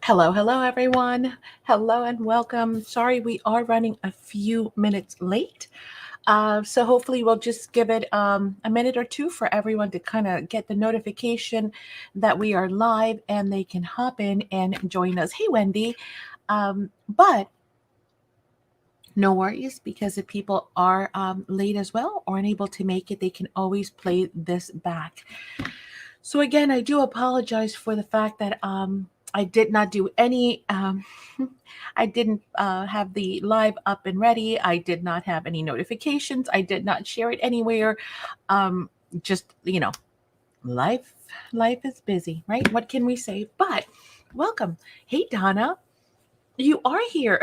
Hello, everyone. Hello and welcome. Sorry, we are running a few minutes late. So hopefully we'll just give it a minute or two for everyone to kind of get the notification that we are live and they can hop in and join us. Hey, Wendy. But no worries, because if people are late as well or unable to make it, they can always play this back. So again, I do apologize for the fact that I did not do any. I didn't have the live up and ready. I did not have any notifications. I did not share it anywhere. Um, just life life is busy, right? What can we say? But welcome. Hey, Donna, you are here.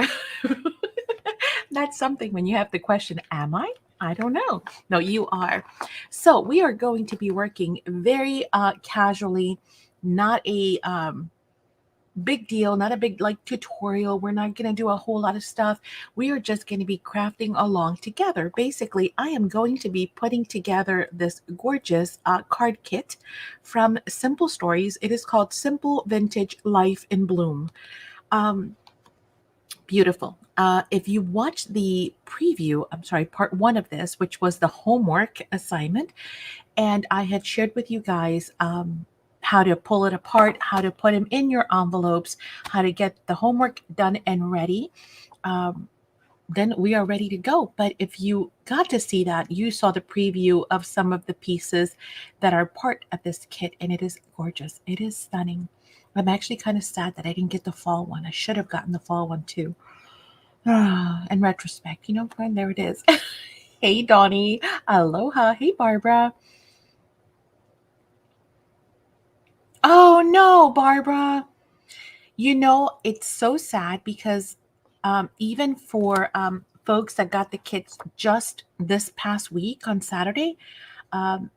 That's something when you have the question, am I? I don't know. No, you are. So we are going to be working very casually, not a big deal, not a big like tutorial. We're not going to do a whole lot of stuff. We are just going to be crafting along together. Basically, I am going to be putting together this gorgeous card kit from Simple Stories. It is called Simple Vintage Life in Bloom. Um, Beautiful. If you watched the preview, I'm sorry, part one of this, which was the homework assignment, and I had shared with you guys how to pull it apart, how to put them in your envelopes, how to get the homework done and ready. Um, then we are ready to go. But if you got to see that, you saw the preview of some of the pieces that are part of this kit, and it is gorgeous. It is stunning. I'm actually kind of sad that I didn't get the fall one. I should have gotten the fall one too. In retrospect, fine, there it is. Hey, Donnie. Aloha. Hey, Barbara. Oh, no, Barbara. It's so sad because even for folks that got the kits just this past week on Saturday, um,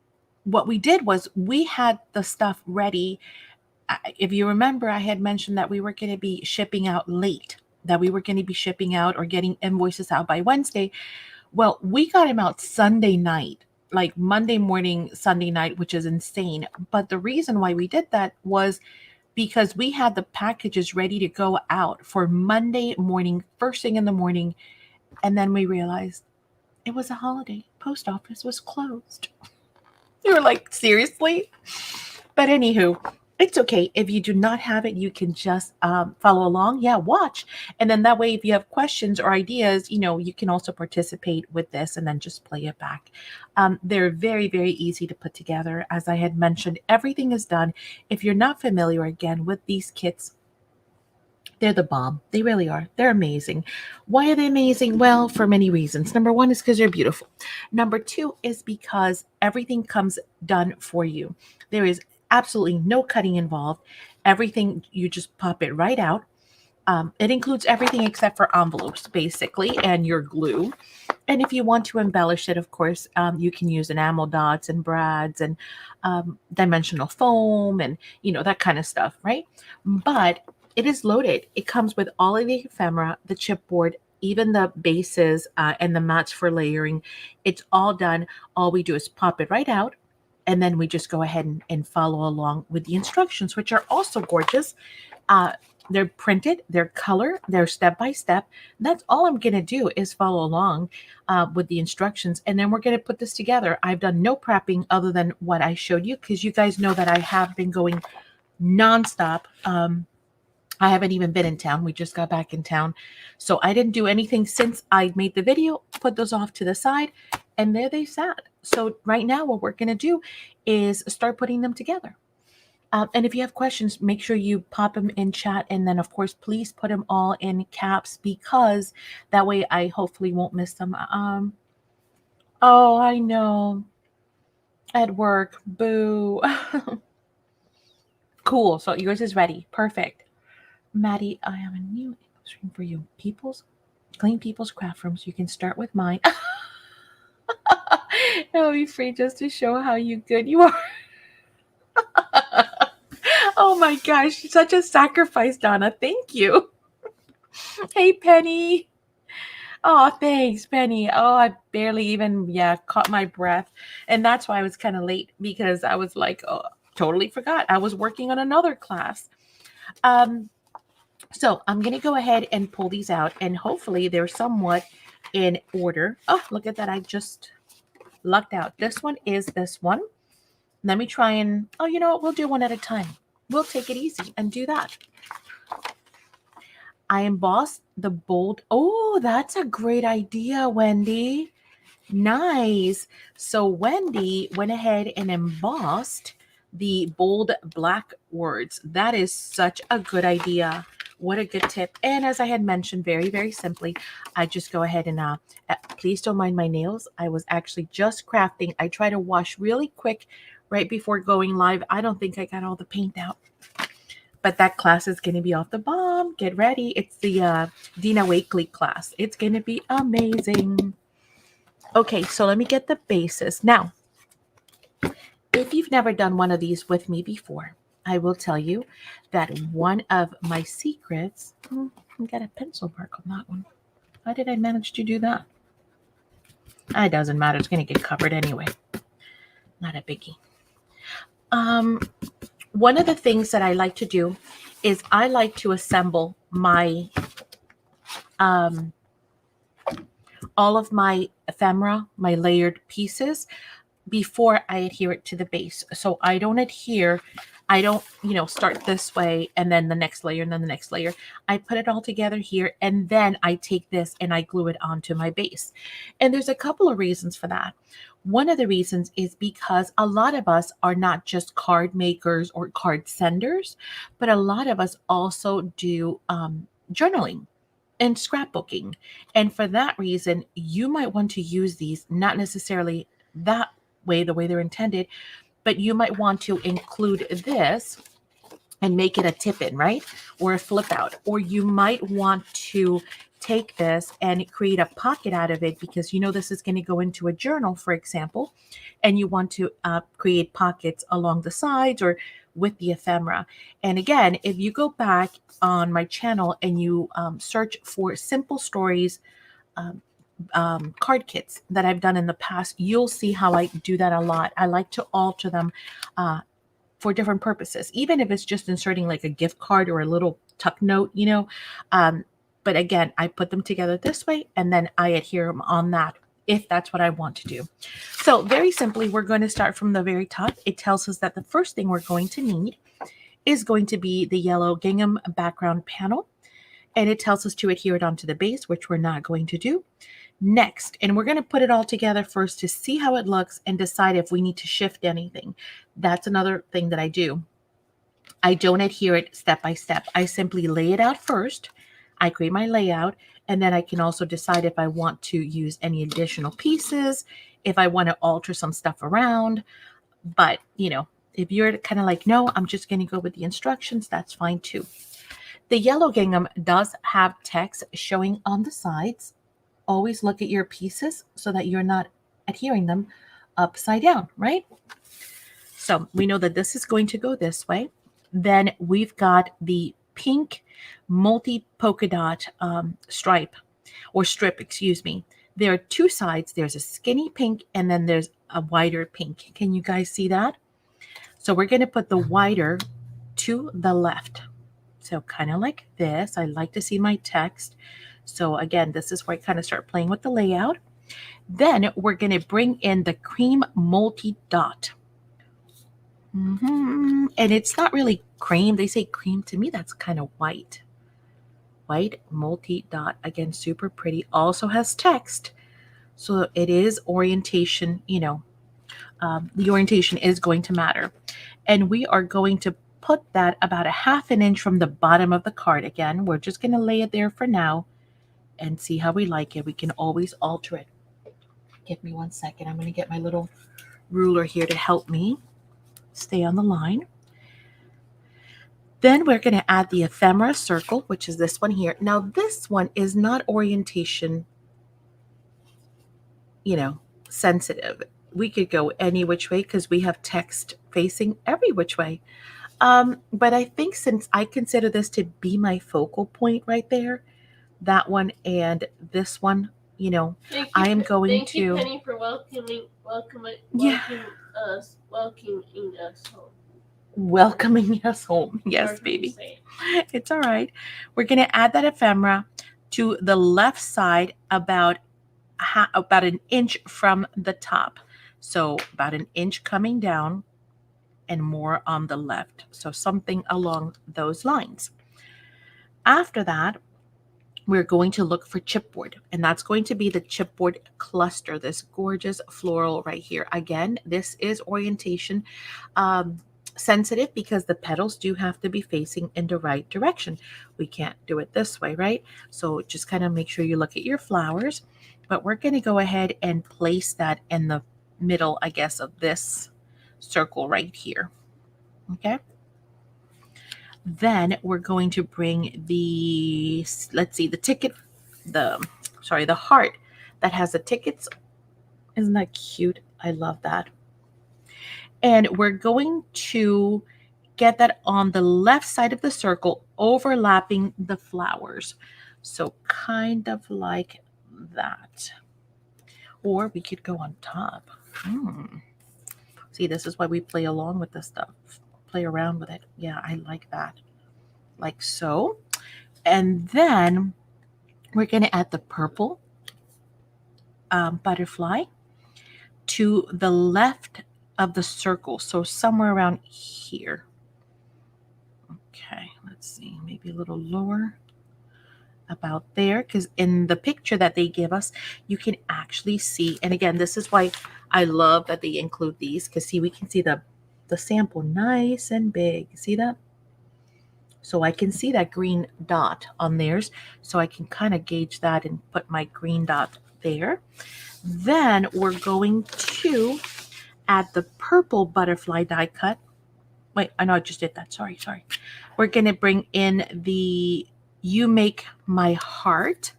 what we did was we had the stuff ready. If you remember, I had mentioned that we were going to be shipping out late, that we were going to be shipping out or getting invoices out by Wednesday. Well, we got him out Sunday night, like Monday morning, Sunday night, which is insane. But the reason why we did that was because we had the packages ready to go out for Monday morning, first thing in the morning. And then we realized it was a holiday. Post office was closed. We were like, seriously? But anywho, it's okay. If you do not have it, you can just follow along. Yeah, watch. And then that way, if you have questions or ideas, you can also participate with this and then just play it back. They're very, very easy to put together. As I had mentioned, everything is done. If you're not familiar again with these kits, they're the bomb. They really are. They're amazing. Why are they amazing? Well, for many reasons. Number one is because they're beautiful. Number two is because everything comes done for you. There is absolutely no cutting involved. Everything, you just pop it right out. It includes everything except for envelopes, basically, and your glue. And if you want to embellish it, of course, you can use enamel dots and brads and dimensional foam and, that kind of stuff, right? But it is loaded. It comes with all of the ephemera, the chipboard, even the bases and the mats for layering. It's all done. All we do is pop it right out. And then we just go ahead and follow along with the instructions, which are also gorgeous. Uh, they're printed, they're color, they're step by step. That's all I'm going to do is follow along with the instructions. And then we're going to put this together. I've done no prepping other than what I showed you because you guys know that I have been going nonstop. I haven't even been in town. We just got back in town. So I didn't do anything since I made the video, put those off to the side, and there they sat. So right now, what we're going to do is start putting them together. And if you have questions, make sure you pop them in chat. And then, of course, please put them all in caps because that way I hopefully won't miss them. Oh, I know. At work. Boo. Cool. So yours is ready. Perfect. Maddie, I have a new stream for you. Clean People's Craft Rooms. You can start with mine. It'll be free just to show how good you are. Oh my gosh, such a sacrifice, Donna. Thank you. Hey, Penny. Oh, thanks, Penny. Oh, I barely even, caught my breath. And that's why I was kind of late because I was like, oh, totally forgot. I was working on another class. Um, So I'm going to go ahead and pull these out, and hopefully they're somewhat in order. Oh, look at that. I just lucked out. This one is this one. Let me try and, oh, you know what? We'll do one at a time. We'll take it easy and do that. I embossed the bold. Oh, that's a great idea, Wendy. Nice. So Wendy went ahead and embossed the bold black words. That is such a good idea. What a good tip. And as I had mentioned, very, very simply, I just go ahead and please don't mind my nails. I was actually just crafting. I try to wash really quick right before going live. I don't think I got all the paint out. But that class is going to be off the bomb. Get ready. It's the Dina Wakely class. It's going to be amazing. Okay, so let me get the basis. Now, if you've never done one of these with me before, I will tell you that one of my secrets, I got a pencil mark on that one. How did I manage to do that? It doesn't matter. It's going to get covered anyway. Not a biggie. One of the things that I like to do is I like to assemble my all of my ephemera, my layered pieces, before I adhere it to the base. So I don't start this way and then the next layer and then the next layer. I put it all together here, and then I take this and I glue it onto my base. And there's a couple of reasons for that. One of the reasons is because a lot of us are not just card makers or card senders, but a lot of us also do journaling and scrapbooking. And for that reason, you might want to use these, not necessarily that way, the way they're intended, but you might want to include this and make it a tip in, right? Or a flip out. Or you might want to take this and create a pocket out of it, because you know this is going to go into a journal, for example, and you want to create pockets along the sides or with the ephemera. And again, if you go back on my channel and you search for simple stories, card kits that I've done in the past, you'll see how I do that a lot. I like to alter them for different purposes, even if it's just inserting like a gift card or a little tuck note, but again, I put them together this way and then I adhere them on that if that's what I want to do. So very simply, we're going to start from the very top. It tells us that the first thing we're going to need is going to be the yellow gingham background panel. And it tells us to adhere it onto the base, which we're not going to do. Next, and we're going to put it all together first to see how it looks and decide if we need to shift anything. That's another thing that I do. I don't adhere it step by step. I simply lay it out first. I create my layout, and then I can also decide if I want to use any additional pieces, if I want to alter some stuff around. But, if you're kind of like, no, I'm just going to go with the instructions, that's fine too. The yellow gingham does have text showing on the sides. Always look at your pieces so that you're not adhering them upside down, right? So we know that this is going to go this way. Then we've got the pink multi polka dot stripe or strip, excuse me. There are two sides. There's a skinny pink and then there's a wider pink. Can you guys see that? So we're going to put the wider to the left. So kind of like this. I like to see my text. So again, this is where I kind of start playing with the layout. Then we're going to bring in the cream multi-dot. And it's not really cream. They say cream. To me, that's kind of white. White multi-dot. Again, super pretty. Also has text. So it is orientation, the orientation is going to matter. And we are going to put that about a half an inch from the bottom of the card. Again, we're just going to lay it there for now and see how we like it. We can always alter it. Give me 1 second. I'm going to get my little ruler here to help me stay on the line. Then we're going to add the ephemera circle, which is this one here. Now, this one is not orientation, sensitive. We could go any which way because we have text facing every which way. But I think since I consider this to be my focal point right there, that one and this one, I am going to. Thank you, Penny, for welcoming us home. welcoming us home. Yes, baby. It's all right. We're going to add that ephemera to the left side about an inch from the top. So about an inch coming down and more on the left. So something along those lines. After that, we're going to look for chipboard, and that's going to be the chipboard cluster, this gorgeous floral right here. Again, this is orientation sensitive because the petals do have to be facing in the right direction. We can't do it this way, right? So just kind of make sure you look at your flowers, but we're going to go ahead and place that in the middle, I guess, of this circle right here. Okay. Then we're going to bring the, let's see, the heart that has the tickets. Isn't that cute? I love that. And we're going to get that on the left side of the circle, overlapping the flowers. So kind of like that. Or we could go on top. See, this is why we play along with this stuff. Play around with it. Yeah, I like that. Like so. And then we're going to add the purple butterfly to the left of the circle. So somewhere around here. Okay, let's see, maybe a little lower, about there, because in the picture that they give us, you can actually see, and again, this is why I love that they include these, because see, we can see the sample nice and big. See that? So I can see that green dot on theirs, so I can kind of gauge that and put my green dot there. Then we're going to add the purple butterfly die cut. Wait, I know I just did that. Sorry. We're going to bring in the You Make My Heart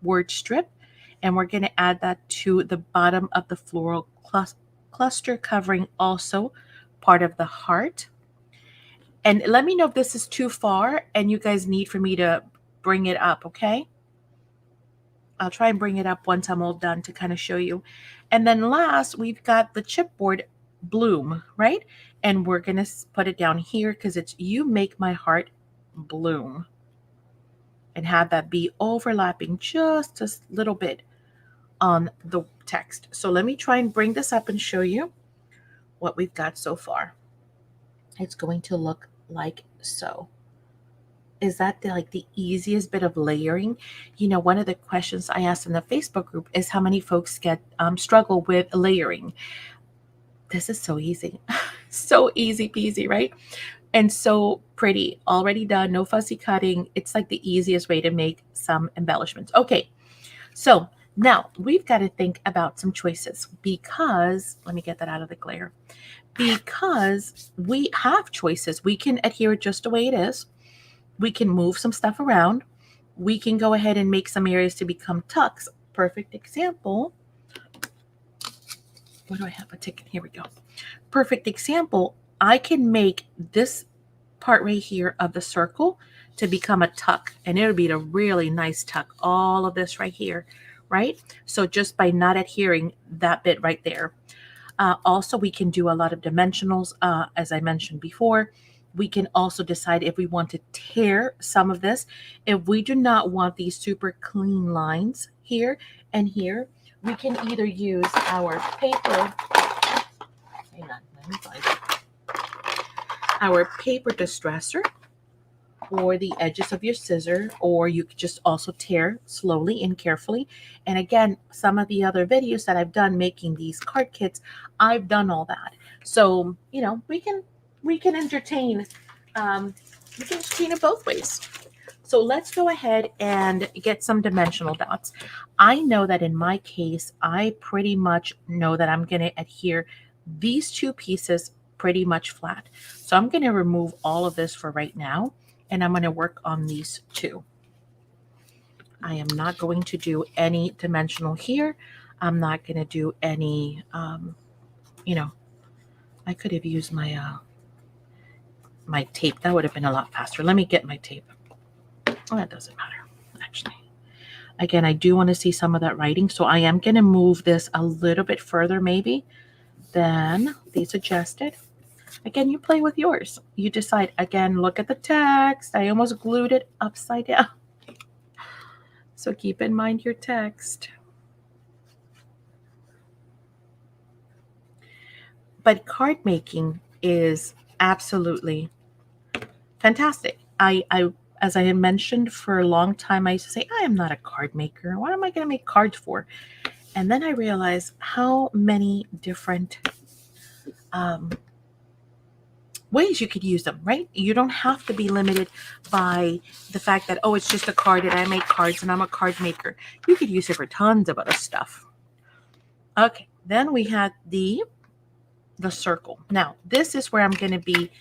word strip, and we're going to add that to the bottom of the floral cluster, covering also part of the heart. And let me know if this is too far and you guys need for me to bring it up, okay? I'll try and bring it up once I'm all done to kind of show you. And then last, we've got the chipboard bloom, right? And we're going to put it down here because it's You Make My Heart Bloom. And have that be overlapping just a little bit on the text. So let me try and bring this up and show you what we've got so far. It's going to look like so. Is that the easiest bit of layering? You know, one of the questions I asked in the Facebook group is how many folks struggle with layering. This is so easy. So easy peasy, right? And so pretty, already done, no fussy cutting. It's like the easiest way to make some embellishments. Okay, so now we've got to think about some choices because, let me get that out of the glare, because we have choices. We can adhere it just the way it is. We can move some stuff around. We can go ahead and make some areas to become tucks. Perfect example. Where do I have a ticket? Here we go. Perfect example. I can make this part right here of the circle to become a tuck, and it'll be a really nice tuck. All of this right here, right? So just by not adhering that bit right there. Also, we can do a lot of dimensionals, as I mentioned before. We can also decide if we want to tear some of this. If we do not want these super clean lines here and here, we can either use our paper. Hang on, let me find it. Our paper distresser or the edges of your scissor, or you could just also tear slowly and carefully. And again, some of the other videos that I've done making these card kits, I've done all that. So, you know, we can entertain it both ways. So let's go ahead and get some dimensional dots. I know that in my case, I pretty much know that I'm going to adhere these two pieces pretty much flat. So I'm going to remove all of this for right now, and I'm going to work on these two. I am not going to do any dimensional here. I'm not going to do any, you know, I could have used my my tape. That would have been a lot faster. Let me get my tape. Oh, that doesn't matter, actually. Again, I do want to see some of that writing, so I am going to move this a little bit further maybe than they suggested. Again, you play with yours. You decide, again, look at the text. I almost glued it upside down. So keep in mind your text. But card making is absolutely fantastic. As I had mentioned for a long time, I used to say, I am not a card maker. What am I going to make cards for? And then I realized how many different ways you could use them, right? You don't have to be limited by the fact that, oh, it's just a card and I make cards and I'm a card maker. You could use it for tons of other stuff. Okay, then we had the circle. Now, this is where I'm going to be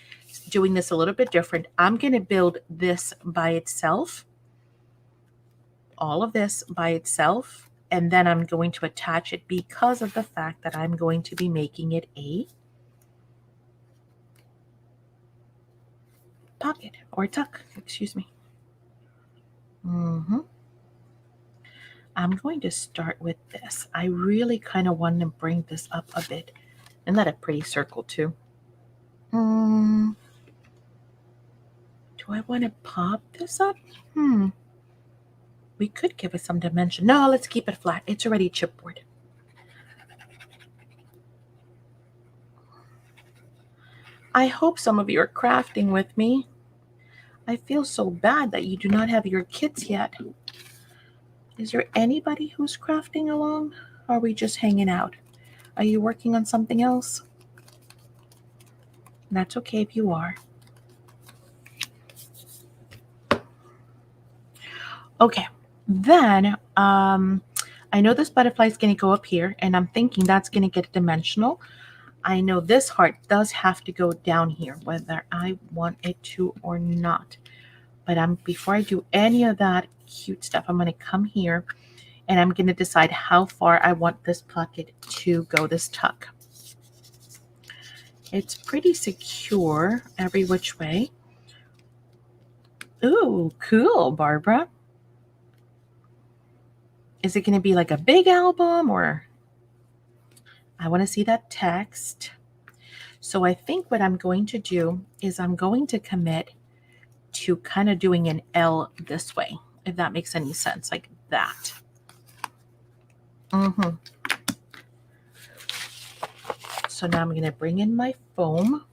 doing this a little bit different. I'm going to build this by itself, all of this by itself, and then I'm going to attach it because of the fact that I'm going to be making it a pocket or tuck, excuse me. I'm going to start with this. I really kind of want to bring this up a bit. Isn't that a pretty circle too? Do I want to pop this up? We could give it some dimension. No, let's keep it flat. It's already chipboard. I hope some of you are crafting with me. I feel so bad that you do not have your kits yet. Is there anybody who's crafting along? Or are we just hanging out? Are you working on something else? That's okay if you are. Okay, then I know this butterfly is going to go up here, and I'm thinking that's going to get dimensional. I know this heart does have to go down here, whether I want it to or not. But before I do any of that cute stuff, I'm going to come here, and I'm going to decide how far I want this pocket to go, this tuck. It's pretty secure every which way. Ooh, cool, Barbara. Is it going to be like a big album, or I want to see that text? So I think what I'm going to do is I'm going to commit to kind of doing an L this way, if that makes any sense, like that. So now I'm going to bring in my foam,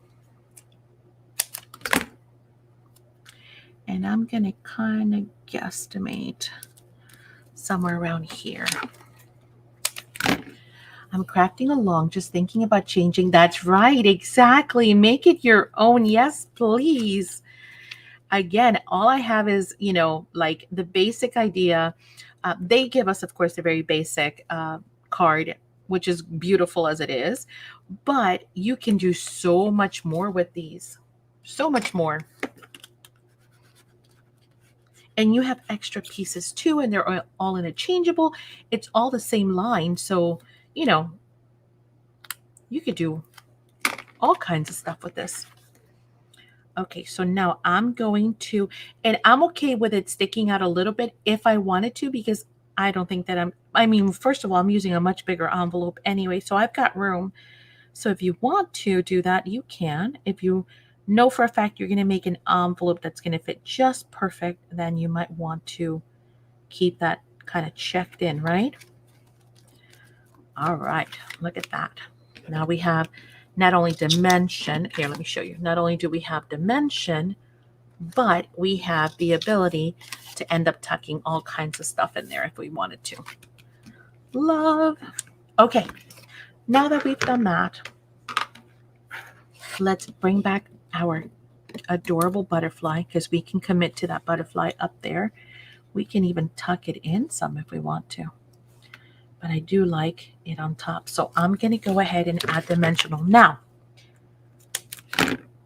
and I'm going to kind of guesstimate somewhere around here. I'm crafting along, just thinking about changing. That's right, exactly. Make it your own. Yes, please. Again, all I have is, like the basic idea. They give us, of course, a very basic card, which is beautiful as it is. But you can do so much more with these. So much more. And you have extra pieces too, and they're all interchangeable. It's all the same line. So, you could do all kinds of stuff with this. Okay, so now I'm going to, and I'm okay with it sticking out a little bit if I wanted to, because I don't think that first of all, I'm using a much bigger envelope anyway, so I've got room. So if you want to do that, you can. If you know for a fact you're going to make an envelope that's going to fit just perfect, then you might want to keep that kind of checked in, right? All right, look at that. Now we have not only dimension, here, let me show you. Not only do we have dimension, but we have the ability to end up tucking all kinds of stuff in there if we wanted to. Love. Okay, now that we've done that, let's bring back our adorable butterfly, because we can commit to that butterfly up there. We can even tuck it in some if we want to. But I do like it on top. So I'm going to go ahead and add dimensional. Now,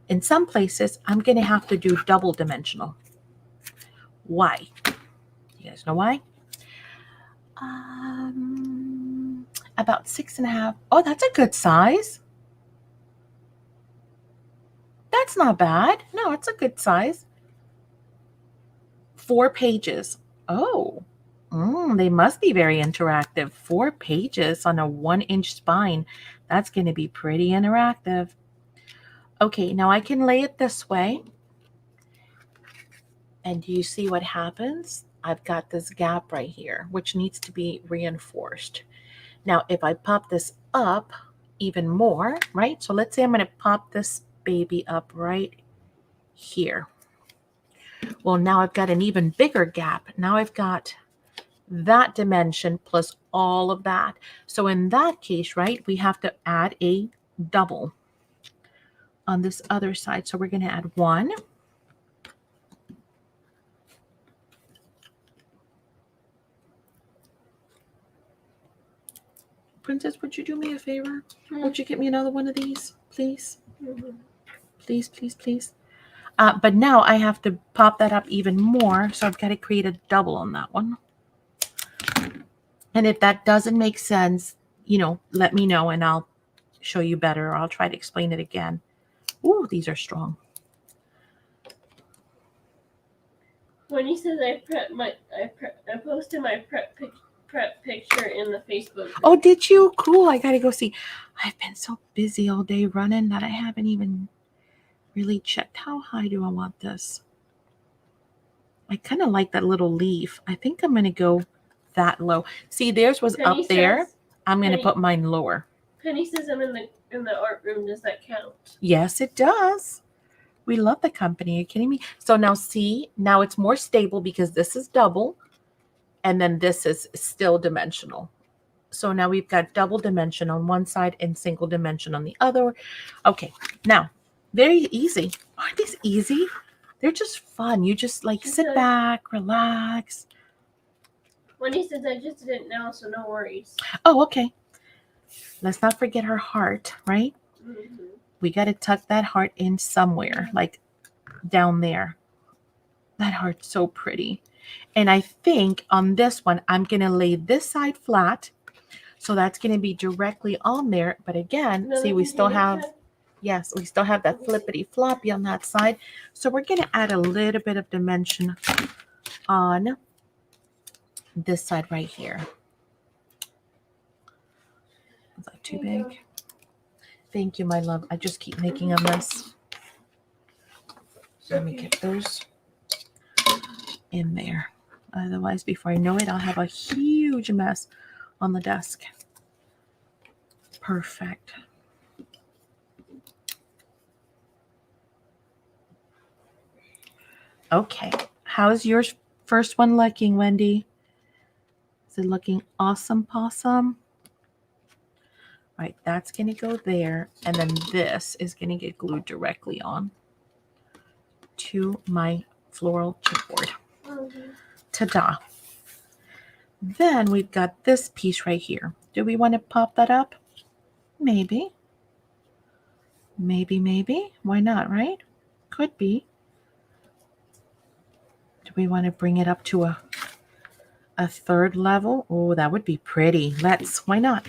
in some places, I'm going to have to do double dimensional. Why? You guys know why? About 6.5. Oh, that's a good size. That's not bad. No, it's a good size. 4 pages. Oh, they must be very interactive. 4 pages on a 1-inch spine. That's going to be pretty interactive. Okay, now I can lay it this way. And do you see what happens? I've got this gap right here, which needs to be reinforced. Now, if I pop this up even more, right? So let's say I'm going to pop this baby up right here. Well, now I've got an even bigger gap. Now I've got that dimension plus all of that. So in that case, right, we have to add a double on this other side. So we're going to add 1. Princess, would you do me a favor? Would you get me another one of these, please? Please, please, please. But now I have to pop that up even more. So I've got to create a double on that one. And if that doesn't make sense, let me know and I'll show you better, or I'll try to explain it again. Ooh, these are strong. When he says I posted my prep picture in the Facebook group. Oh, did you? Cool. I gotta go see. I've been so busy all day running that I haven't even really checked. How high do I want this? I kind of like that little leaf. I think I'm gonna go that low. See, theirs was Penny up there. Says, I'm gonna put mine lower. Penny says I'm in the art room. Does that count? Yes, it does. We love the company. Are you kidding me? So now see, now it's more stable because this is double and then this is still dimensional. So now we've got double dimension on one side and single dimension on the other. Okay, now, very easy. Aren't these easy? They're just fun. You just sit back, relax. When he says I just didn't know, so no worries. Oh, okay. Let's not forget her heart, right? Mm-hmm. We got to tuck that heart in somewhere, like down there. That heart's so pretty. And I think on this one, I'm going to lay this side flat. So that's going to be directly on there. But again, see, we still have, yes, we still have that flippity floppy on that side. So we're going to add a little bit of dimension on this side right here. Is that too big? Thank you, my love. I just keep making a mess. Let me get those in there. Otherwise, before I know it, I'll have a huge mess on the desk. Perfect. Okay. How's your first one looking, Wendy? Is it looking awesome, possum? All right, that's going to go there. And then this is going to get glued directly on to my floral chipboard. Ta-da. Then we've got this piece right here. Do we want to pop that up? Maybe. Maybe. Why not, right? Could be. Do we want to bring it up to a third level? Oh, that would be pretty. Why not?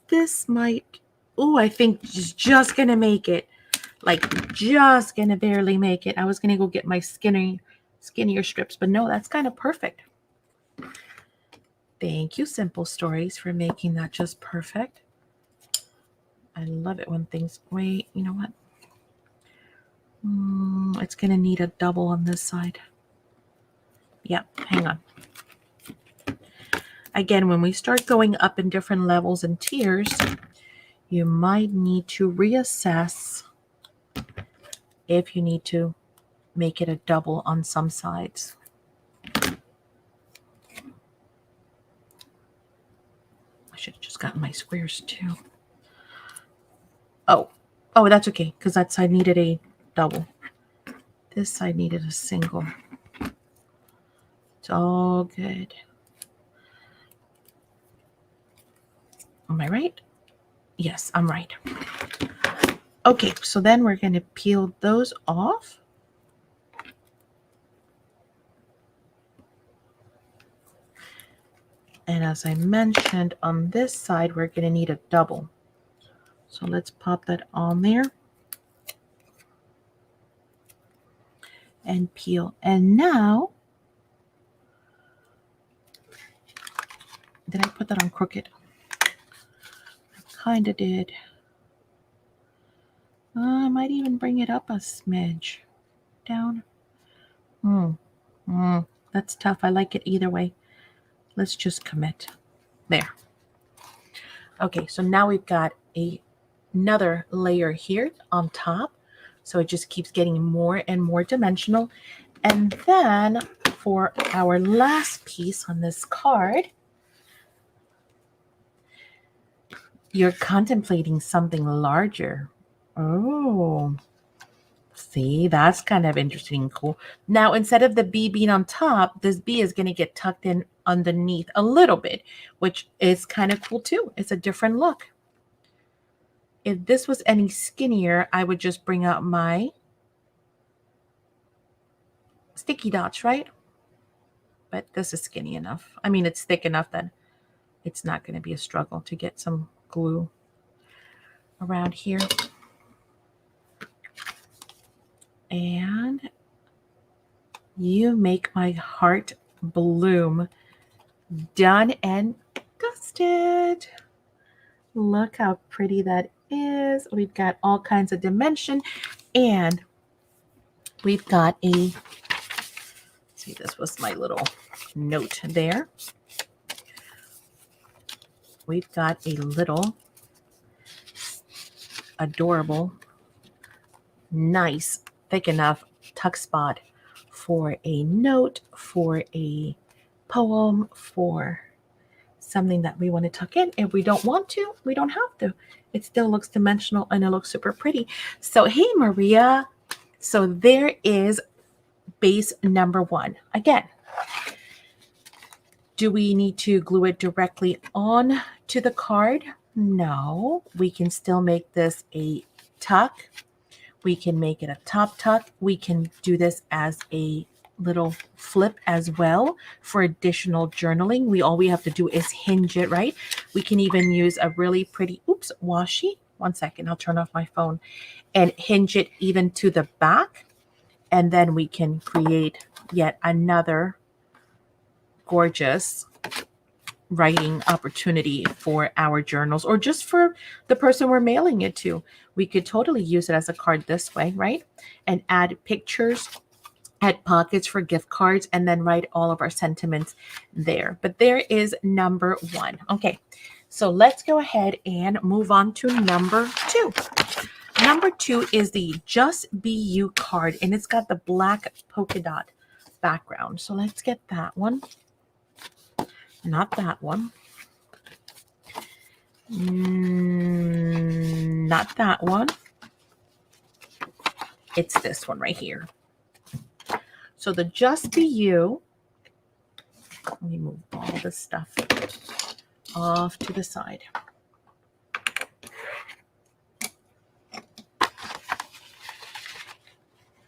This might, I think just going to make it. Just going to barely make it. I was going to go get my skinnier strips, but no, that's kind of perfect. Thank you, Simple Stories, for making that just perfect. I love it when things, wait, you know what? It's going to need a double on this side. Yeah, hang on. Again, when we start going up in different levels and tiers, you might need to reassess if you need to make it a double on some sides. I should have just gotten my squares too. Oh, that's okay, because that side needed a double. This side needed a single. It's all good. Am I right? Yes, I'm right. Okay, so then we're going to peel those off. And as I mentioned, on this side, we're going to need a double. So let's pop that on there. And peel. And now, did I put that on crooked? kind of did. I might even bring it up a smidge. Down. That's tough. I like it either way. Let's just commit. There. Okay, so now we've got another layer here on top. So it just keeps getting more and more dimensional. And then for our last piece on this card, you're contemplating something larger. Oh, see, that's kind of interesting and cool. Now, instead of the bee being on top, this bee is going to get tucked in underneath a little bit, which is kind of cool too. It's a different look. If this was any skinnier, I would just bring out my sticky dots, right? But this is skinny enough. I mean, it's thick enough that it's not going to be a struggle to get some glue around here. And you make my heart bloom. Done and dusted. Look how pretty that is. We've got all kinds of dimension, and we've got a, see, this was my little note there. We've got a little adorable, nice, thick enough tuck spot for a note, for a poem, for something that we want to tuck in. If we don't want to, we don't have to. It still looks dimensional and it looks super pretty. So, hey, Maria. So there is base number 1. Again, do we need to glue it directly on to the card? No, we can still make this a tuck. We can make it a top tuck. We can do this as a little flip as well for additional journaling. All we have to do is hinge it, right? We can even use a really pretty, washi. One second, I'll turn off my phone, and hinge it even to the back. And then we can create yet another gorgeous writing opportunity for our journals, or just for the person we're mailing it to. We could totally use it as a card this way, right? And add pictures, add pockets for gift cards, and then write all of our sentiments there. But there is number 1. Okay, so let's go ahead and move on to number 2. Number 2 is the Just Be You card, and it's got the black polka dot background. So let's get that one. Not that one. Not that one. It's this one right here. So the Just Be You, let me move all this stuff off to the side.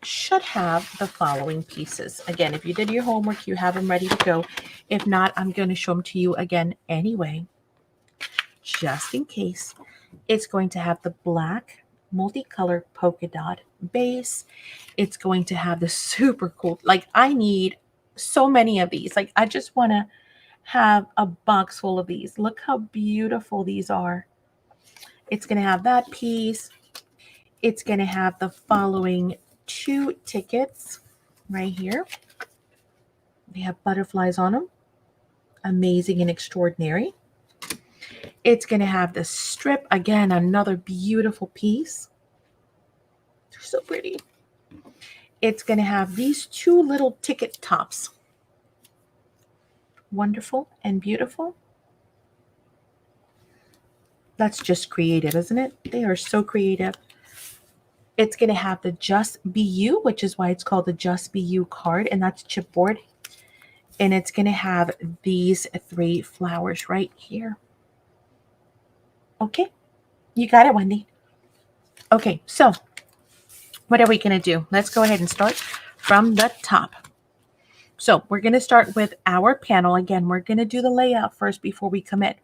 Should have the following pieces. Again, if you did your homework, you have them ready to go. If not, I'm going to show them to you again anyway, just in case. It's going to have the black multicolored polka dot base. It's going to have the super cool, like I need so many of these. Like I just want to have a box full of these. Look how beautiful these are. It's going to have that piece. It's going to have the following 2 tickets right here. They have butterflies on them. Amazing and extraordinary. It's going to have the strip. Again, another beautiful piece. They're so pretty. It's going to have these 2 little ticket tops. Wonderful and beautiful. That's just creative, isn't it? They are so creative. It's going to have the Just Be You, which is why it's called the Just Be You card, and that's chipboard. And it's going to have these 3 flowers right here. Okay, you got it, Wendy. Okay, so what are we going to do? Let's go ahead and start from the top. So we're going to start with our panel. Again, we're going to do the layout first before we commit.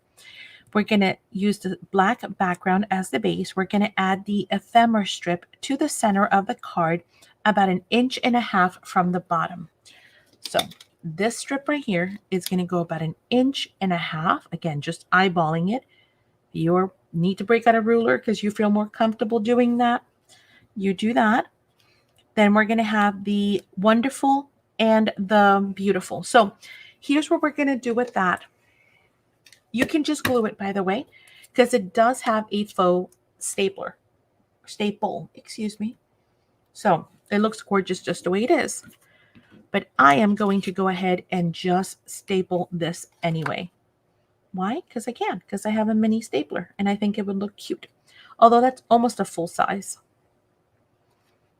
We're going to use the black background as the base. We're going to add the ephemera strip to the center of the card, about 1.5 inches from the bottom. So this strip right here is going to go about 1.5 inches. Again, just eyeballing it. You're need to break out a ruler because you feel more comfortable doing that, you do that. Then we're going to have the wonderful and the beautiful. So here's what we're going to do with that. You can just glue it, by the way, because it does have a faux staple, excuse me. So it looks gorgeous just the way it is. But I am going to go ahead and just staple this anyway. Why? Because I can, because I have a mini stapler and I think it would look cute. Although that's almost a full size.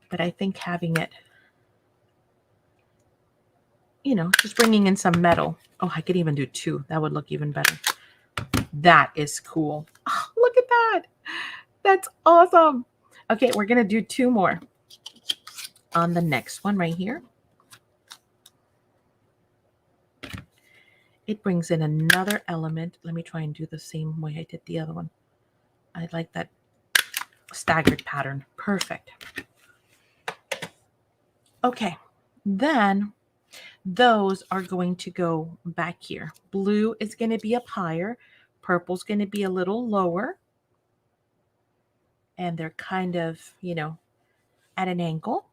But I think having it, just bringing in some metal. Oh, I could even do 2. That would look even better. That is cool. Oh, look at that. That's awesome. Okay, we're going to do 2 more on the next one right here. It brings in another element. Let me try and do the same way I did the other one. I like that staggered pattern. Perfect. Okay, then those are going to go back here. Blue is going to be up higher. Purple's going to be a little lower. And they're kind of, at an angle.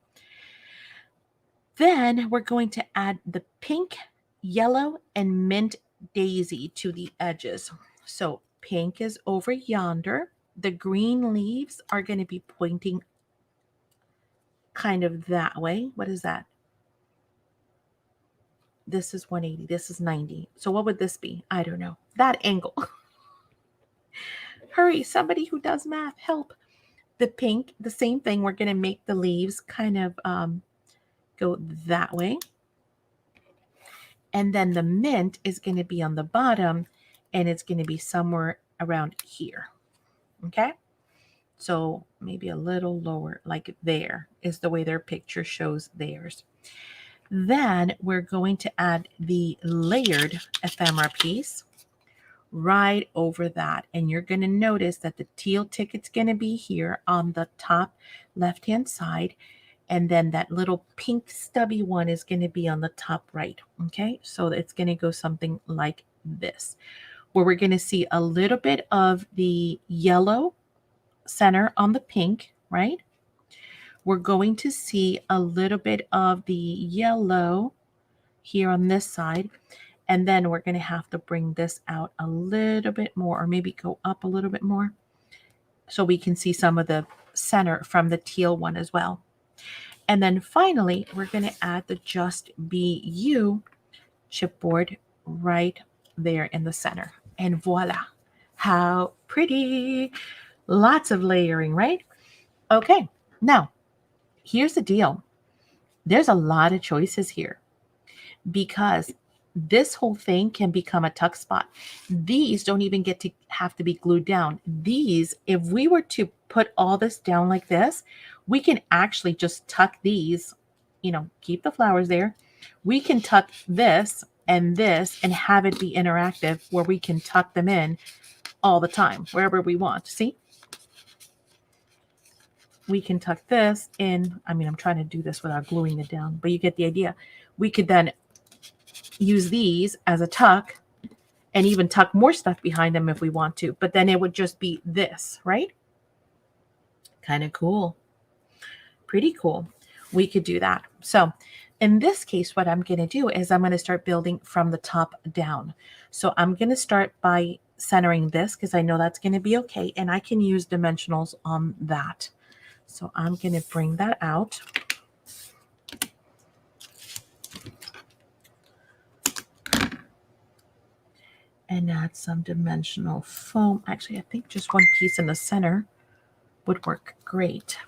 Then we're going to add the pink, yellow, and mint daisy to the edges. So pink is over yonder. The green leaves are going to be pointing kind of that way. What is that? This is 180. This is 90. So what would this be? I don't know. That angle. Hurry, somebody who does math, help. The pink, the same thing. We're going to make the leaves kind of go that way. And then the mint is going to be on the bottom and it's going to be somewhere around here. Okay. So maybe a little lower, like there is the way their picture shows theirs. Then we're going to add the layered ephemera piece right over that. And you're going to notice that the teal ticket's going to be here on the top left-hand side. And then that little pink stubby one is going to be on the top right. Okay, so it's going to go something like this, where we're going to see a little bit of the yellow center on the pink, right? We're going to see a little bit of the yellow here on this side. And then we're going to have to bring this out a little bit more, or maybe go up a little bit more, so we can see some of the center from the teal one as well. And then finally, we're going to add the Just Be You chipboard right there in the center. And voila, how pretty. Lots of layering, right? Okay, now here's the deal. There's a lot of choices here because this whole thing can become a tuck spot. These don't even get to have to be glued down. These, if we were to put all this down like this, we can actually just tuck these, keep the flowers there. We can tuck this and have it be interactive where we can tuck them in all the time, wherever we want. See? We can tuck this in. I mean, I'm trying to do this without gluing it down, but you get the idea. We could then use these as a tuck and even tuck more stuff behind them if we want to, but then it would just be this, right? Kind of cool. Pretty cool. We could do that. So in this case, what I'm going to do is I'm going to start building from the top down. So I'm going to start by centering this because I know that's going to be okay. And I can use dimensionals on that. So I'm going to bring that out. And add some dimensional foam. Actually, I think just one piece in the center would work great.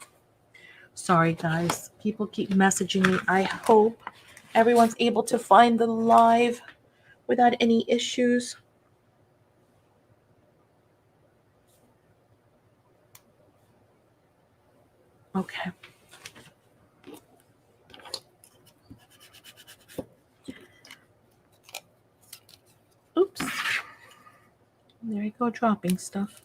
Sorry, guys. People keep messaging me. I hope everyone's able to find the live without any issues. Okay. Oops. There you go, dropping stuff.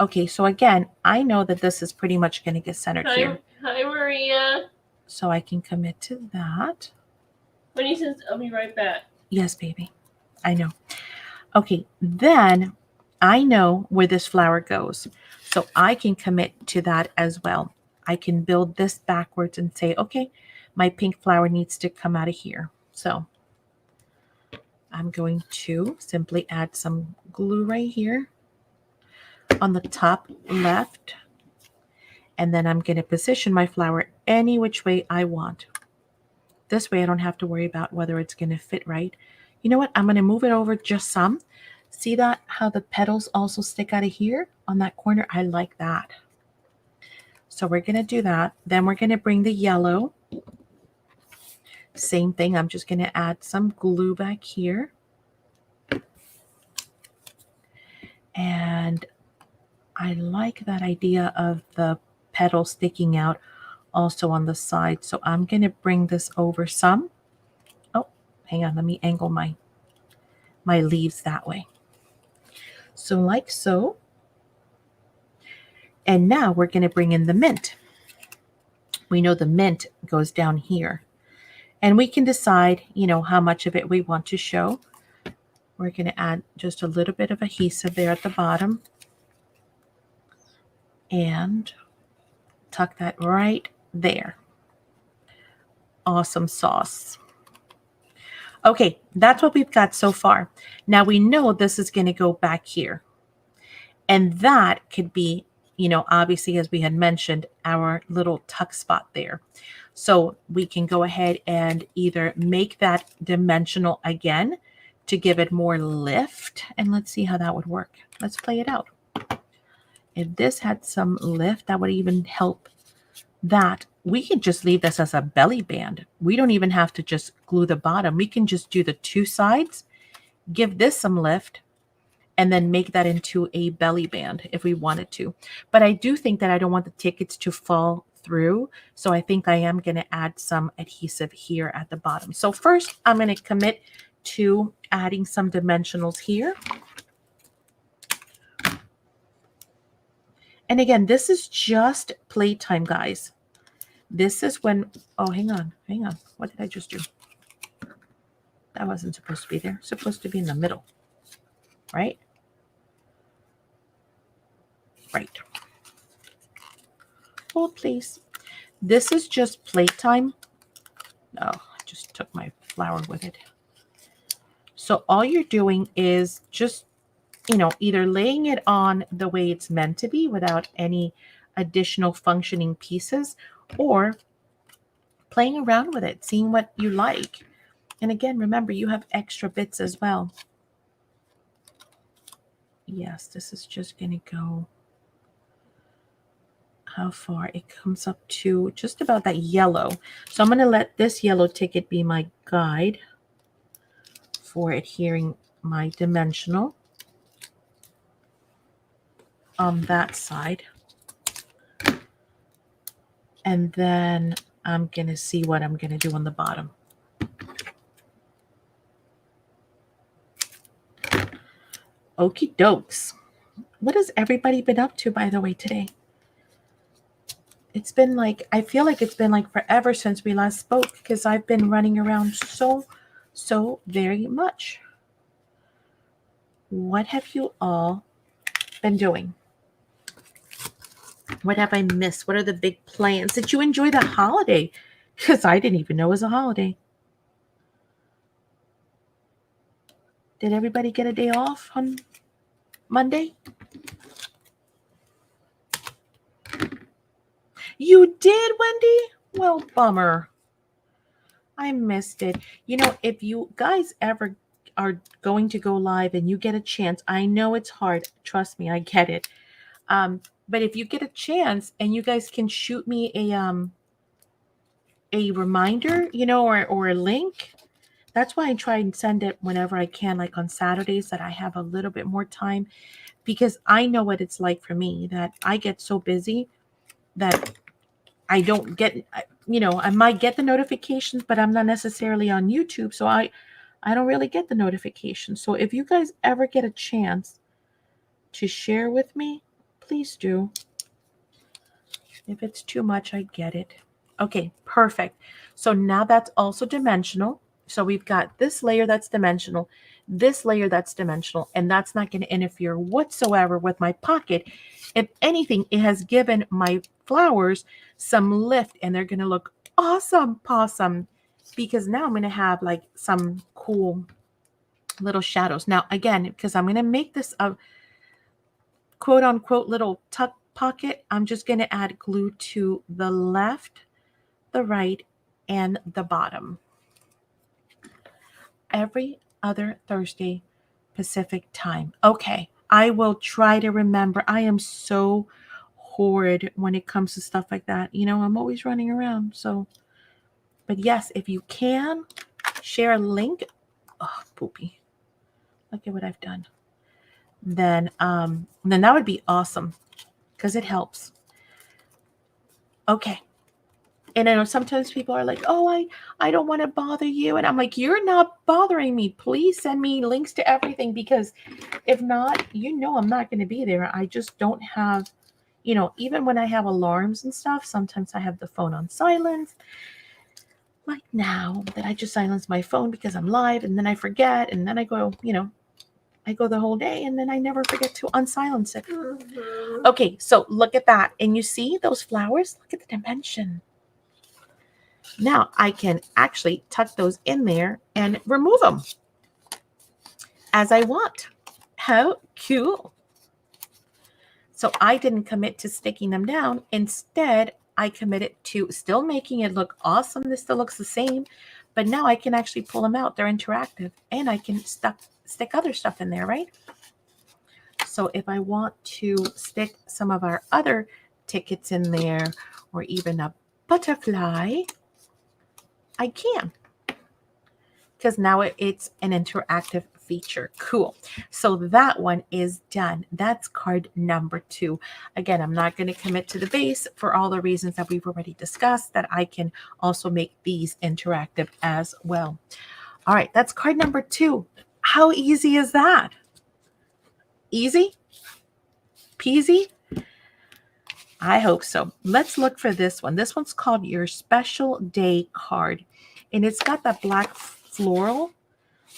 Okay, so again, I know that this is pretty much going to get centered here. Hi, Maria. So I can commit to that. When he says, I'll be right back. Yes, baby. I know. Okay, then I know where this flower goes. So I can commit to that as well. I can build this backwards and say, okay, my pink flower needs to come out of here. So I'm going to simply add some glue right here on the top left. And then I'm going to position my flower any which way I want. This way I don't have to worry about whether it's going to fit right. You know what? I'm going to move it over just some. See that how the petals also stick out of here on that corner? I like that. So we're going to do that. Then we're going to bring the yellow. Same thing. I'm just going to add some glue back here. And I like that idea of the petal sticking out also on the side. So I'm going to bring this over some. Oh, hang on. Let me angle my leaves that way. So like so. And now we're going to bring in the mint. We know the mint goes down here. And we can decide, how much of it we want to show. We're going to add just a little bit of adhesive there at the bottom. And tuck that right there. Awesome sauce. Okay, that's what we've got so far. Now we know this is going to go back here. And that could be, obviously, as we had mentioned, our little tuck spot there. So we can go ahead and either make that dimensional again to give it more lift. And let's see how that would work. Let's play it out. If this had some lift, that would even help that. We can just leave this as a belly band. We don't even have to just glue the bottom. We can just do the two sides, give this some lift, and then make that into a belly band if we wanted to. But I do think that I don't want the tickets to fall through. So I think I am going to add some adhesive here at the bottom. So first, I'm going to commit to adding some dimensionals here. And again, this is just playtime, guys. This is when, oh, hang on. What did I just do? That wasn't supposed to be there. It's supposed to be in the middle, right? Right. Hold, please. This is just playtime. Oh, I just took my flower with it. So all you're doing is just, either laying it on the way it's meant to be without any additional functioning pieces, or playing around with it, seeing what you like. And again, remember, you have extra bits as well. Yes, this is just going to go how far? It comes up to just about that yellow. So I'm going to let this yellow ticket be my guide for adhering my dimensional on that side. And then I'm going to see what I'm going to do on the bottom. Okie dokes. What has everybody been up to, by the way, today? It's been like, I feel like it's been like forever since we last spoke because I've been running around so very much. What have you all been doing? What have I missed? What are the big plans? Did you enjoy the holiday? Because I didn't even know it was a holiday. Did everybody get a day off on Monday? You did, Wendy? Well, bummer. I missed it. If you guys ever are going to go live and you get a chance, I know it's hard. Trust me, I get it. But if you get a chance and you guys can shoot me a reminder, or a link, that's why I try and send it whenever I can, like on Saturdays that I have a little bit more time, because I know what it's like for me, that I get so busy that I don't get, I might get the notifications, but I'm not necessarily on YouTube. So I don't really get the notifications. So if you guys ever get a chance to share with me, please do. If it's too much, I get it. Okay, perfect. So now that's also dimensional. So we've got this layer that's dimensional. this layer that's dimensional, and that's not going to interfere whatsoever with my pocket. If anything, it has given my flowers some lift, and they're going to look awesome possum, because now I'm going to have like some cool little shadows. Now, again, because I'm going to make this a quote unquote little tuck pocket, I'm just going to add glue to the left, the right, and the bottom. Every other Thursday Pacific time. Okay, I will try to remember. I am so horrid when it comes to stuff like that. You know, I'm always running around. So, but yes, if you can share a link. Oh, poopy. Look at what I've done. Then that would be awesome because it helps. Okay. And I know sometimes people are like, oh, I don't want to bother you. And I'm like, you're not bothering me. Please send me links to everything, because if not, you know I'm not going to be there. I just don't have, you know, even when I have alarms and stuff, sometimes I have the phone on silent. Like now that I just silence my phone because I'm live, and then I forget, and then I go, you know, I go the whole day and then I never forget to unsilence it. Mm-hmm. Okay, so look at that. And you see those flowers? Look at the dimension. Now I can actually tuck those in there and remove them as I want. How cool. So I didn't commit to sticking them down. Instead, I committed to still making it look awesome. This still looks the same, but now I can actually pull them out. They're interactive, and I can stick other stuff in there, right? So if I want to stick some of our other tickets in there, or even a butterfly, I can, because now it's an interactive feature. Cool. So that one is done. That's card number 2. Again, I'm not going to commit to the base for all the reasons that we've already discussed, that I can also make these interactive as well. All right, that's card number 2. How easy is that? Easy? Peasy? I hope so. Let's look for this one. This one's called Your Special Day Card. And it's got that black floral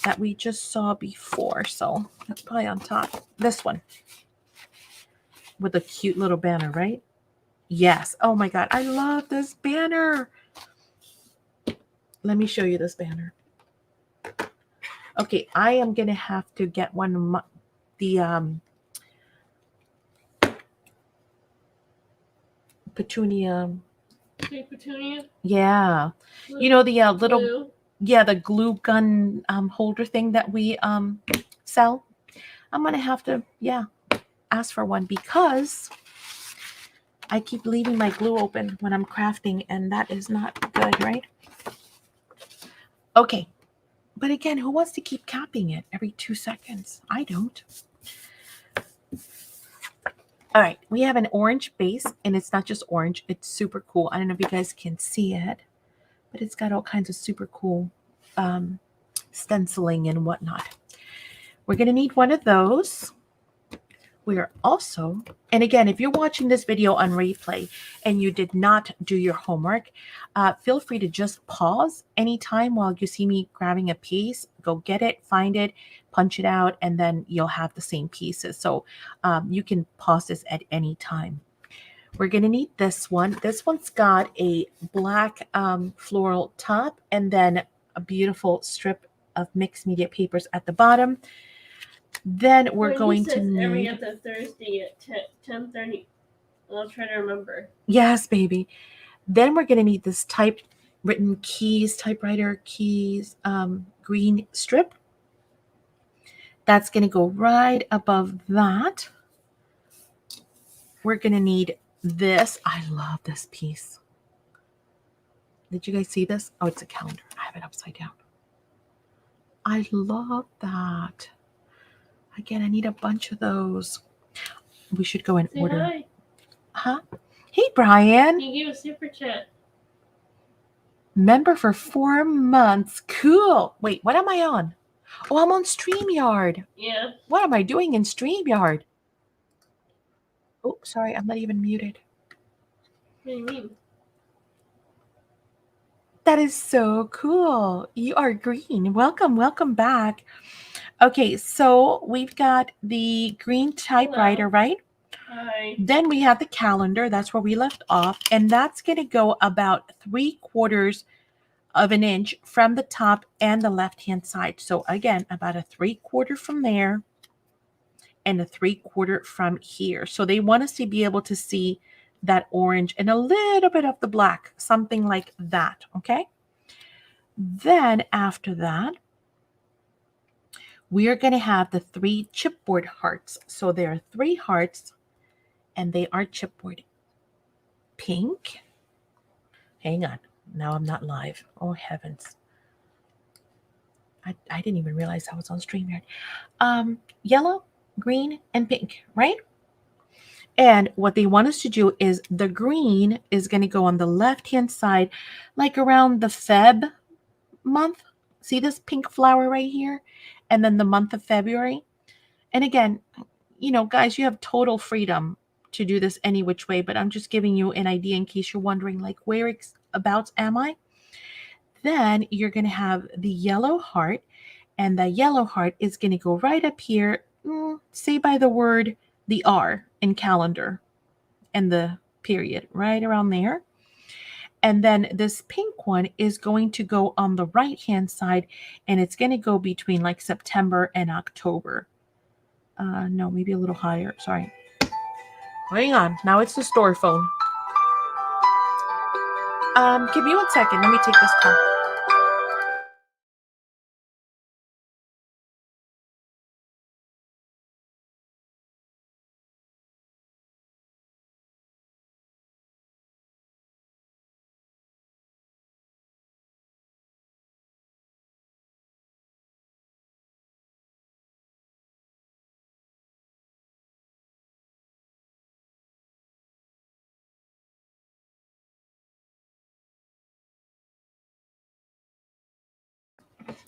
that we just saw before. So that's probably on top. This one with a cute little banner, right? Yes. Oh my God. I love this banner. Let me show you this banner. Okay. I am going to have to get one. The petunia. Okay, petunia. Yeah. Blue. You know, the little... Blue. Yeah, the glue gun holder thing that we sell. I'm going to have to, ask for one, because I keep leaving my glue open when I'm crafting, and that is not good, right? Okay. But again, who wants to keep capping it every 2 seconds? I don't. All right. We have an orange base, and it's not just orange. It's super cool. I don't know if you guys can see it, but it's got all kinds of super cool stenciling and whatnot. We're going to need one of those. We are also, and again, if you're watching this video on replay and you did not do your homework, feel free to just pause anytime while you see me grabbing a piece. Go get it, find it, punch it out, and then you'll have the same pieces. So you can pause this at any time. We're going to need this one. This one's got a black floral top, and then a beautiful strip of mixed media papers at the bottom. Then we're going to need... every other Thursday at 10:30. I'll try to remember. Yes, baby. Then we're going to need this typewritten keys, typewriter keys, green strip. That's going to go right above that. We're going to need this. I love this piece. Did you guys see this? Oh, it's a calendar. I have it upside down. I love that. Again, I need a bunch of those. We should go in order. Hi. Huh? Hey, Brian. He gave a super chat. Member for 4 months. Cool. Wait, what am I on? Oh, I'm on StreamYard. Yeah. What am I doing in StreamYard? Oh, sorry, I'm not even muted. What do you mean? That is so cool. You are green. Welcome back. Okay, so we've got the green typewriter, Hello. right? Hi. Then we have the calendar. That's where we left off. And that's going to go about 3/4 of an inch from the top and the left-hand side. So again, about a 3/4 from there and a 3/4 from here. So they want us to be able to see that orange and a little bit of the black, something like that. Okay. Then after that, we are going to have the 3 chipboard hearts. So there are 3 hearts and they are chipboard. Pink. Hang on. Now I'm not live. Oh, heavens. I didn't even realize I was on StreamYard. Yellow, green, and pink, right? And what they want us to do is the green is going to go on the left-hand side, like around the Feb month. See this pink flower right here? And then the month of February. And again, guys, you have total freedom to do this any which way, but I'm just giving you an idea in case you're wondering, like, whereabouts am I? Then you're going to have the yellow heart, and the yellow heart is going to go right up here, say by the word, the R in calendar, and the period, right around there. And then this pink one is going to go on the right-hand side, and it's going to go between like September and October. No, maybe a little higher. Sorry. Hang on. Now it's the store phone. Give me 1 second. Let me take this call.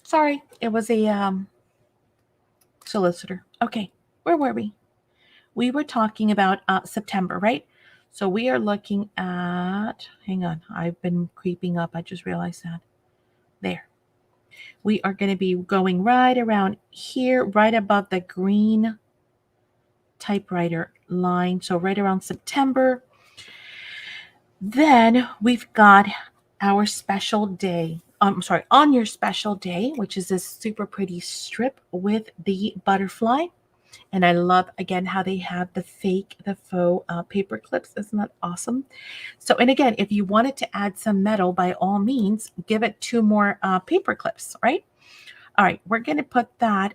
Sorry, it was a solicitor. Okay, where were we? We were talking about September, right? So we are looking at, hang on, I've been creeping up. I just realized that. There. We are going to be going right around here, right above the green typewriter line. So right around September. Then we've got our special day. I'm sorry, on your special day, which is this super pretty strip with the butterfly. And I love, again, how they have the faux paper clips. Isn't that awesome? So, and again, if you wanted to add some metal, by all means, give it 2 more paper clips, right? All right, we're going to put that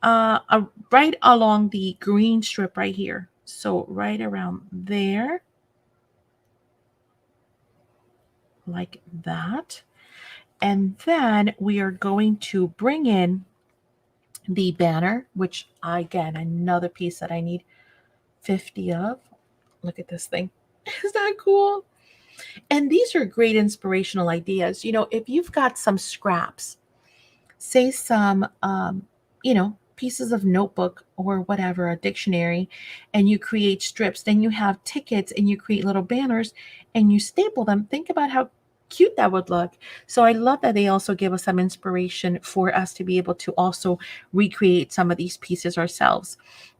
right along the green strip right here. So right around there, like that. And then we are going to bring in the banner, which again, another piece that I need 50 of. Look at this thing. Is that cool? And these are great inspirational ideas. If you've got some scraps, say some, pieces of notebook or whatever, a dictionary, and you create strips, then you have tickets and you create little banners and you staple them. Think about how cute that would look. So I love that they also give us some inspiration for us to be able to also recreate some of these pieces ourselves.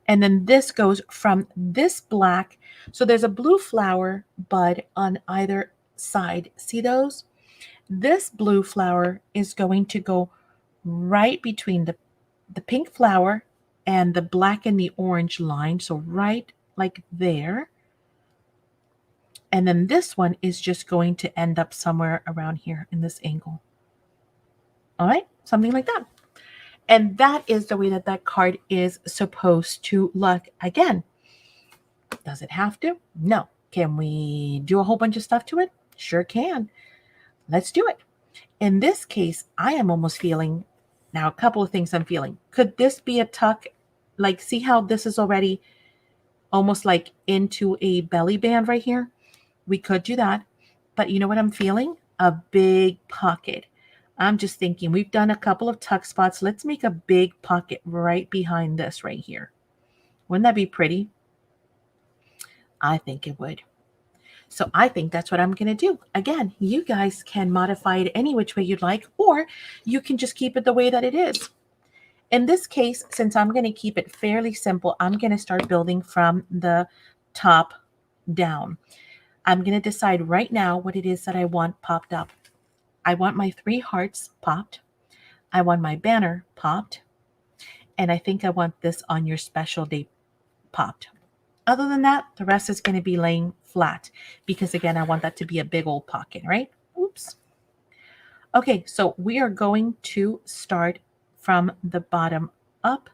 And then this goes from this black. So there's a blue flower bud on either side. See those? This blue flower is going to go right between the pink flower and the black and the orange line. So right like there. And then this one is just going to end up somewhere around here in this angle. All right, something like that. And that is the way that that card is supposed to look. Again, does it have to? No. Can we do a whole bunch of stuff to it? Sure can. Let's do it. In this case, I am almost feeling, now a couple of things I'm feeling. Could this be a tuck? Like, see how this is already almost like into a belly band right here? We could do that. But you know what I'm feeling? A big pocket. I'm just thinking, we've done a couple of tuck spots. Let's make a big pocket right behind this right here. Wouldn't that be pretty? I think it would. So I think that's what I'm going to do. Again, you guys can modify it any which way you'd like, or you can just keep it the way that it is. in this case, since I'm going to keep it fairly simple, I'm going to start building from the top down. I'm going to decide right now what it is that I want popped up. I want my 3 hearts popped. I want my banner popped. And I think I want this on your special day popped. Other than that, the rest is going to be laying flat because, again, I want that to be a big old pocket, right? Oops. Okay, so we are going to start from the bottom up,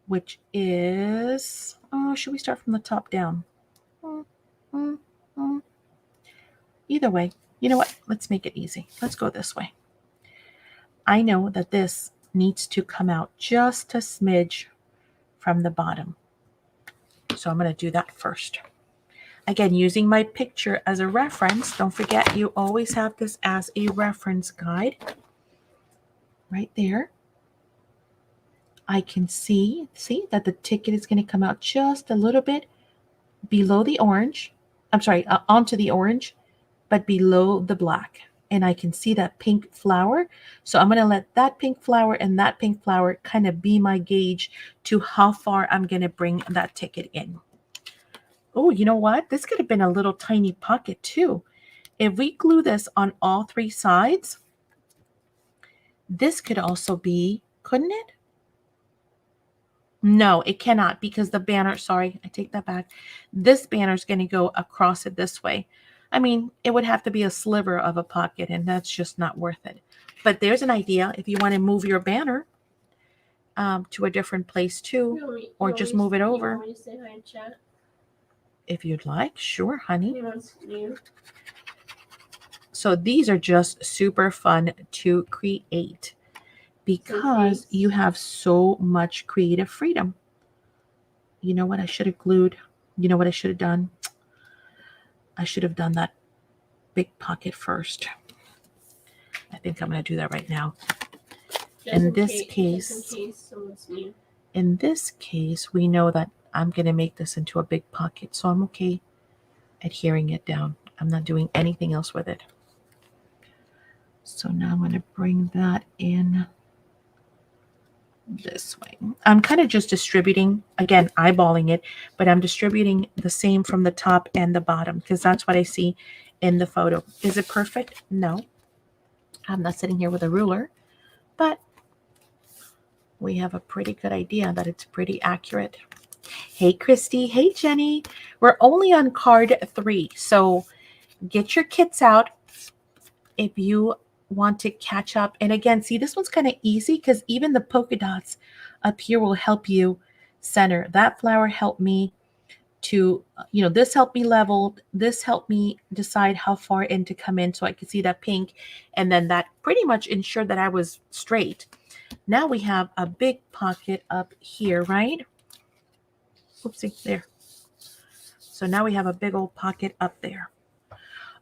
which is, oh, should we start from the top down? Either way, you know what? Let's make it easy. Let's go this way. I know that this needs to come out just a smidge from the bottom. So I'm going to do that first. Again, using my picture as a reference. Don't forget, you always have this as a reference guide. Right there. I can see that the ticket is going to come out just a little bit below the orange. I'm sorry, onto the orange, but below the black. And I can see that pink flower. So I'm going to let that pink flower and that pink flower kind of be my gauge to how far I'm going to bring that ticket in. Oh, you know what? This could have been a little tiny pocket too. If we glue this on all 3 sides, this could also be, couldn't it? No, it cannot because the banner, sorry, I take that back. This banner is going to go across it this way. I mean, it would have to be a sliver of a pocket, and that's just not worth it. But there's an idea if you want to move your banner to a different place too, or just move it over. You want me to say hi in chat? If you'd like, sure, honey. Anyone's new? So these are just super fun to create because you have so much creative freedom. You know what I should have glued? You know what I should have done? I should have done that big pocket first. I think I'm going to do that right now. In this case, we know that I'm going to make this into a big pocket, so I'm okay adhering it down. I'm not doing anything else with it. So now I'm going to bring that in this way. I'm kind of just distributing, again, eyeballing it, but I'm distributing the same from the top and the bottom because that's what I see in the photo. Is it perfect? No. I'm not sitting here with a ruler, but we have a pretty good idea that it's pretty accurate. Hey, Christy. Hey, Jenny. We're only on card 3, so get your kits out if you want to catch up. And again, see, this one's kind of easy because even the polka dots up here will help you center. That flower helped me to, this helped me level. This helped me decide how far in to come in so I could see that pink. And then that pretty much ensured that I was straight. Now we have a big pocket up here, right? Oopsie, there. So now we have a big old pocket up there.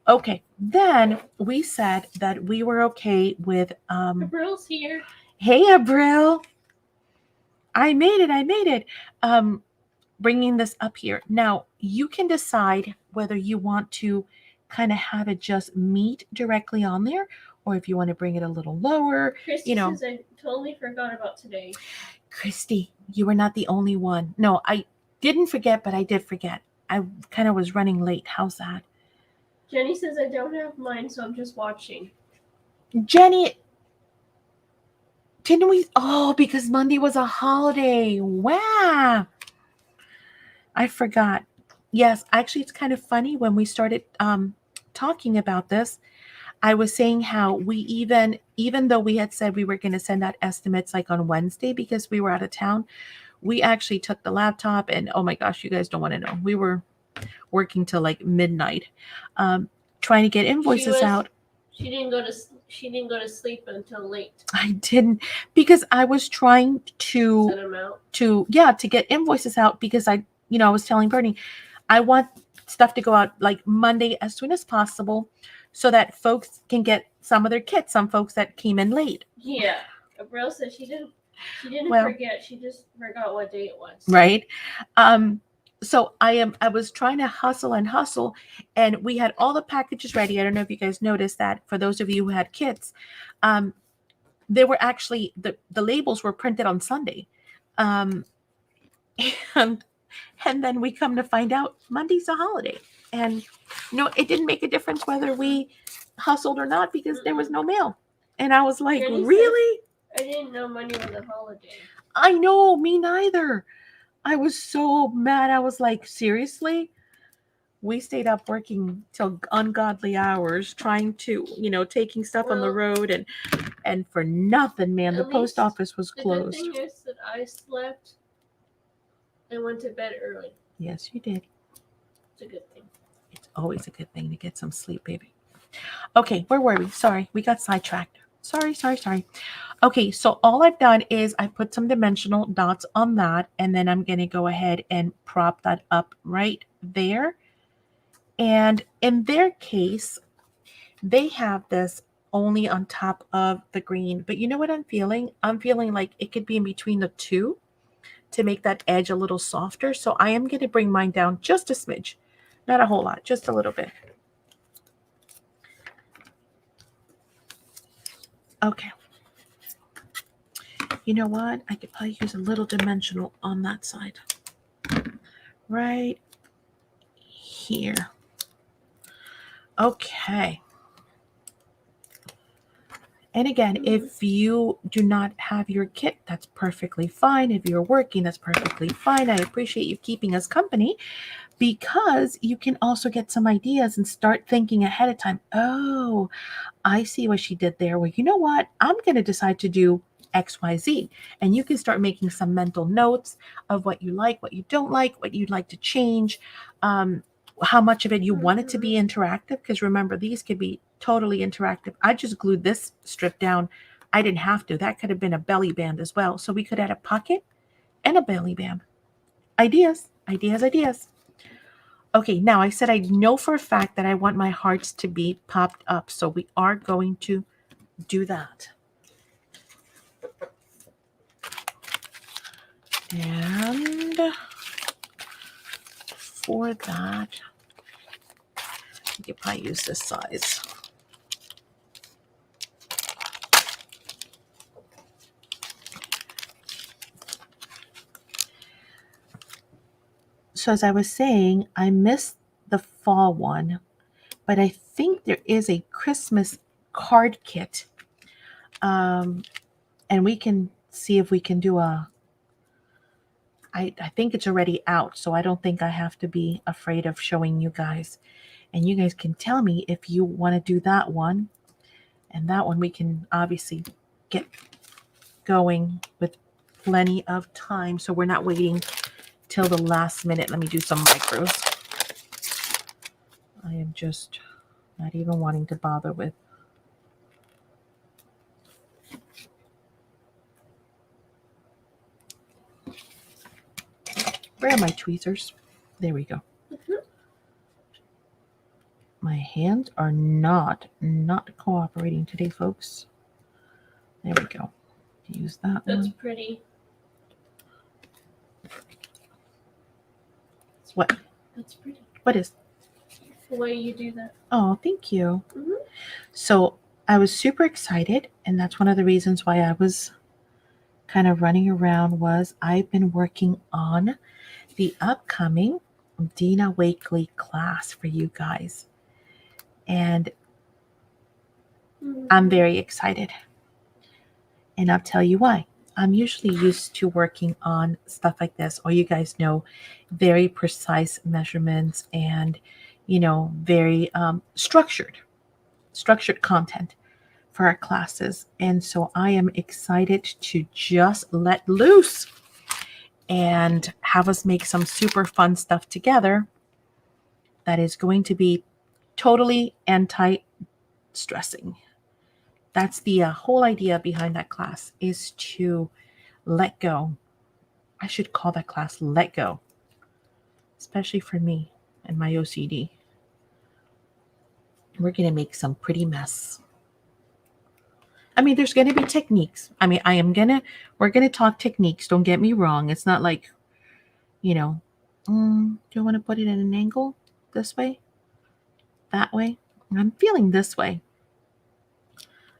Okay, then we said that we were okay with Abril's here. Hey, Abril. I made it. Bringing this up here. Now, you can decide whether you want to kind of have it just meet directly on there or if you want to bring it a little lower. Christy says I totally forgot about today. Christy, you were not the only one. No, I didn't forget, but I did forget. I kind of was running late. How's that? Jenny says I don't have mine, so I'm just watching. Jenny, didn't we? Oh, because Monday was a holiday. Wow. I forgot. Yes, actually, it's kind of funny when we started talking about this. I was saying how we even though we had said we were going to send out estimates like on Wednesday because we were out of town, we actually took the laptop and oh my gosh, you guys don't want to know. We were working till like midnight, trying to get invoices out. She didn't go to sleep until late. I didn't because I was trying to send them out. to get invoices out because I was telling Bernie I want stuff to go out like Monday as soon as possible so that folks can get some of their kits. Some folks that came in late. Yeah, Abril said she didn't forget. She just forgot what day it was. Right. So I was trying to hustle, and we had all the packages ready. I don't know if you guys noticed that for those of you who had kits. They were actually, the labels were printed on Sunday. Um, and and then we come to find out Monday's a holiday. And no, it didn't make a difference whether we hustled or not because there was no mail. And I was like, Granny said- really? I didn't know Monday was a holiday. I know, me neither. I was so mad. I was like, seriously? We stayed up working till ungodly hours trying to, taking stuff on the Well, road, and for nothing, man. The at post least office was The good closed. thing is that I slept and went to bed early. Yes, you did. It's a good thing. It's always a good thing to get some sleep, baby. Okay, where were we? Sorry, we got sidetracked. Sorry. Okay, so all I've done is I put some dimensional dots on that, and then I'm going to go ahead and prop that up right there. And in their case, they have this only on top of the green. But you know what I'm feeling? I'm feeling like it could be in between the two to make that edge a little softer. So I am going to bring mine down just a smidge. Not a whole lot, just a little bit. Okay. You know what? I could probably use a little dimensional on that side. Right here. Okay. And again, if you do not have your kit, that's perfectly fine. If you're working, that's perfectly fine. I appreciate you keeping us company because you can also get some ideas and start thinking ahead of time. Oh, I see what she did there. Well, you know what? I'm going to decide to do XYZ. And you can start making some mental notes of what you like, what you don't like, what you'd like to change, how much of it you want it to be interactive. Because remember, these could be totally interactive. I just glued this strip down. I didn't have to. That could have been a belly band as well. So we could add a pocket and a belly band. Ideas. Okay, now I said I know for a fact that I want my hearts to be popped up. So we are going to do that. And for that, you could probably use this size. So as I was saying, I missed the fall one, but I think there is a Christmas card kit. And we can see if we can do I think it's already out, so I don't think I have to be afraid of showing you guys. And you guys can tell me if you want to do that one. And that one we can obviously get going with plenty of time, so we're not waiting till the last minute. Let me do some micros. I am just not even wanting to bother with. Where are my tweezers? There we go. My hands are not cooperating today, folks. There we go. Use that That's one. pretty. What? That's pretty. What is? The way you do that. Oh, thank you. Mm-hmm. So I was super excited, and that's one of the reasons why I was kind of running around was I've been working on the upcoming Dina Wakely class for you guys. And I'm very excited. And I'll tell you why. I'm usually used to working on stuff like this, or you guys know, very precise measurements and, very structured content for our classes. And so I am excited to just let loose and have us make some super fun stuff together that is going to be totally anti-stressing. That's the whole idea behind that class, is to let go. I should call that class Let Go, especially for me and my OCD. We're going to make some pretty mess. I mean, there's going to be techniques. I mean, we're going to talk techniques. Don't get me wrong. It's not like, do you want to put it in an angle this way? That way? I'm feeling this way.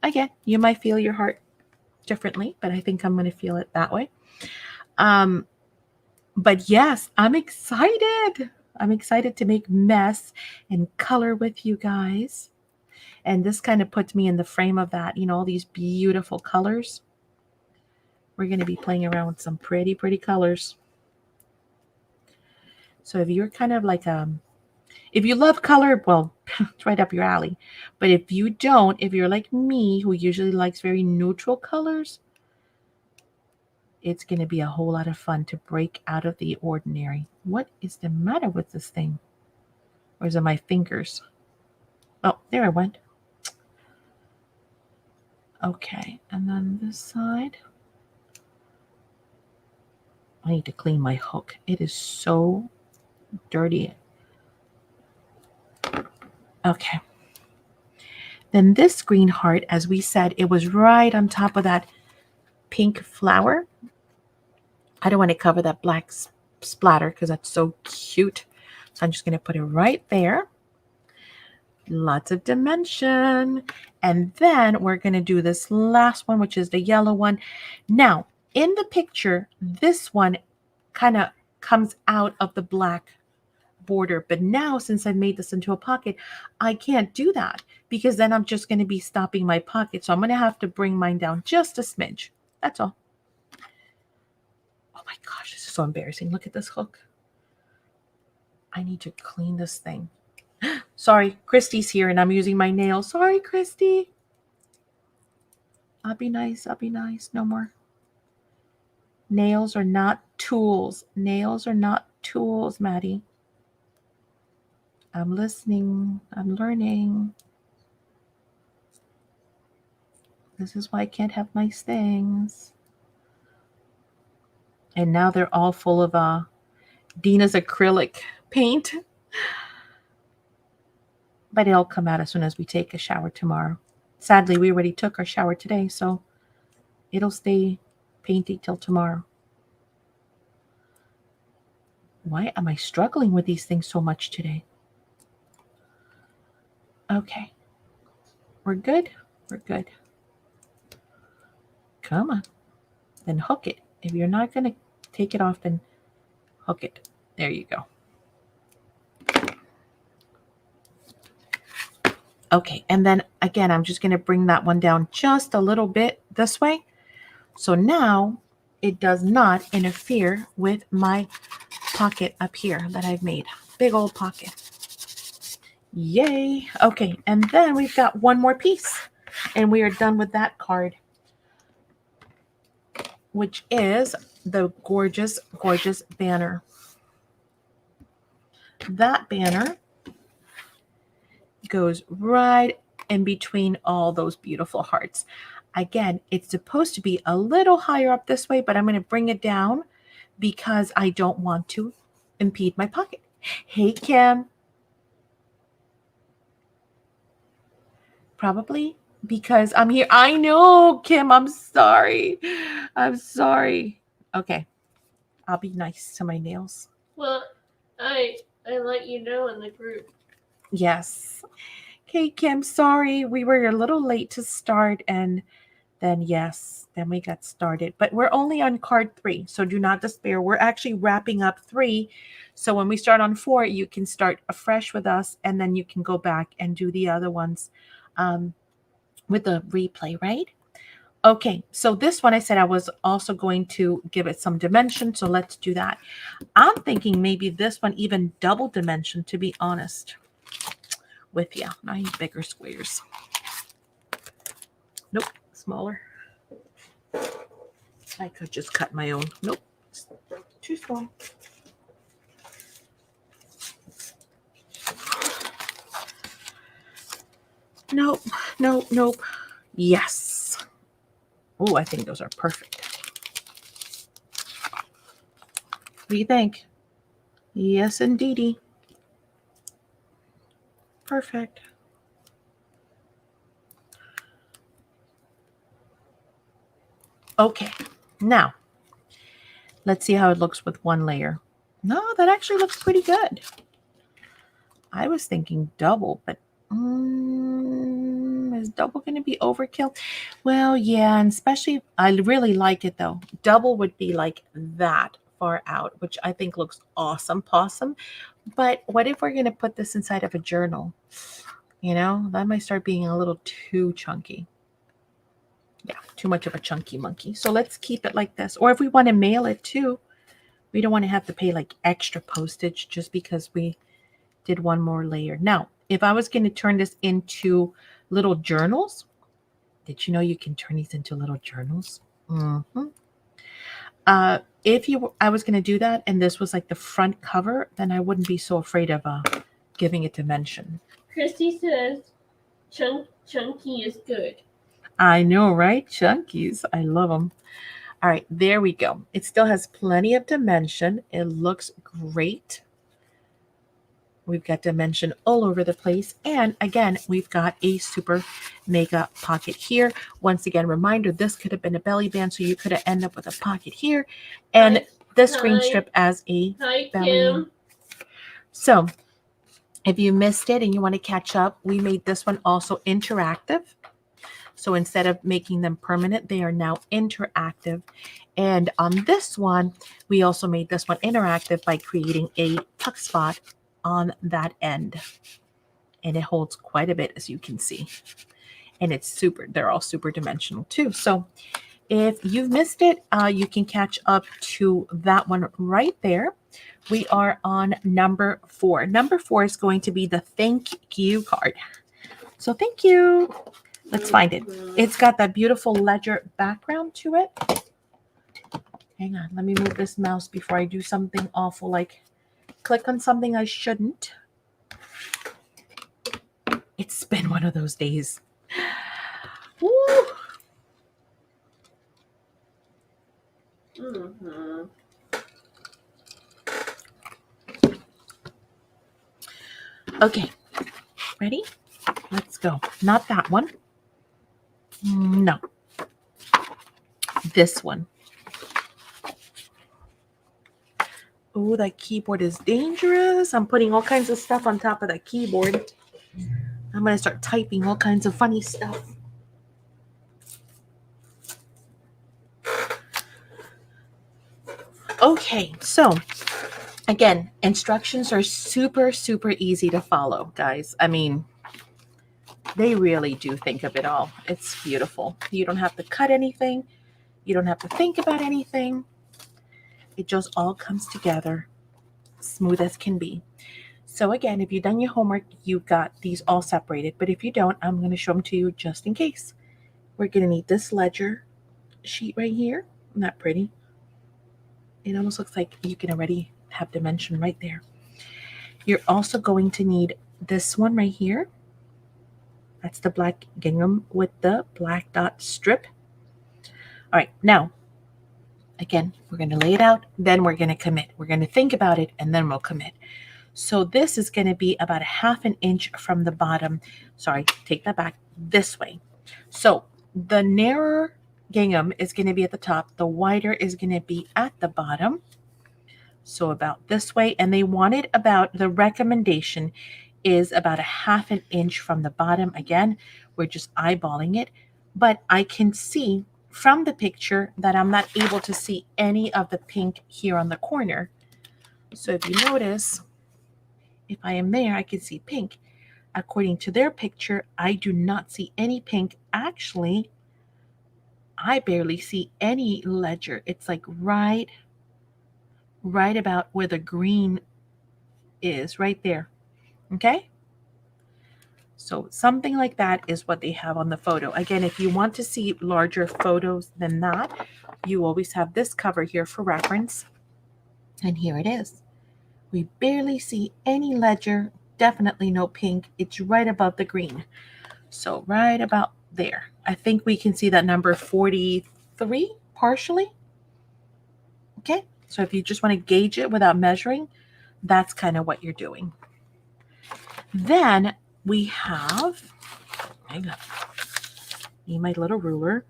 Again, you might feel your heart differently, but I think I'm going to feel it that way. But yes, I'm excited. I'm excited to make mess and color with you guys. And this kind of puts me in the frame of that, all these beautiful colors. We're going to be playing around with some pretty, pretty colors. So if you're kind of like, if you love color, well, it's right up your alley. But if you don't, if you're like me, who usually likes very neutral colors, it's going to be a whole lot of fun to break out of the ordinary. What is the matter with this thing? Or is it my fingers? Oh, there I went. Okay, and then this side. I need to clean my hook. It is so dirty. Okay. Then this green heart, as we said, it was right on top of that pink flower. I don't want to cover that black splatter because that's so cute. So I'm just going to put it right there. Lots of dimension. And then we're going to do this last one, which is the yellow one. Now, in the picture, this one kind of comes out of the black border. But now, since I've made this into a pocket, I can't do that because then I'm just going to be stopping my pocket. So I'm going to have to bring mine down just a smidge. That's all. Oh my gosh, this is so embarrassing. Look at this hook. I need to clean this thing. Sorry, Christy's here and I'm using my nails. Sorry, Christy. I'll be nice. I'll be nice. No more. Nails are not tools. Nails are not tools, Maddie. I'm listening. I'm learning. This is why I can't have nice things. And now they're all full of Dina's acrylic paint. But it'll come out as soon as we take a shower tomorrow. Sadly, we already took our shower today, so it'll stay painty till tomorrow. Why am I struggling with these things so much today? Okay. We're good? We're good. Come on. Then hook it. If you're not going to take it off, then hook it. There you go. Okay, and then again, I'm just going to bring that one down just a little bit this way. So now it does not interfere with my pocket up here that I've made. Big old pocket. Yay. Okay, and then we've got one more piece and we are done with that card, which is the gorgeous, gorgeous banner. That banner goes right in between all those beautiful hearts. Again, it's supposed to be a little higher up this way, but I'm going to bring it down because I don't want to impede my pocket. Hey, Kim. Probably because I'm here. I know, Kim, I'm sorry. I'm sorry. Okay. I'll be nice to my nails. Well, I let you know in the group. Yes. Okay, Kim, sorry. We were a little late to start and then then we got started. But we're only on card 3, so do not despair. We're actually wrapping up 3. So when we start on 4, you can start afresh with us and then you can go back and do the other ones with the replay, right? Okay, so this one I said I was also going to give it some dimension, so let's do that. I'm thinking maybe this one even double dimension, to be honest with you. I need bigger squares. Nope, smaller. I could just cut my own. Nope, too small. Nope, nope, nope. Yes. Oh, I think those are perfect. What do you think? Yes, indeedy. Perfect. Okay, now let's see how it looks with one layer. No, that actually looks pretty good. I was thinking double, but is double going to be overkill? Well, yeah, and especially, I really like it though. Double would be like that far out, which I think looks awesome, possum. But what if we're going to put this inside of a journal? You know, that might start being a little too chunky. Yeah, too much of a chunky monkey. So let's keep it like this. Or if we want to mail it too, we don't want to have to pay like extra postage just because we did one more layer. Now, if I was going to turn this into little journals, did you know you can turn these into little journals? Mm-hmm. If I was going to do that and this was like the front cover, then I wouldn't be so afraid of giving it dimension. Christy says chunky is good. I know, right? Chunkies. I love them. All right, there we go. It still has plenty of dimension. It looks great. We've got dimension all over the place. And again, we've got a super mega pocket here. Once again, reminder, this could have been a belly band, so you could have ended up with a pocket here. And this screen strip as a belly. Kim. So if you missed it and you want to catch up, we made this one also interactive. So instead of making them permanent, they are now interactive. And on this one, we also made this one interactive by creating a tuck spot on that end. And it holds quite a bit, as you can see. And it's super, they're all super dimensional too. So if you've missed it, you can catch up to that one right there. We are on number 4. Number 4 is going to be the thank you card. So thank you. Let's find it. It's got that beautiful ledger background to it. Hang on, let me move this mouse before I do something awful like click on something I shouldn't. It's been one of those days. Woo. Mm-hmm. Okay, ready? Let's go. Not that one. No. This one. Oh, that keyboard is dangerous. I'm putting all kinds of stuff on top of that keyboard. I'm going to start typing all kinds of funny stuff. Okay, so again, instructions are super, super easy to follow, guys. I mean, they really do think of it all. It's beautiful. You don't have to cut anything. You don't have to think about anything. It just all comes together smooth as can be. So again, if you've done your homework, you got these all separated. But if you don't, I'm going to show them to you just in case. We're going to need this ledger sheet right here. Isn't that pretty? It almost looks like you can already have dimension right there. You're also going to need this one right here. That's the black gingham with the black dot strip. All right, now, again, we're going to lay it out, then we're going to commit. We're going to think about it, and then we'll commit. So this is going to be about 1/2 inch from the bottom. Sorry, take that back, this way. So the narrower gingham is going to be at the top. The wider is going to be at the bottom. So about this way. And they wanted about, the recommendation is about 1/2 inch from the bottom. Again, we're just eyeballing it. But I can see from the picture that I'm not able to see any of the pink here on the corner. So if you notice, if I am there, I can see pink. According to their picture, I do not see any pink. Actually, I barely see any ledger. It's like right about where the green is, right there. Okay? So something like that is what they have on the photo. Again, if you want to see larger photos than that, you always have this cover here for reference. And here it is. We barely see any ledger, definitely no pink. It's right above the green. So right about there. I think we can see that number 43 partially. Okay, so if you just want to gauge it without measuring, that's kind of what you're doing. Then we have, hang on, need my little ruler.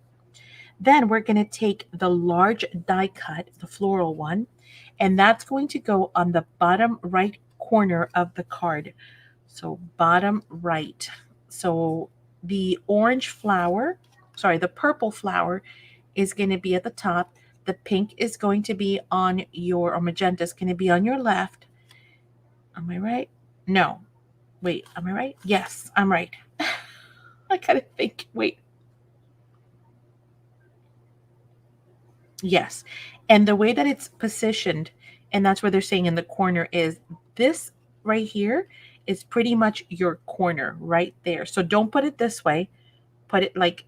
Then we're going to take the large die cut, the floral one, and that's going to go on the bottom right corner of the card. So bottom right. So the orange flower, sorry, the purple flower is going to be at the top. The pink is going to be on your, or magenta is going to be on your left. Am I right? No. Wait, am I right? Yes, I'm right. I gotta think. Wait. Yes. And the way that it's positioned, and that's where they're saying in the corner, is this right here is pretty much your corner right there. So don't put it this way. Put it like,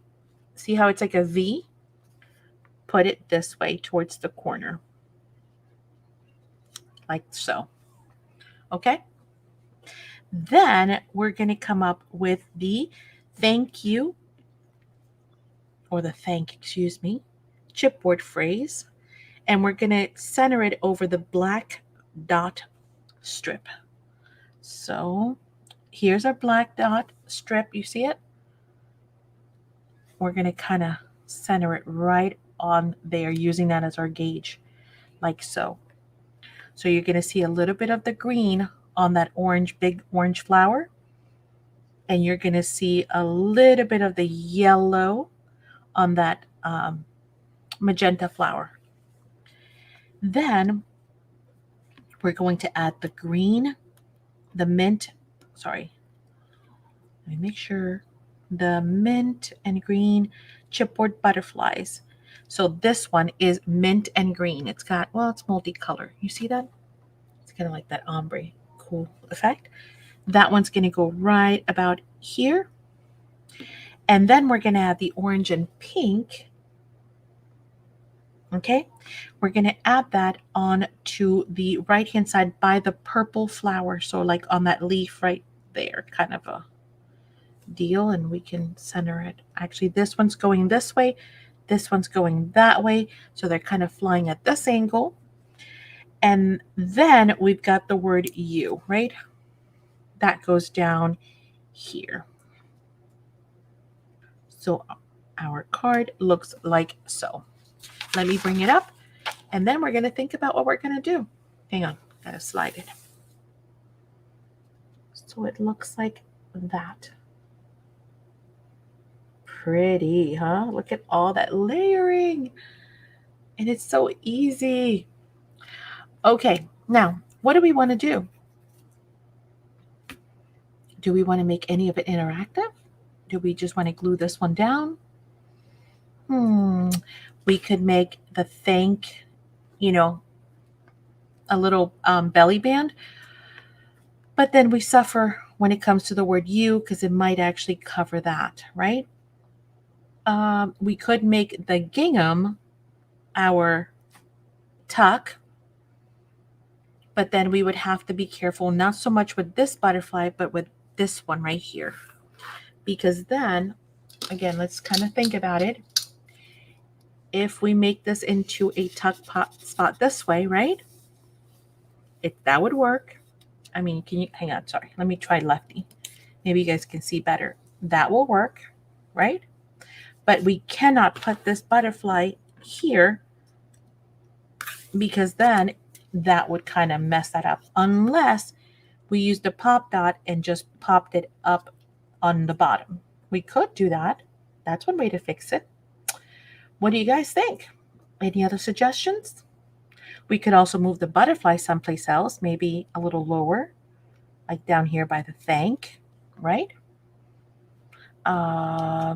see how it's like a V? Put it this way towards the corner. Like so. Okay? Then we're going to come up with the thank you, or the thank, excuse me, chipboard phrase. And we're going to center it over the black dot strip. So here's our black dot strip. You see it? We're going to kind of center it right on there, using that as our gauge, like so. So you're going to see a little bit of the green on that orange, big orange flower. And you're going to see a little bit of the yellow on that magenta flower. Then we're going to add the green, the mint, sorry, let me make sure, the mint and green chipboard butterflies. So this one is mint and green. It's got, well, it's multicolor. You see that? It's kind of like that ombre, cool effect. That one's going to go right about here. And then we're going to add the orange and pink. Okay, we're going to add that on to the right hand side by the purple flower. So like on that leaf right there, kind of a deal. And we can center it. Actually, this one's going this way. This one's going that way. So they're kind of flying at this angle. And then we've got the word you, right? That goes down here. So our card looks like so. Let me bring it up, and then we're going to think about what we're going to do. Hang on, gotta slide it. So it looks like that. Pretty, huh? Look at all that layering. And it's so easy. Okay, now, what do we want to do? Do we want to make any of it interactive? Do we just want to glue this one down? We could make the thank, a little belly band. But then we suffer when it comes to the word you, because it might actually cover that, right? We could make the gingham our tuck, but then we would have to be careful, not so much with this butterfly, but with this one right here. Because then, again, let's kind of think about it. If we make this into a tuck spot this way, right? That would work. I mean, can you, hang on, sorry. Let me try lefty. Maybe you guys can see better. That will work, right? But we cannot put this butterfly here, because then that would kind of mess that up, unless we used a pop dot and just popped it up on the bottom. We could do that. That's one way to fix it. What do you guys think? Any other suggestions? We could also move the butterfly someplace else, maybe a little lower, like down here by the thank, right?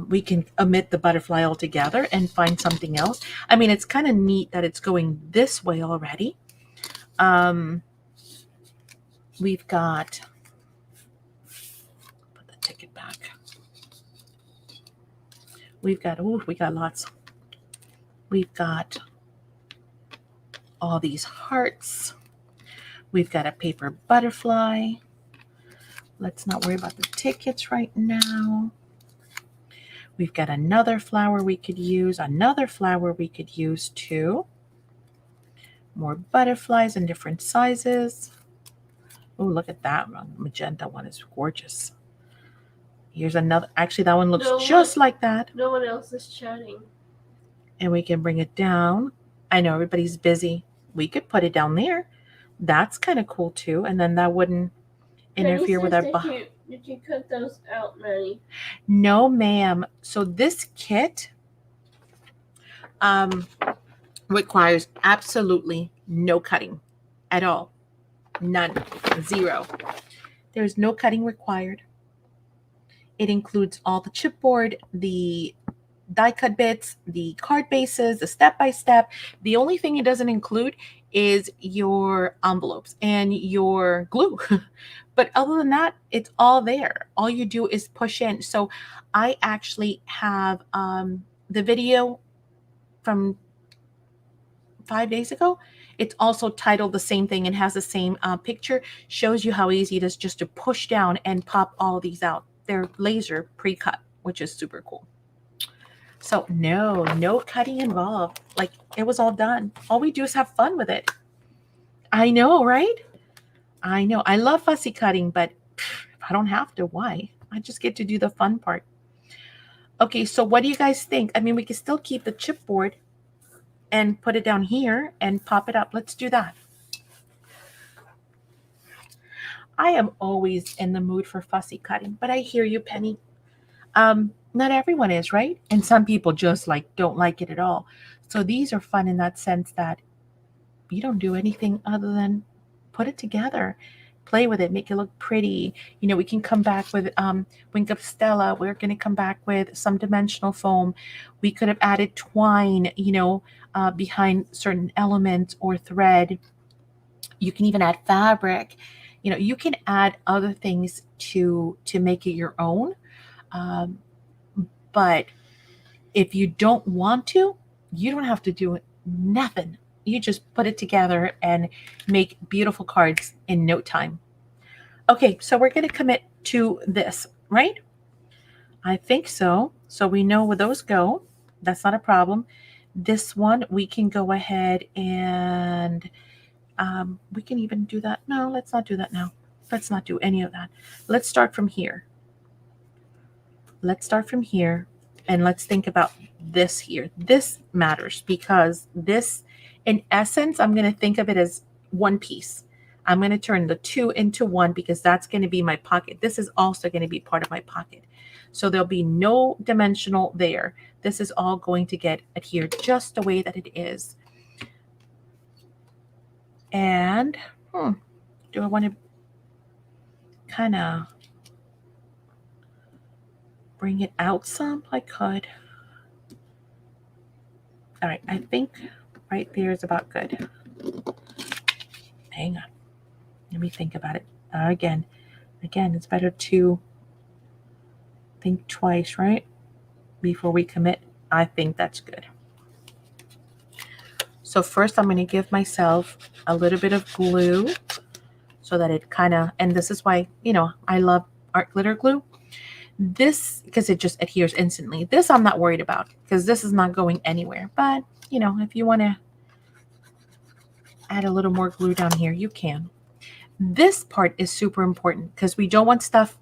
We can omit the butterfly altogether and find something else. I mean, it's kind of neat that it's going this way already. We've got, put the ticket back. We've got, we got lots. We've got all these hearts. We've got a paper butterfly. Let's not worry about the tickets right now. We've got another flower we could use, another flower we could use too. More butterflies in different sizes. Oh, look at that one. Magenta one is gorgeous. Here's another. Actually, that one looks just like that. No one else is chatting. And we can bring it down. I know everybody's busy. We could put it down there. That's kind of cool too. And then that wouldn't interfere with our Did you cut those out, Maddie? No, ma'am. So this kit requires absolutely no cutting at all. None. Zero. There's no cutting required. It includes all the chipboard, the die cut bits, the card bases, the step by step. The only thing it doesn't include is your envelopes and your glue. But other than that, it's all there. All you do is push in. So I actually have the video from 5 days ago. It's also titled the same thing and has the same picture. Shows you how easy it is just to push down and pop all these out. They're laser pre-cut, which is super cool. So no cutting involved. Like, it was all done. All we do is have fun with it. I know, right? I know. I love fussy cutting, but if I don't have to, why? I just get to do the fun part. Okay, so what do you guys think? I mean, we can still keep the chipboard and put it down here and pop it up. Let's do that. I am always in the mood for fussy cutting, but I hear you, Penny. Not everyone is, right? And some people just don't like it at all. So these are fun in that sense that you don't do anything other than put it together, play with it, make it look pretty. We can come back with Wink of Stella. We're going to come back with some dimensional foam. We could have added twine, behind certain elements or thread. You can even add fabric. You can add other things to make it your own. But if you don't want to, you don't have to do nothing. You just put it together and make beautiful cards in no time. Okay, so we're going to commit to this, right? I think so. So we know where those go. That's not a problem. This one, we can go ahead and we can even do that. No, let's not do that now. Let's not do any of that. Let's start from here. Let's start from here and let's think about this here. This matters because this, in essence, I'm going to think of it as one piece. I'm going to turn the two into one because that's going to be my pocket. This is also going to be part of my pocket. So there'll be no dimensional there. This is all going to get adhered just the way that it is. And do I want to kind of bring it out some? I could. All right, I think right there is about good. Hang on. Let me think about it. Again, it's better to think twice, right? Before we commit. I think that's good. So first I'm going to give myself a little bit of glue so that it kind of, and this is why, I love art glitter glue. This, because it just adheres instantly. This I'm not worried about because this is not going anywhere. But, if you want to add a little more glue down here, you can. This part is super important because we don't want stuff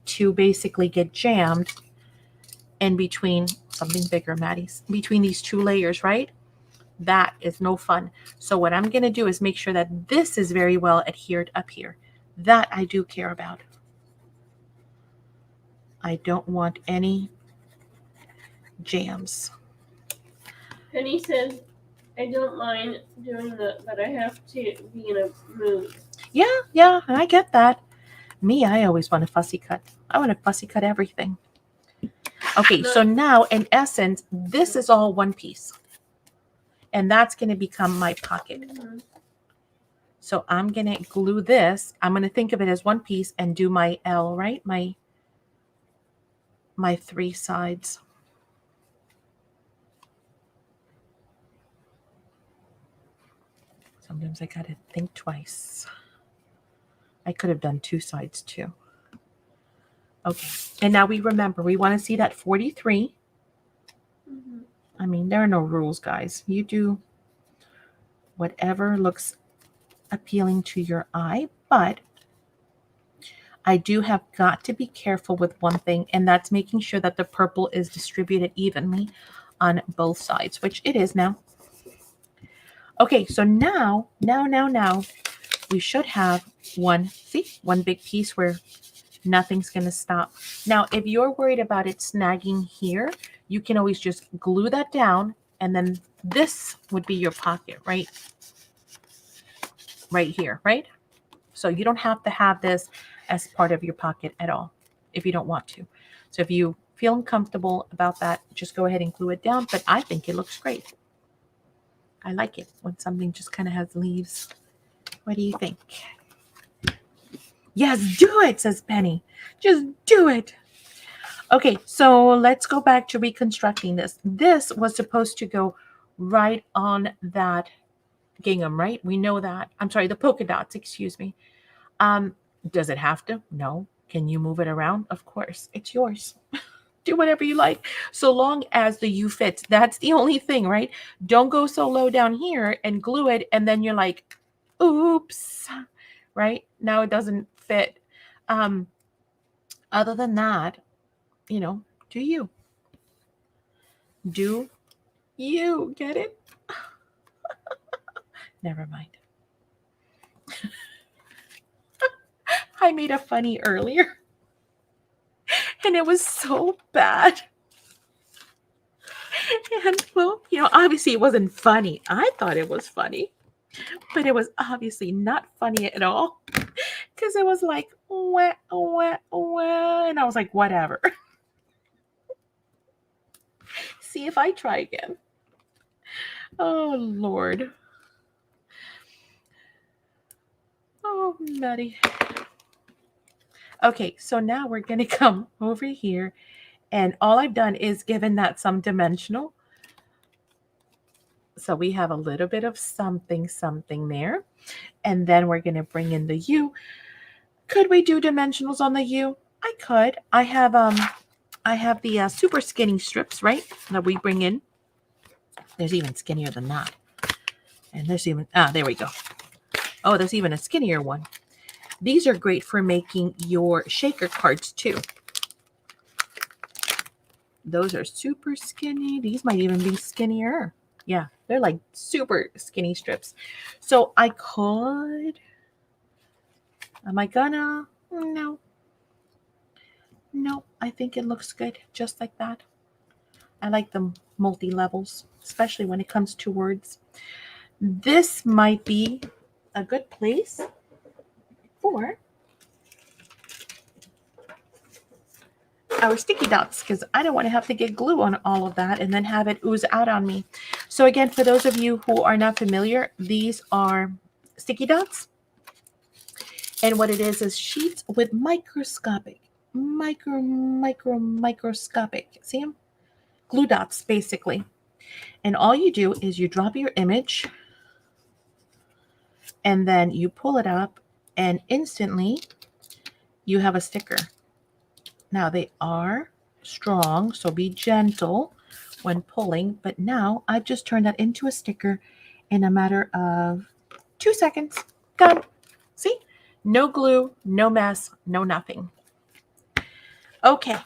to basically get jammed in between something bigger, Maddie's, between these two layers, right? That is no fun. So what I'm going to do is make sure that this is very well adhered up here. That I do care about. I don't want any jams. Penny says, I don't mind doing that, but I have to be in a mood. Yeah, I get that. Me, I always want to fussy cut. I want to fussy cut everything. Okay, so now in essence, this is all one piece. And that's going to become my pocket. Mm-hmm. So I'm going to glue this. I'm going to think of it as one piece and do my L, right? My three sides. Sometimes I got to think twice. I could have done two sides too. Okay, and now we remember, we want to see that 43. Mm-hmm. I mean, there are no rules, guys. You do whatever looks appealing to your eye, but I do have got to be careful with one thing, and that's making sure that the purple is distributed evenly on both sides, which it is now. Okay, so now, we should have one big piece where Nothing's going to stop. Now, if you're worried about it snagging here, you can always just glue that down, and then this would be your pocket, right? Right here, right? So you don't have to have this as part of your pocket at all if you don't want to. So if you feel uncomfortable about that, just go ahead and glue it down. But I think it looks great. I like it when something just kind of has leaves. What do you think? Yes, do it, says Penny. Just do it. Okay, so let's go back to reconstructing this. This was supposed to go right on that gingham, right? We know that. I'm sorry, the polka dots, excuse me. Does it have to? No. Can you move it around? Of course. It's yours. Do whatever you like, so long as the U fits. That's the only thing, right? Don't go so low down here and glue it, and then you're like, oops, right? Now it doesn't fit. Other than that, do you. Do you get it? Never mind. I made a funny earlier, and it was so bad. And well, obviously it wasn't funny. I thought it was funny, but it was obviously not funny at all, because it was like, wah, wah, wah, and I was like, whatever. See if I try again. Oh, Lord. Oh, Maddie. Okay, so now we're going to come over here, and all I've done is given that some dimensional. So we have a little bit of something there, and then we're going to bring in the U. Could we do dimensionals on the U? I could. I have the super skinny strips, right, that we bring in. There's even skinnier than that. And there's even, there we go. Oh, there's even a skinnier one. These are great for making your shaker cards too. Those are super skinny. These might even be skinnier. Yeah, they're like super skinny strips. So I could, am I gonna? No. No, I think it looks good just like that. I like the multi-levels, especially when it comes to words. This might be a good place for our sticky dots, because I don't want to have to get glue on all of that and then have it ooze out on me. So again, for those of you who are not familiar, these are sticky dots. And what it is sheets with microscopic, microscopic, see them? Glue dots, basically. And all you do is you drop your image, and then you pull it up, and instantly you have a sticker. Now they are strong, so be gentle when pulling, but now I've just turned that into a sticker in a matter of 2 seconds. Done. See? No glue, no mess, no nothing. Okay.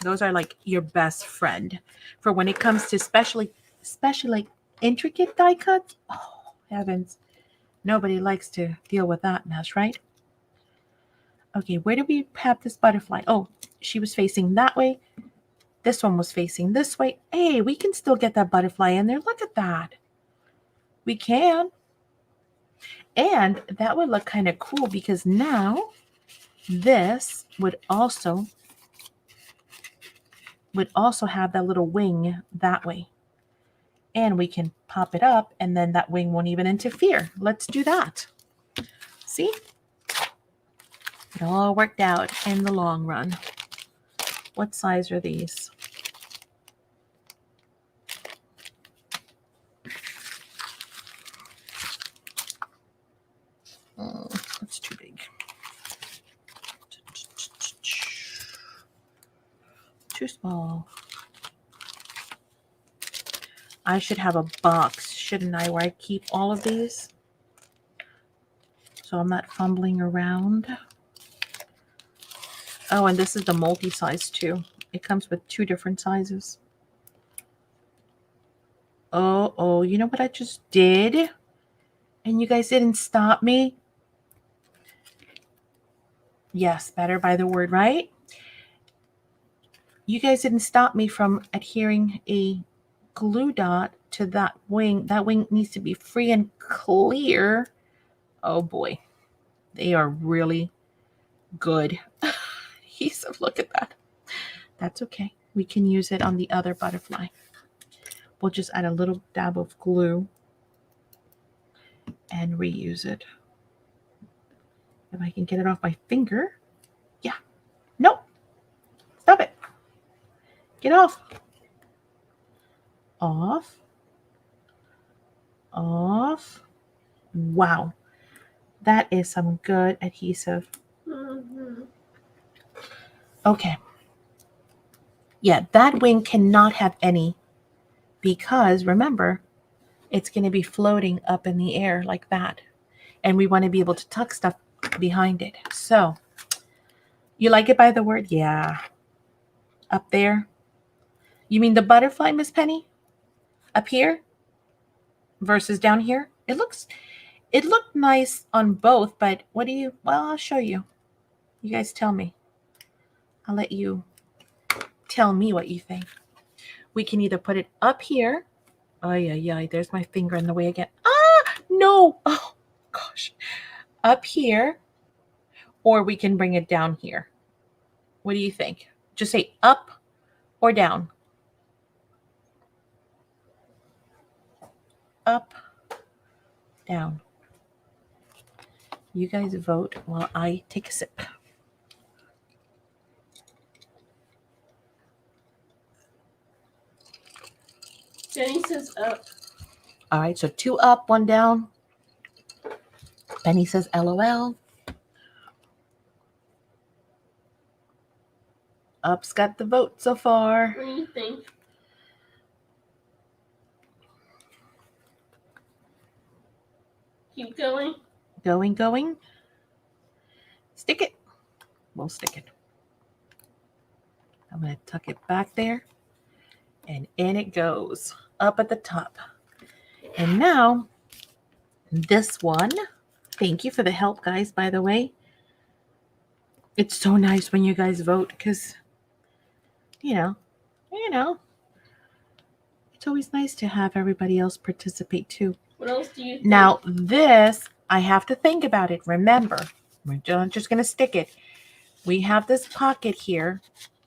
Those are like your best friend for when it comes to especially like intricate die cuts. Oh, heavens. Nobody likes to deal with that mess, right? Okay, where do we have this butterfly? Oh, she was facing that way. This one was facing this way. Hey, we can still get that butterfly in there. Look at that. We can. And that would look kind of cool, because now this would also have that little wing that way. And we can pop it up, and then that wing won't even interfere. Let's do that. See? It all worked out in the long run. What size are these? Oh, that's too big. Too small. I should have a box, shouldn't I, where I keep all of these, so I'm not fumbling around. Oh, and this is the multi-size too. It comes with 2 different sizes. Oh, you know what I just did? And you guys didn't stop me? Yes, better by the word, right? You guys didn't stop me from adhering a glue dot to that wing. That wing needs to be free and clear. Oh boy, they are really good. Adhesive, look at that. That's okay. We can use it on the other butterfly. We'll just add a little dab of glue and reuse it. If I can get it off my finger. Yeah. Nope. Stop it. Get off. Off. Off. Wow. That is some good adhesive. Mm-hmm. Okay. Yeah, that wing cannot have any because remember, it's going to be floating up in the air like that. And we want to be able to tuck stuff behind it. So, you like it by the word? Yeah. Up there. You mean the butterfly, Miss Penny? Up here versus down here? It looked nice on both, but what do you, well, I'll show you. You guys tell me. I'll let you tell me what you think. We can either put it up here. Oh, yeah, there's my finger in the way again. Ah, no. Oh, gosh. Up here, or we can bring it down here. What do you think? Just say up or down. Up, down. You guys vote while I take a sip. Jenny says up. All right, so 2 up, 1 down. Penny says LOL. Up's got the vote so far. What do you think? Keep going. Going. Stick it. We'll stick it. I'm going to tuck it back there. And in it goes. Up at the top. And now, this one. Thank you for the help, guys, by the way. It's so nice when you guys vote because, you know, it's always nice to have everybody else participate too. What else do you think? Now, this, I have to think about it. Remember, we're not just going to stick it. We have this pocket here,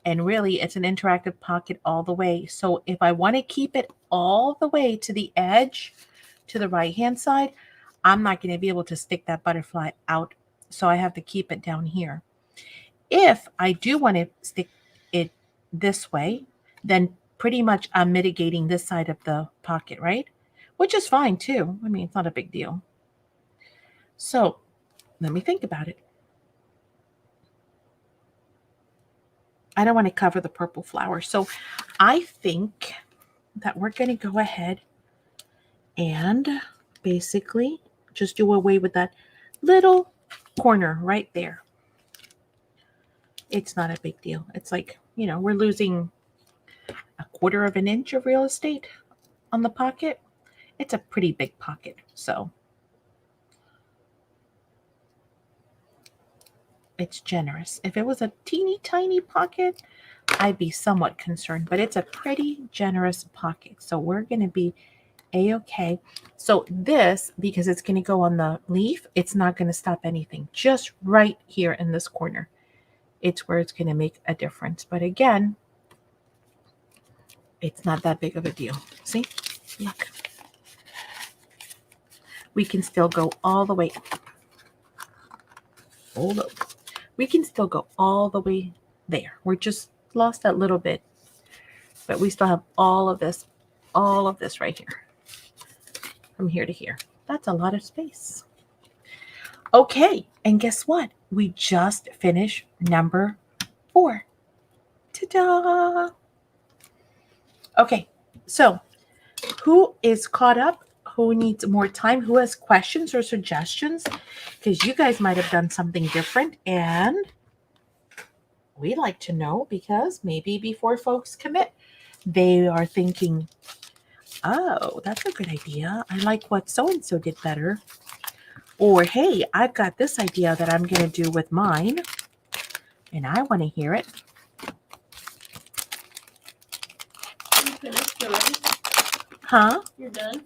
and really it's an interactive pocket all the way. So if I want to keep it all the way to the edge, to the right-hand side, I'm not going to be able to stick that butterfly out. So I have to keep it down here. If I do want to stick it this way, then pretty much I'm mitigating this side of the pocket, right? Which is fine too. I mean, it's not a big deal. So let me think about it. I don't want to cover the purple flower. So I think that we're going to go ahead and basically just do away with that little corner right there. It's not a big deal. It's like, we're losing 1/4 of an inch of real estate on the pocket. It's a pretty big pocket. So it's generous. If it was a teeny tiny pocket, I'd be somewhat concerned, but it's a pretty generous pocket. So we're going to be a-okay. So this, because it's going to go on the leaf, it's not going to stop anything. Just right here in this corner. It's where it's going to make a difference. But again, it's not that big of a deal. See? Look. We can still go all the way. Hold up. We can still go all the way there. We're just lost that little bit. But we still have all of this right here. From here to here. That's a lot of space. Okay, and guess what? We just finished number 4. Ta-da! Okay, so who is caught up? Who needs more time? Who has questions or suggestions? Because you guys might have done something different, and we'd like to know, because maybe before folks commit, they are thinking, oh, that's a good idea. I like what so-and-so did better. Or, hey, I've got this idea that I'm going to do with mine. And I want to hear it. You finished already? Huh? You're done?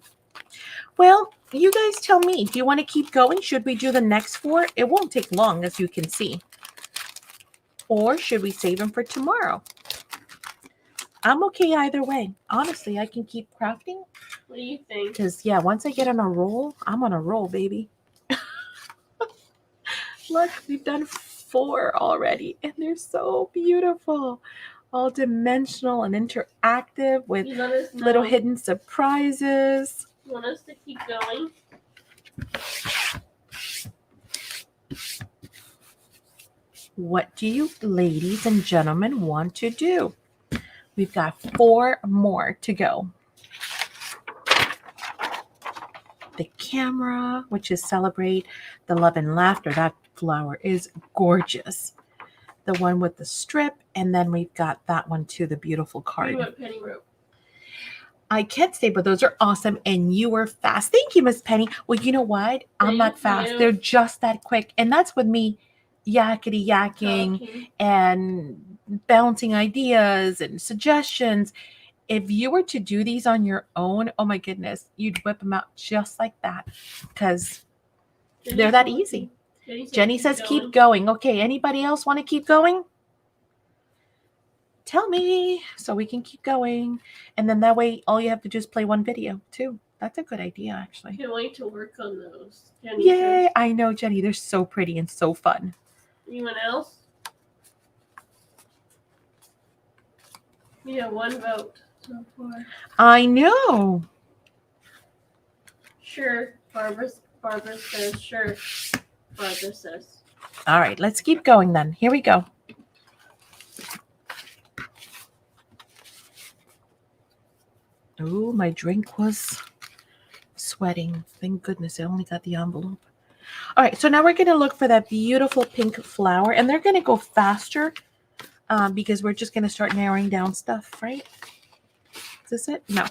Well, you guys tell me. Do you want to keep going? Should we do the next 4? It won't take long, as you can see. Or should we save them for tomorrow? I'm okay either way. Honestly, I can keep crafting. What do you think? Because, yeah, once I get on a roll, I'm on a roll, baby. Look, we've done 4 already, and they're so beautiful. All dimensional and interactive with You let us know. little hidden surprises. You want us to keep going? What do you ladies and gentlemen want to do? We've got 4 more to go. The camera, which is celebrate the love and laughter. That flower is gorgeous. The one with the strip, and then we've got that one too, the beautiful card. Read what Penny wrote. I can't say, but those are awesome, and you were fast. Thank you, Miss Penny. Well, you know what? I'm not fast. You. They're just that quick, and that's with me yakety yakking Talking. and bouncing ideas and suggestions. If you were to do these on your own, oh my goodness, you'd whip them out just like that, because they're that easy. Jenny says keep going. Okay, anybody else want to keep going? Tell me so we can keep going. And then that way, all you have to do is play one video too. That's a good idea, actually. Can't wait to work on those. Jenny Yay! says. I know, Jenny. They're so pretty and so fun. Anyone else? We have 1 vote so far. I know. Sure. Barbara says sure. Barbara says. All right, let's keep going then. Here we go. Oh, my drink was sweating. Thank goodness I only got the envelope. All right, so now we're going to look for that beautiful pink flower, and they're going to go faster because we're just going to start narrowing down stuff, right? Is this it? No.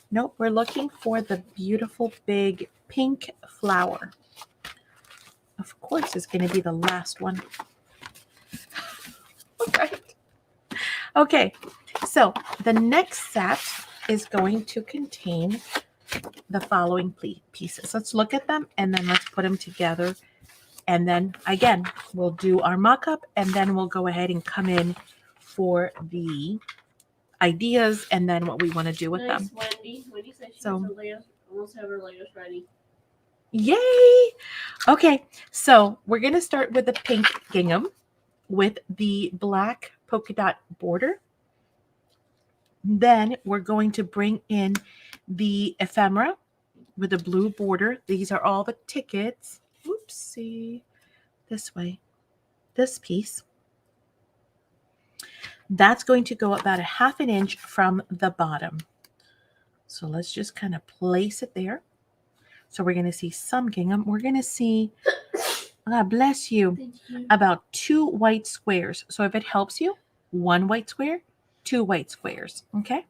Nope, we're looking for the beautiful big pink flower. Of course, it's going to be the last one. All right. Okay, so the next set is going to contain the following pieces. Let's look at them and then let's put them together. And then again, we'll do our mock-up and then we'll go ahead and come in for the ideas and then what we want to do with them. Wendy. Wendy said she almost have her Legos ready. Yay! Okay, so we're going to start with the pink gingham with the black polka dot border. Then we're going to bring in the ephemera with a blue border. These are all the tickets. Oopsie. This way. This piece. That's going to go about 1/2 inch from the bottom. So let's just kind of place it there. So we're going to see some gingham. We're going to see, God bless you, about 2 white squares. So if it helps you, 1 white square, 2 white squares. Okay.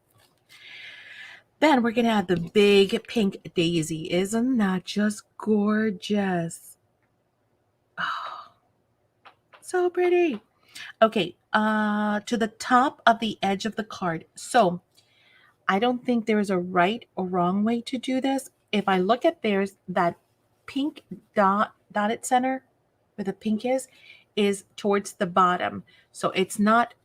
Then we're going to add the big pink daisy. Isn't that just gorgeous? Oh, so pretty. Okay, to the top of the edge of the card. So I don't think there is a right or wrong way to do this. If I look at theirs, that pink dotted center where the pink is towards the bottom. So it's not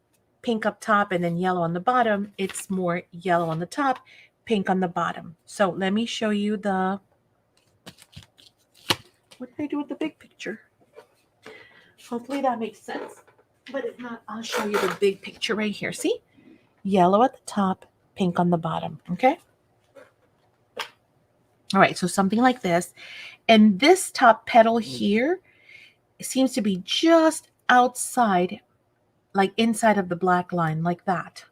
pink up top and then yellow on the bottom. It's more yellow on the top, pink on the bottom. So let me show you the, what did I do with the big picture? Hopefully that makes sense. But if not, I'll show you the big picture right here. See? Yellow at the top, pink on the bottom. Okay? All right, so something like this. And this top petal here seems to be just outside, like inside of the black line, like that.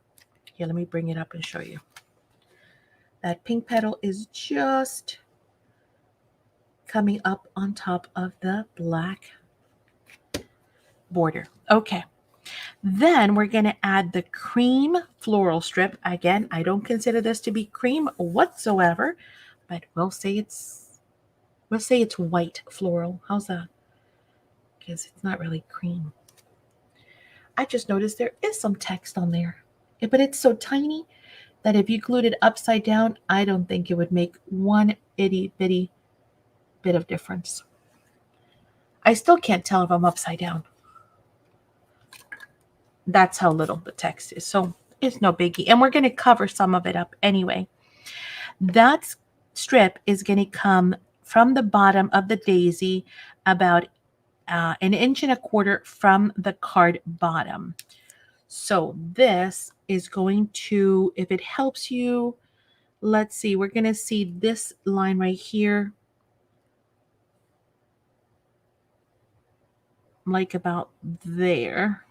Here, let me bring it up and show you. That pink petal is just coming up on top of the black border. Okay. Then we're going to add the cream floral strip. Again, I don't consider this to be cream whatsoever, but we'll say it's white floral. How's that? Because it's not really cream. I just noticed there is some text on there, but it's so tiny that if you glued it upside down, I don't think it would make one itty bitty bit of difference. I still can't tell if I'm upside down. That's how little the text is. So it's no biggie. And we're going to cover some of it up anyway. That strip is going to come from the bottom of the daisy about 1.25 inches from the card bottom. So this is going to, if it helps you, let's see, we're going to see this line right here, like about there.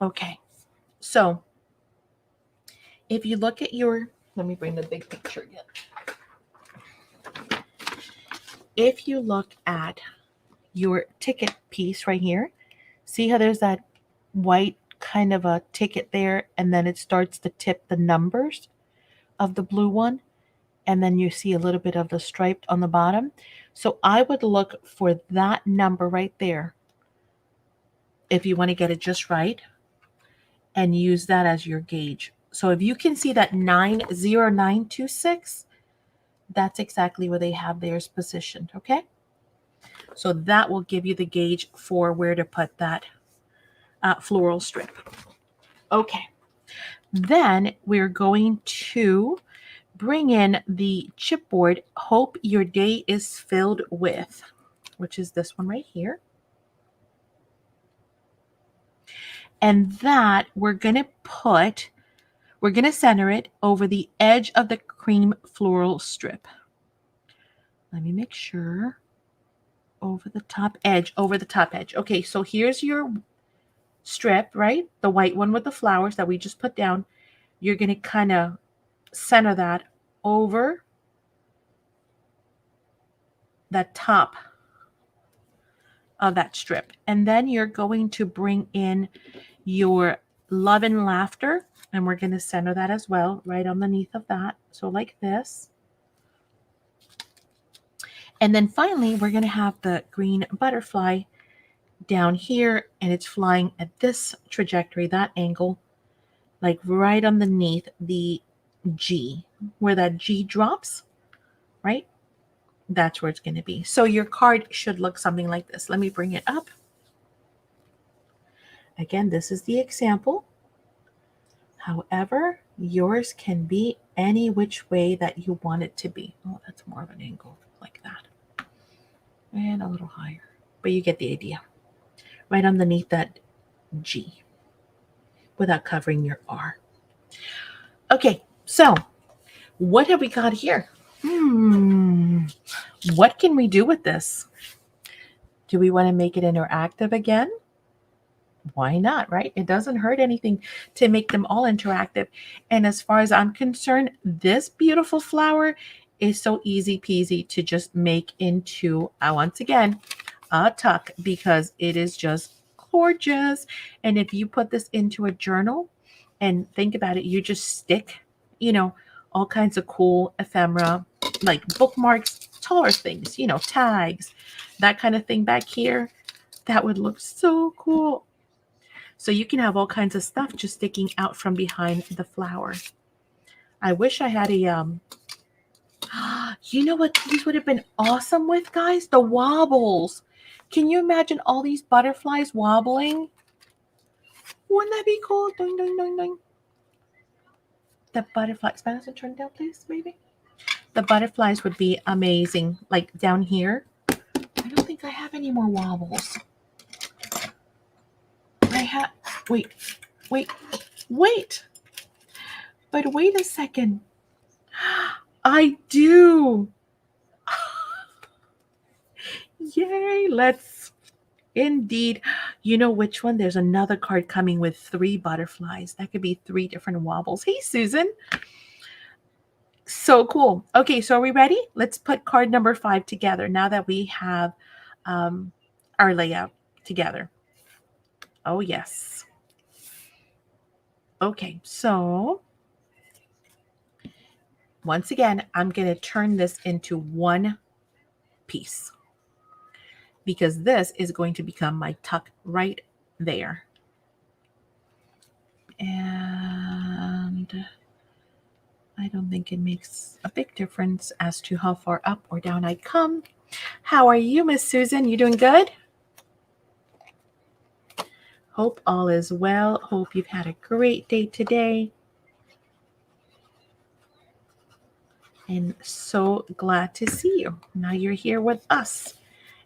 Okay, so if you look at your, let me bring the big picture again. If you look at your ticket piece right here, see how there's that white kind of a ticket there, and then it starts to tip the numbers of the blue one, and then you see a little bit of the striped on the bottom. So I would look for that number right there if you want to get it just right, and use that as your gauge. So if you can see that 90926, that's exactly where they have theirs positioned, okay? So that will give you the gauge for where to put that floral strip. Okay, then we're going to bring in the chipboard, Hope Your Day is Filled With, which is this one right here. And that we're going to center it over the edge of the cream floral strip. Let me make sure. Over the top edge. Okay, so here's your strip, right? The white one with the flowers that we just put down. You're going to kind of center that over the top of that strip. And then you're going to bring in your Love and Laughter, and we're going to center that as well, right underneath of that. So like this. And then finally, we're going to have the green butterfly down here, and it's flying at this trajectory, that angle, like right underneath the G, where that G drops, right? That's where it's going to be. So your card should look something like this. Let me bring it up. Again, this is the example. However, yours can be any which way that you want it to be. Oh, that's more of an angle like that. And a little higher. But you get the idea. Right underneath that G without covering your R. Okay, so what have we got here? What can we do with this? Do we want to make it interactive again? Why not, right? It doesn't hurt anything to make them all interactive. And as far as I'm concerned, this beautiful flower is so easy peasy to just make into, once again, a tuck, because it is just gorgeous. And if you put this into a journal and think about it, you just stick, all kinds of cool ephemera, like bookmarks, taller things, tags, that kind of thing back here. That would look so cool. So you can have all kinds of stuff just sticking out from behind the flower. I wish I had a, you know what these would have been awesome with, guys? The wobbles. Can you imagine all these butterflies wobbling? Wouldn't that be cool? Doing, doing, doing, doing. The butterflies. Spanish and turn down, please, baby. The butterflies would be amazing. Like down here. I don't think I have any more wobbles. Wait. But wait a second. I do. Yay, let's indeed. You know which one? There's another card coming with 3 butterflies. That could be 3 different wobbles. Hey, Susan. So cool. Okay, so are we ready? Let's put card number 5 together now that we have our layout together. Oh, yes. Okay, so once again, I'm going to turn this into one piece. because this is going to become my tuck right there. And I don't think it makes a big difference as to how far up or down I come. How are you, Miss Susan? You doing good? Hope all is well. Hope you've had a great day today. And so glad to see you. Now you're here with us.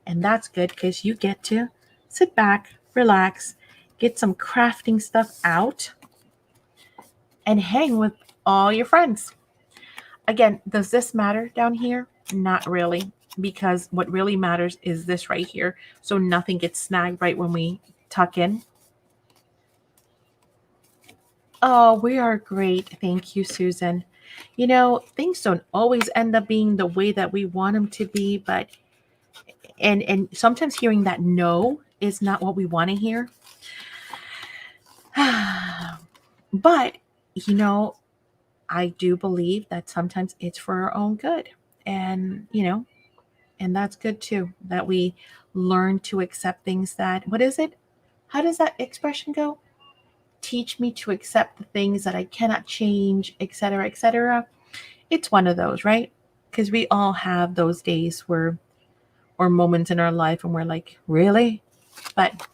And that's good because you get to sit back, relax, get some crafting stuff out, and hang with all your friends. Again, does this matter down here? Not really, because what really matters is this right here. So nothing gets snagged right when we tuck in. Oh, we are great. Thank you, Susan. You know, things don't always end up being the way that we want them to be, but and sometimes hearing that no is not what we want to hear. But, you know, I do believe that sometimes it's for our own good. And, you know, and that's good too, that we learn to accept things that, what is it? How does that expression go? Teach me to accept the things that I cannot change, etc., etc. It's one of those, right? Because we all have those days where, or moments in our life, and we're like, really? But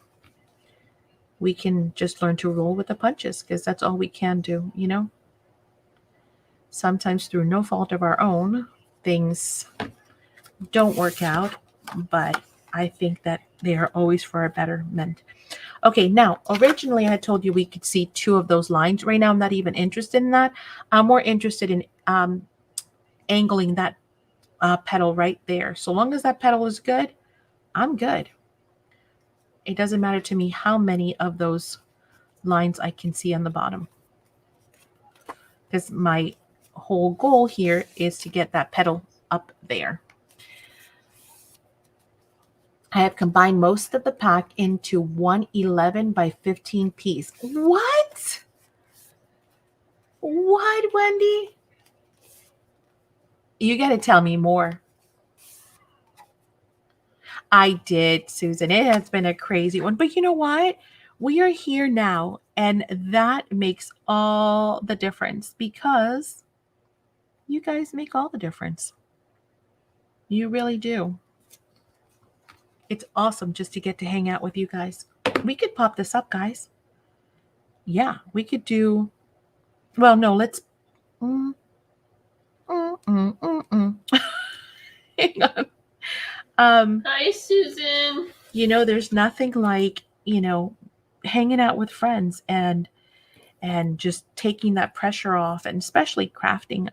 we can just learn to roll with the punches because that's all we can do, you know? Sometimes through no fault of our own, things don't work out, but I think that they are always for our betterment. Okay, now, originally I told you we could see two of those lines. Right now, I'm not even interested in that. I'm more interested in angling that petal right there. So long as that petal is good, I'm good. It doesn't matter to me how many of those lines I can see on the bottom, because my whole goal here is to get that petal up there. I have combined most of the pack into one 11 by 15 piece. What? What, Wendy? You got to tell me more. I did, Susan. It has been a crazy one. But you know what? We are here now, and that makes all the difference because you guys make all the difference. You really do. It's awesome just to get to hang out with you guys. We could pop this up, guys. Yeah, we could do. Well, no, let's. Hang on. Hi, Susan. You know, there's nothing like, you know, hanging out with friends and just taking that pressure off, and especially crafting.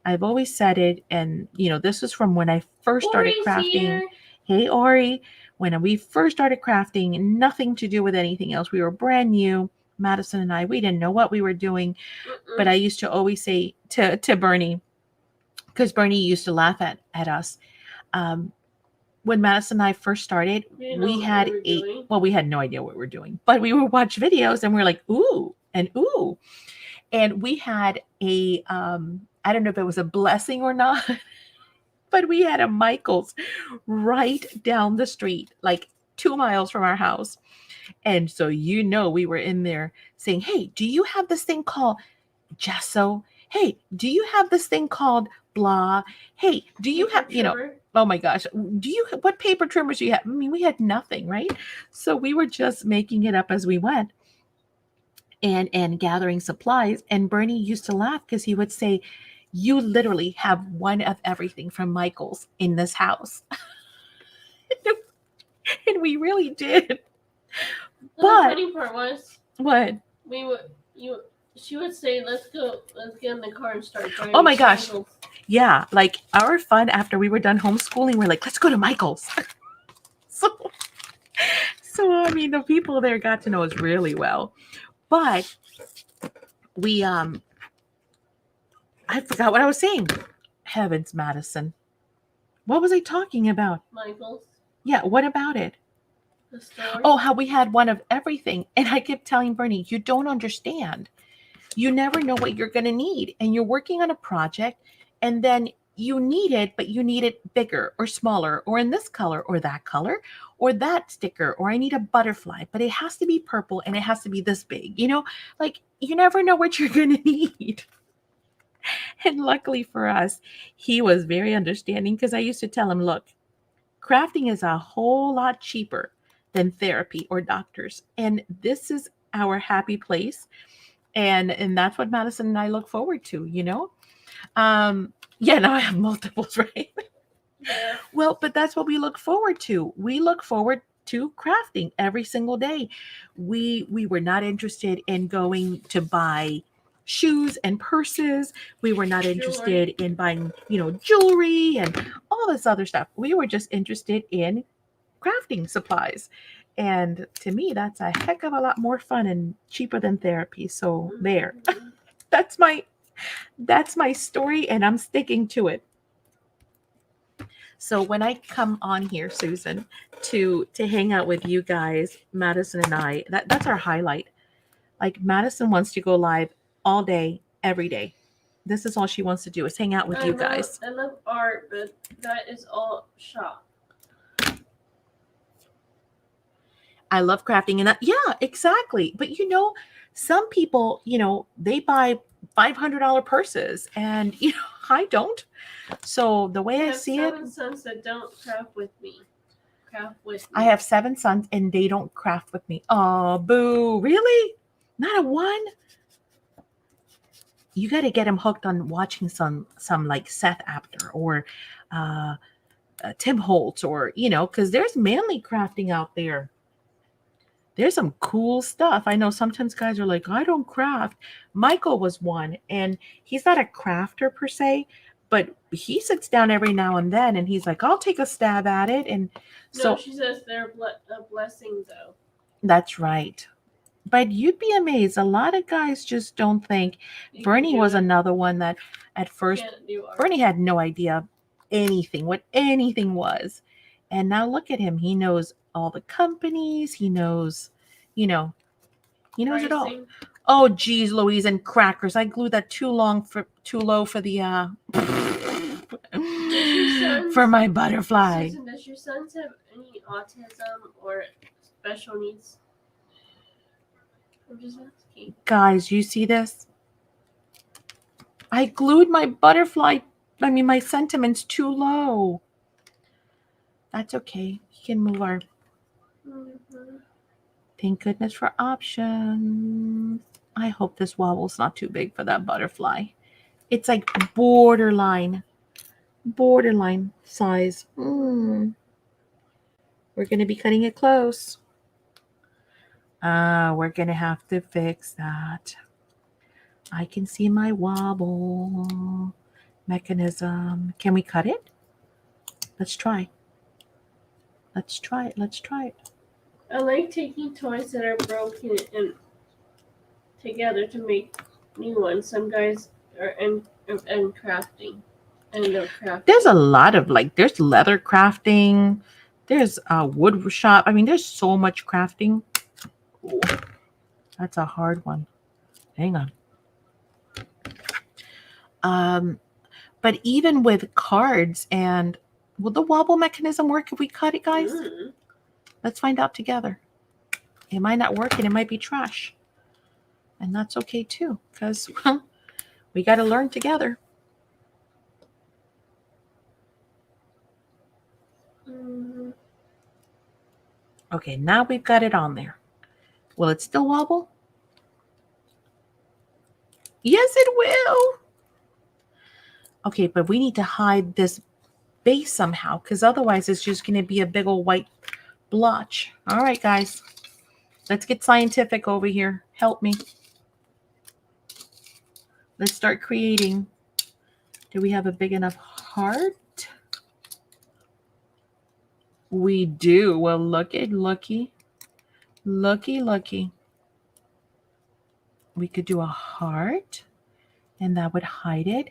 I've always said it, and you know, this is from when I first started Ori's crafting. here. Hey, Ori, when we first started crafting, nothing to do with anything else. We were brand new. Madison and I, we didn't know what we were doing. But I used to always say to Bernie, because Bernie used to laugh at us. When Madison and I first started, we had we had no idea what we were doing, but we would watch videos and we were like, ooh, and ooh. And we had a, I don't know if it was a blessing or not, but we had a Michael's right down the street, like 2 miles from our house. And so, you know, we were in there saying, hey, do you have this thing called gesso? Hey, do you have this thing called blah? Hey, do you have, you know, oh my gosh, what paper trimmers do you have? I mean, we had nothing, right? So we were just making it up as we went and gathering supplies. And Bernie used to laugh because he would say, you literally have one of everything from Michael's in this house. And we really did. The funny part was, what? She would say, let's get in the car and start driving. Oh my gosh. Yeah, like our fun after we were done homeschooling, we're like, let's go to Michael's. so I mean, the people there got to know us really well. But we I forgot what I was saying. Heavens, Madison. What was I talking about? Michael's. Yeah, what about it? The story. Oh, how we had one of everything. And I kept telling Bernie, you don't understand. You never know what you're going to need. And you're working on a project, and then you need it, but you need it bigger or smaller or in this color or that sticker, or I need a butterfly, but it has to be purple and it has to be this big. Like you never know what you're going to need. And luckily for us, he was very understanding because I used to tell him, look, crafting is a whole lot cheaper than therapy or doctors. And this is our happy place. And that's what Madison and I look forward to. Yeah, now I have multiples, right? Yeah. Well, but that's what we look forward to. We look forward to crafting every single day. We were not interested in going to buy shoes and purses. We were not interested in buying, jewelry and all this other stuff. We were just interested in crafting supplies. And to me, that's a heck of a lot more fun and cheaper than therapy. So there. That's my story and I'm sticking to it. So when I come on here, Susan, to hang out with you guys, Madison and I, that's our highlight. Like Madison wants to go live all day, every day. This is all she wants to do is hang out with you guys. I love art, but that is all shop. I love crafting and that, yeah, exactly. But some people, they buy $500 purses and I don't. So the way I see it, I have 7 sons that don't craft with me. I have 7 sons and they don't craft with me. Oh, boo. Really? Not a one? You got to get him hooked on watching some like Seth Apter or Tim Holtz or, because there's manly crafting out there. There's some cool stuff. I know sometimes guys are like, I don't craft. Michael was one, and he's not a crafter per se, but he sits down every now and then and he's like, I'll take a stab at it. And so she says they're a blessing, though. That's right. But you'd be amazed. A lot of guys just don't think. Bernie was another one that at first, Bernie had no idea what anything was. And now look at him. He knows all the companies. He knows it all. Oh, geez, Louise, and crackers. I glued that too low for the for my butterfly. Susan, does your sons have any autism or special needs? I'm just asking. Guys, you see this? I glued my butterfly. My sentiments too low. That's okay. You can move our. Thank goodness for options. I hope this wobble's not too big for that butterfly. It's like borderline size. We're going to be cutting it close. We're going to have to fix that. I can see my wobble mechanism. Can we cut it? Let's try. Let's try it. I like taking toys that are broken and together to make new ones. Some guys are in crafting. There's a lot of there's leather crafting. There's wood shop. There's so much crafting. Ooh, that's a hard one. Hang on. But even with cards and will the wobble mechanism work if we cut it, guys? Let's find out together. It might not work and it might be trash. And that's okay too, because we got to learn together. Okay, now we've got it on there. Will it still wobble? Yes, it will. Okay, but we need to hide this base somehow because otherwise it's just going to be a big old white blotch. All right, guys. Let's get scientific over here. Help me. Let's start creating. Do we have a big enough heart? We do. Well, looky. We could do a heart, and that would hide it.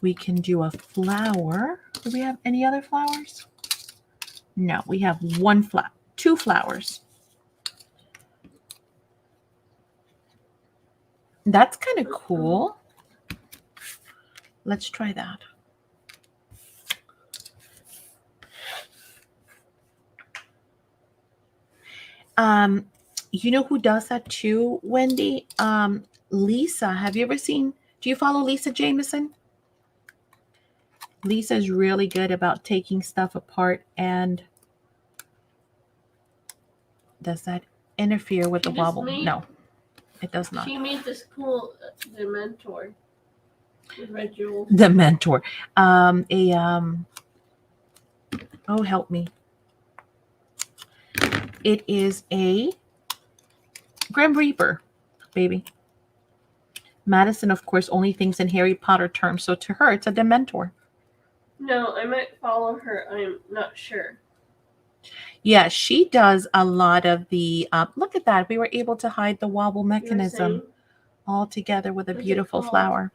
We can do a flower. Do we have any other flowers? No, we have two flowers. That's kind of cool. Let's try that. You know who does that too, Wendy? Lisa. Have you ever seen? Do you follow Lisa Jameson? Lisa is really good about taking stuff apart. And does that interfere with the wobble? No, it does not. She made this cool the mentor. The mentor. Oh, help me. It is a Grim Reaper, baby. Madison, of course, only thinks in Harry Potter terms, so to her, it's a Dementor. No, I might follow her. I'm not sure. Yeah, she does a lot of the. Look at that. We were able to hide the wobble mechanism all together with a beautiful flower.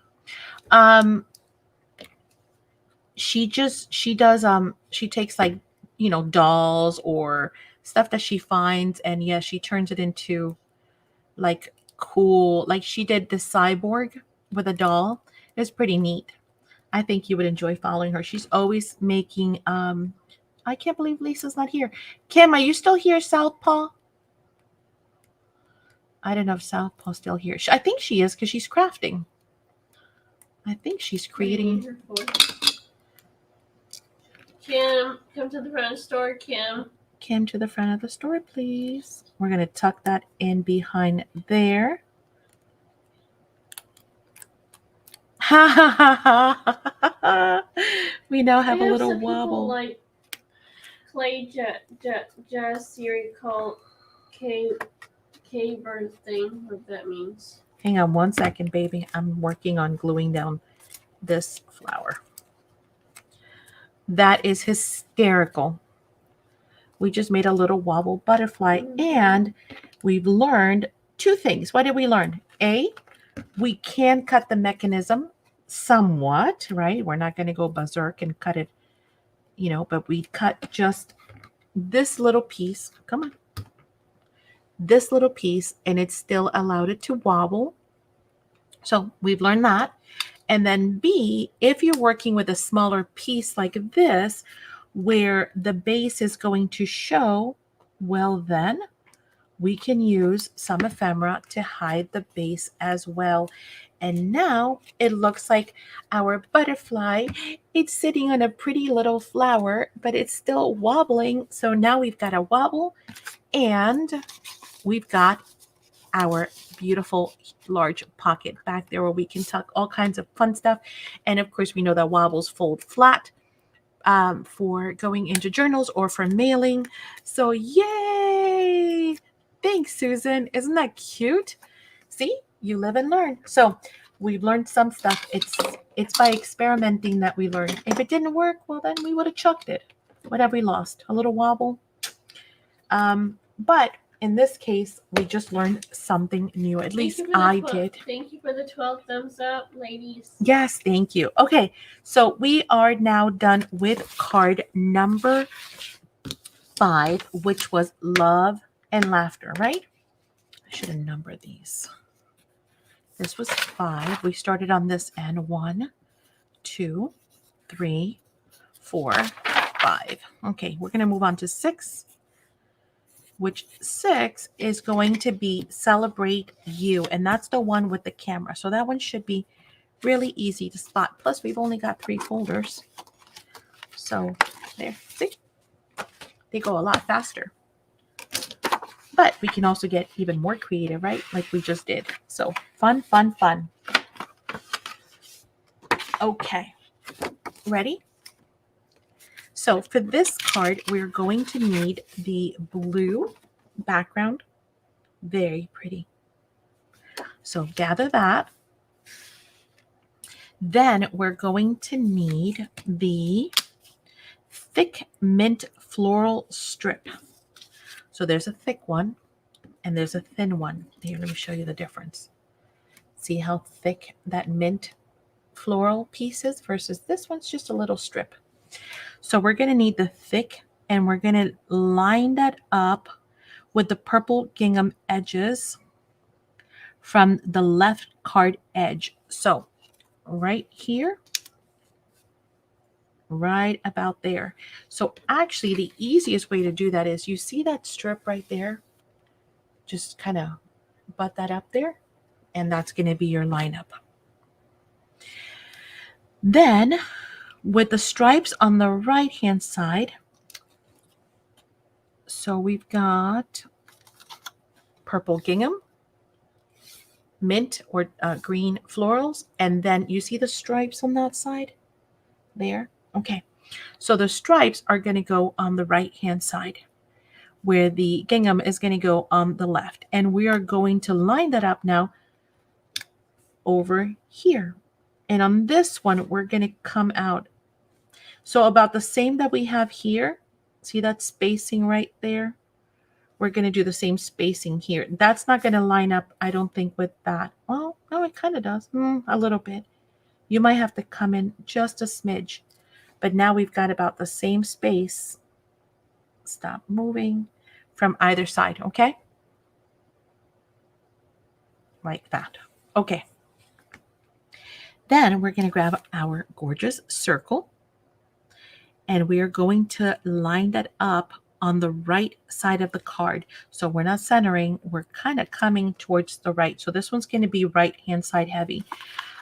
She does. She takes like, dolls or stuff that she finds, and yeah, she turns it into like cool. Like she did the cyborg with a doll. It's pretty neat. I think you would enjoy following her. She's always making. I can't believe Lisa's not here. Kim, are you still here, Southpaw? I don't know if Southpaw's still here. I think she is because she's crafting. I think she's creating. Kim, come to the front of the store, Kim. Kim, to the front of the store, please. We're going to tuck that in behind there. Ha ha ha ha. We now have a little wobble. People like clay jazz series called K-bird thing, what that means. Hang on one second, baby. I'm working on gluing down this flower. That is hysterical. We just made a little wobble butterfly, and we've learned two things. What did we learn? A, we can cut the mechanism somewhat, right? We're not going to go berserk and cut it, but we cut just this little piece. Come on. This little piece, and it still allowed it to wobble. So we've learned that. And then B, if you're working with a smaller piece like this, where the base is going to show, well, then we can use some ephemera to hide the base as well. And now it looks like our butterfly. It's sitting on a pretty little flower, but it's still wobbling. So now we've got a wobble, and we've got our beautiful large pocket back there where we can tuck all kinds of fun stuff. And of course, we know that wobbles fold flat for going into journals or for mailing. So yay! Thanks, Susan. Isn't that cute? See, you live and learn. So we've learned some stuff. It's by experimenting that we learn. If it didn't work, well, then we would have chucked it. What have we lost? A little wobble? But in this case, we just learned something new. At least I did. Thank you for the 12 thumbs up, ladies. Yes, thank you. Okay, so we are now done with card number 5, which was love and laughter, right? I should have numbered these. This was 5. We started on this end. 1, 2, 3, 4, 5. Okay, we're going to move on to 6. Which 6 is going to be Celebrate You. And that's the one with the camera. So that one should be really easy to spot. Plus, we've only got 3 folders. So there, see? They go a lot faster. But we can also get even more creative, right? Like we just did. So fun, fun, fun. Okay. Ready? So for this card, we're going to need the blue background. Very pretty. So gather that. Then we're going to need the thick mint floral strip. So there's a thick one and there's a thin one. Here, let me show you the difference. See how thick that mint floral piece is versus this one's just a little strip. So we're going to need the thick, and we're going to line that up with the purple gingham edges from the left card edge. So right here, right about there. So actually the easiest way to do that is, you see that strip right there? just kind of butt that up there, and that's going to be your lineup. Then with the stripes on the right hand side, so we've got purple gingham, mint or green florals, and then you see the stripes on that side there? Okay, so the stripes are going to go on the right hand side, where the gingham is going to go on the left, and we are going to line that up now over here. And on this one, we're going to come out. So about the same that we have here. See that spacing right there? We're going to do the same spacing here. That's not going to line up, I don't think, with that. Well, no, it kind of does. A little bit. You might have to come in just a smidge. But now we've got about the same space. Stop moving from either side, okay? Like that. Okay. Then we're going to grab our gorgeous circle, and we are going to line that up on the right side of the card. So we're not centering, we're kind of coming towards the right. So this one's going to be right hand side heavy.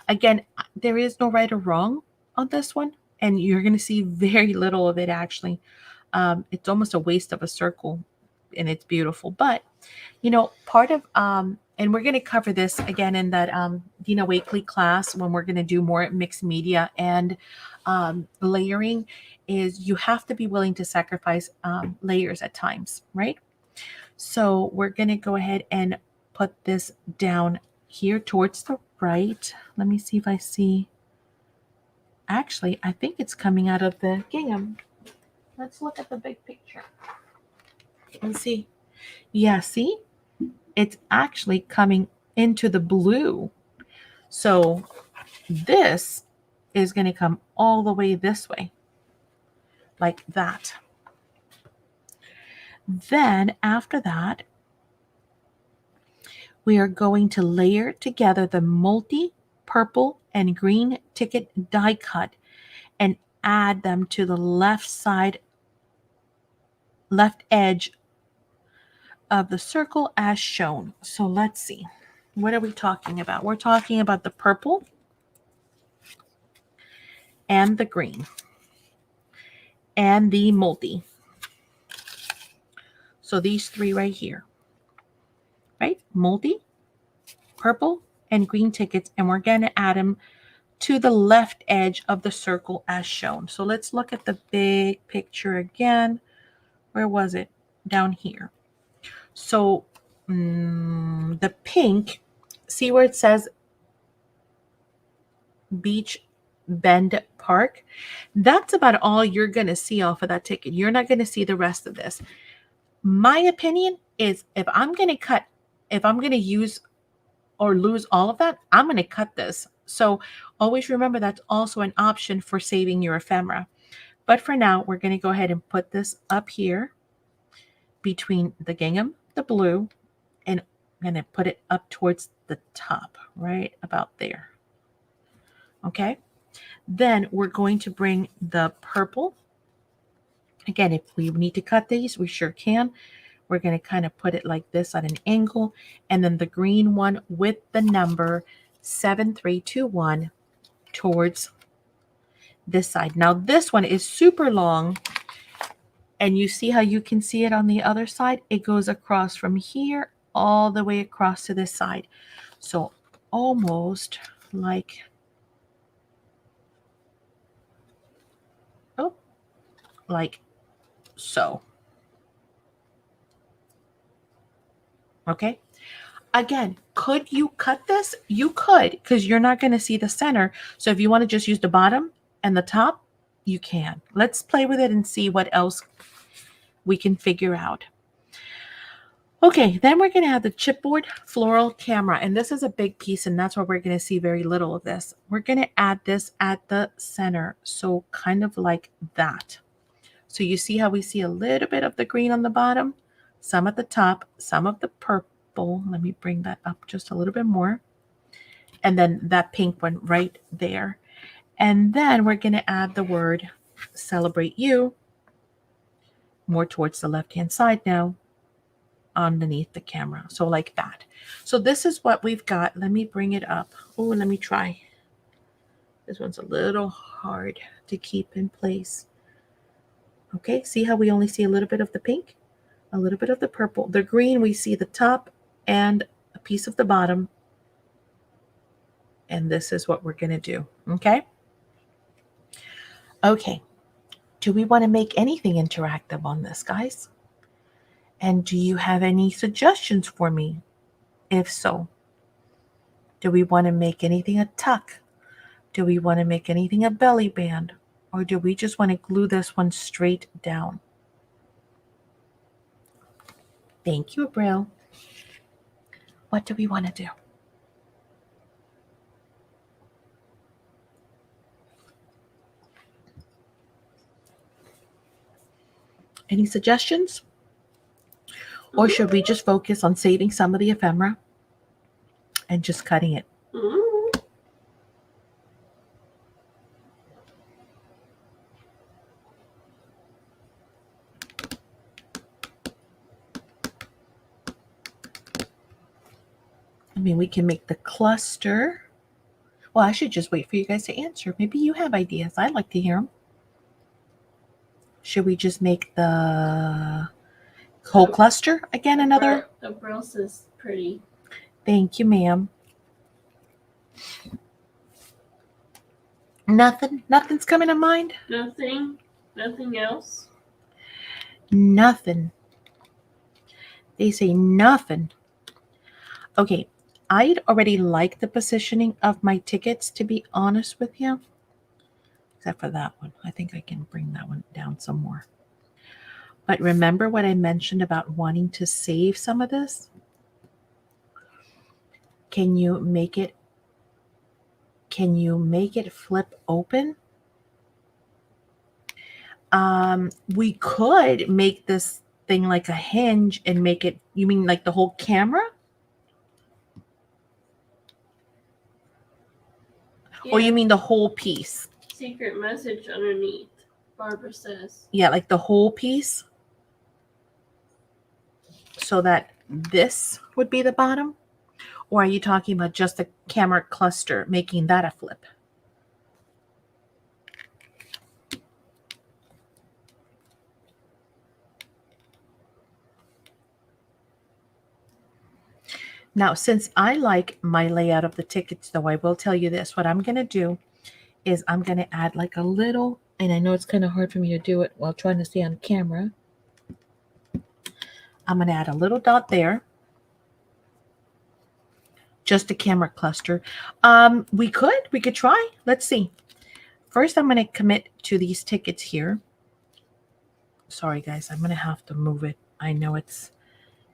Again, there is no right or wrong on this one, and you're going to see very little of it actually. It's almost a waste of a circle, and it's beautiful. But part of and we're going to cover this again in that Dina Wakely class when we're going to do more mixed media and layering, is you have to be willing to sacrifice layers at times, right? So we're going to go ahead and put this down here towards the right. Let me see if I see. Actually, I think it's coming out of the gingham. Let's look at the big picture and see. Yeah, see? It's actually coming into the blue. So this is going to come all the way this way, like that. Then after that, we are going to layer together the multi purple and green ticket die cut and add them to the left edge of the circle as shown. So let's see. What are we talking about? We're talking about the purple and the green and the multi. So these three right here, right? Multi, purple, and green tickets, and we're going to add them to the left edge of the circle as shown. So let's look at the big picture again. Where was it? Down here. So the pink, see where it says Beach Bend Park? That's about all you're going to see off of that ticket. You're not going to see the rest of this. My opinion is if I'm going to use or lose all of that, I'm going to cut this. So always remember that's also an option for saving your ephemera. But for now, we're going to go ahead and put this up here between the gingham, the blue, and I'm going to put it up towards the top, right about there. Okay. Then we're going to bring the purple. Again, if we need to cut these, we sure can. We're going to kind of put it like this at an angle. And then the green one with the number 7321 towards this side. Now this one is super long. And you see how you can see it on the other side? It goes across from here all the way across to this side. So almost like, like so. Okay. Again, could you cut this? You could, because you're not going to see the center. So if you want to just use the bottom and the top, you can. Let's play with it and see what else we can figure out. Okay, then we're going to have the chipboard floral camera. And this is a big piece, and that's why we're going to see very little of this. We're going to add this at the center. So kind of like that. So you see how we see a little bit of the green on the bottom, some at the top, some of the purple. Let me bring that up just a little bit more. And then that pink one right there. And then we're going to add the word celebrate you more towards the left-hand side now underneath the camera. So like that. So this is what we've got. Let me bring it up. Oh, let me try. This one's a little hard to keep in place. Okay, see how we only see a little bit of the pink, a little bit of the purple. The green, we see the top and a piece of the bottom. And this is what we're going to do. Okay. Okay. Do we want to make anything interactive on this, guys? And do you have any suggestions for me? If so, do we want to make anything a tuck? Do we want to make anything a belly band? Or do we just want to glue this one straight down? Thank you, Brill. What do we want to do? Any suggestions? Or should we just focus on saving some of the ephemera and just cutting it? I mean, we can make the cluster. Well, I should just wait for you guys to answer. Maybe you have ideas. I'd like to hear them. Should we just make the whole cluster again? Another? The Brill is pretty. Thank you, ma'am. Nothing's coming to mind? Nothing else? Nothing. They say nothing. Okay, I'd already like the positioning of my tickets, to be honest with you. Except for that one. I think I can bring that one down some more. But remember what I mentioned about wanting to save some of this? Can you make it flip open? We could make this thing like a hinge and make it, you mean like the whole camera? Yeah. Or you mean the whole piece? Secret message underneath, Barbara says. Yeah, like the whole piece? So that this would be the bottom? Or are you talking about just the camera cluster, making that a flip? Now, since I like my layout of the tickets, though, I will tell you this. What I'm going to do is I'm going to add like a little, and I know it's kind of hard for me to do it while trying to stay on camera. I'm going to add a little dot there. Just a camera cluster. We could try. Let's see. First, I'm going to commit to these tickets here. Sorry, guys. I'm going to have to move it. I know it's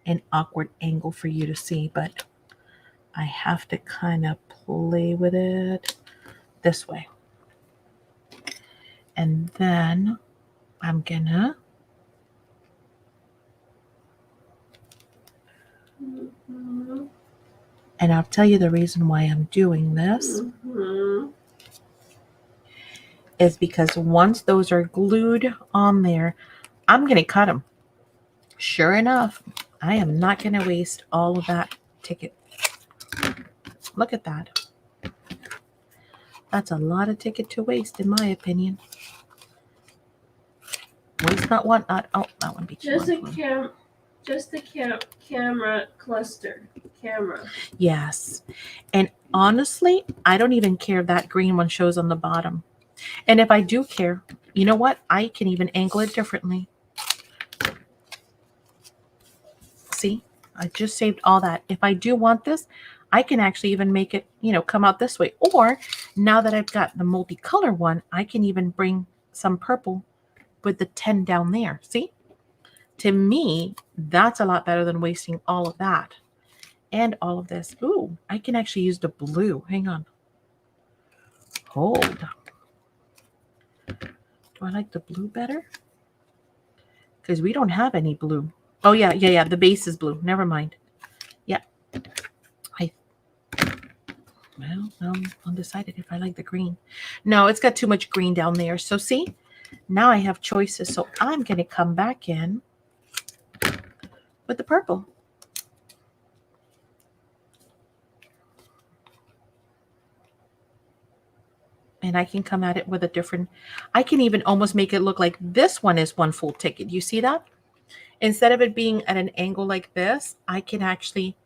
an awkward angle for you to see, but I have to kind of play with it this way. And then I'm gonna and I'll tell you the reason why I'm doing this is because once those are glued on there, I'm gonna cut them. Sure enough, I am not going to waste all of that ticket. Look at that. That's a lot of ticket to waste, in my opinion. Waste not, want not. Oh, that one be just a camera cluster. Camera. Yes. And honestly, I don't even care if that green one shows on the bottom. And if I do care, you know what? I can even angle it differently. See, I just saved all that. If I do want this, I can actually even make it, come out this way. Or now that I've got the multicolor one, I can even bring some purple with the 10 down there. See, to me, that's a lot better than wasting all of that and all of this. Ooh, I can actually use the blue. Hang on. Hold. Do I like the blue better? Because we don't have any blue. Oh, yeah. The base is blue. Never mind. Yeah. Well, I'm undecided if I like the green. No, it's got too much green down there. So see, now I have choices. So I'm going to come back in with the purple. And I can come at it with a different, I can even almost make it look like this one is one full ticket. You see that? Instead of it being at an angle like this, I can actually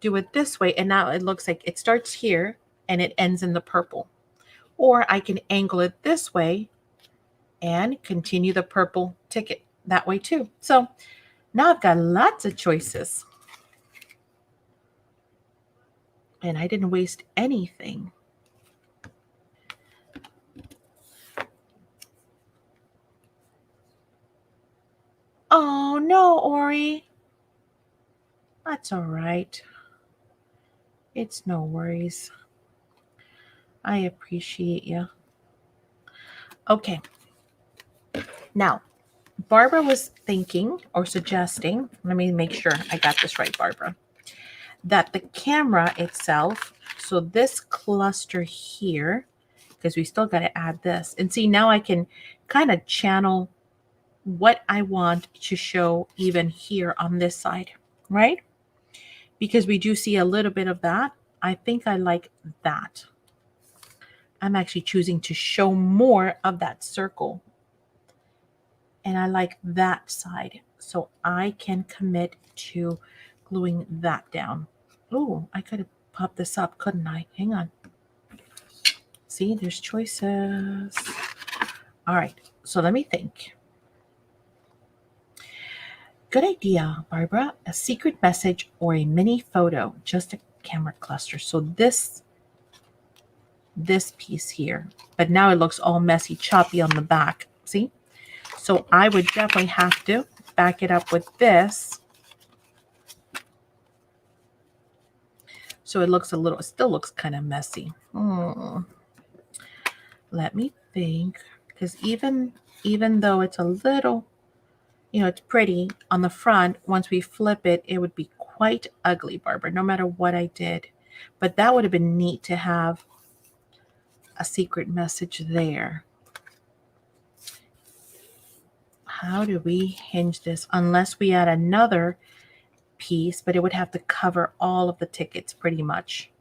do it this way. And now it looks like it starts here and it ends in the purple. Or I can angle it this way and continue the purple ticket that way too. So now I've got lots of choices. And I didn't waste anything. Oh no, Ori. That's all right. It's no worries. I appreciate you. Okay. Now, Barbara was thinking or suggesting, let me make sure I got this right, Barbara, that the camera itself, so this cluster here, because we still got to add this. And see, now I can kind of channel what I want to show even here on this side, right? Because we do see a little bit of that. I think I like that. I'm actually choosing to show more of that circle. And I like that side. So I can commit to gluing that down. Oh, I could have popped this up, couldn't I? Hang on. See, there's choices. All right, so let me think. Good idea, Barbara. A secret message or a mini photo, just a camera cluster. So this piece here, but now it looks all messy, choppy on the back. See? So I would definitely have to back it up with this. So it looks it still looks kind of messy. Let me think, because even though it's a little, it's pretty on the front, once we flip it, it would be quite ugly, Barbara, no matter what I did. But that would have been neat to have a secret message there. How do we hinge this? Unless we add another piece, but it would have to cover all of the tickets pretty much.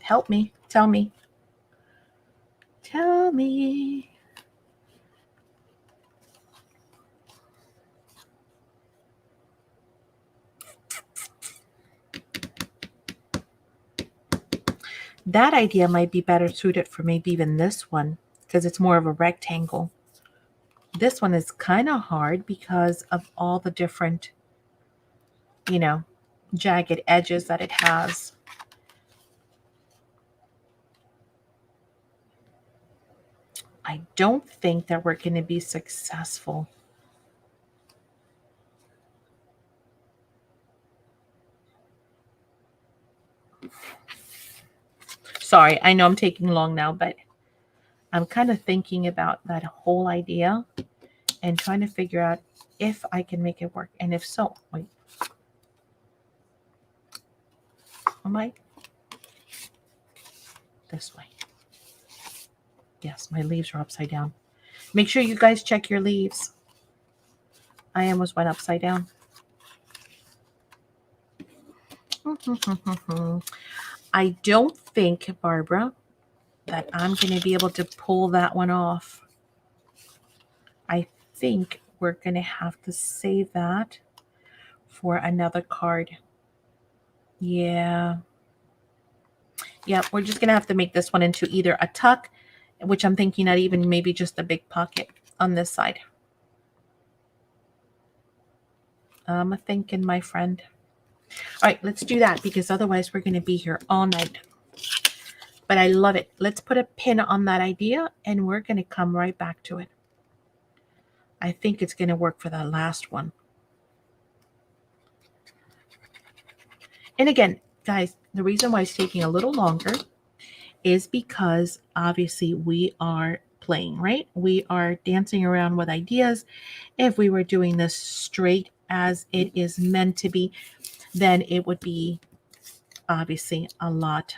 Help me. Tell me. Tell me. That idea might be better suited for maybe even this one, because it's more of a rectangle. This one is kind of hard because of all the different, jagged edges that it has. I don't think that we're going to be successful. Sorry, I know I'm taking long now, but I'm kind of thinking about that whole idea and trying to figure out if I can make it work. And if so, wait. Am I? This way. Yes, my leaves are upside down. Make sure you guys check your leaves. I almost went upside down. I don't think, Barbara, that I'm going to be able to pull that one off. I think we're going to have to save that for another card. Yeah. Yeah, we're just going to have to make this one into either a tuck, which I'm thinking not even maybe just a big pocket on this side. I'm thinking, my friend. All right, let's do that, because otherwise we're going to be here all night. But I love it. Let's put a pin on that idea, and we're going to come right back to it. I think it's going to work for that last one. And again, guys, the reason why it's taking a little longer is because obviously we are playing, right? We are dancing around with ideas. If we were doing this straight as it is meant to be, then it would be obviously a lot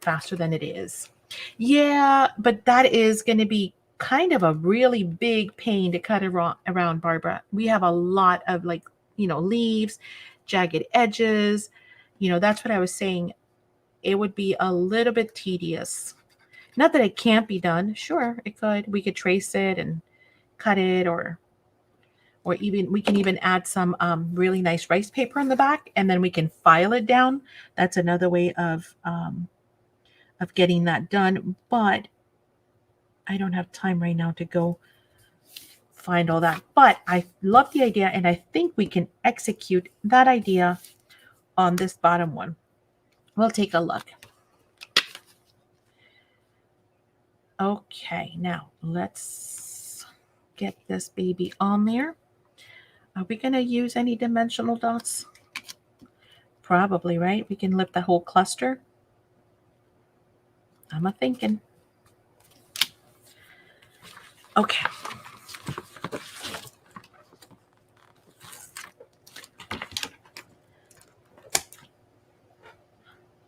faster than it is. Yeah, but that is going to be kind of a really big pain to cut around, Barbara. We have a lot of leaves, jagged edges. That's what I was saying. It would be a little bit tedious. Not that it can't be done. Sure, it could. We could trace it and cut it, or even we can even add some really nice rice paper on the back, and then we can file it down. That's another way of getting that done. But I don't have time right now to go find all that. But I love the idea, and I think we can execute that idea on this bottom one. We'll take a look. Okay, now let's get this baby on there. Are we going to use any dimensional dots? Probably, right? We can lift the whole cluster. I'm a thinking. Okay.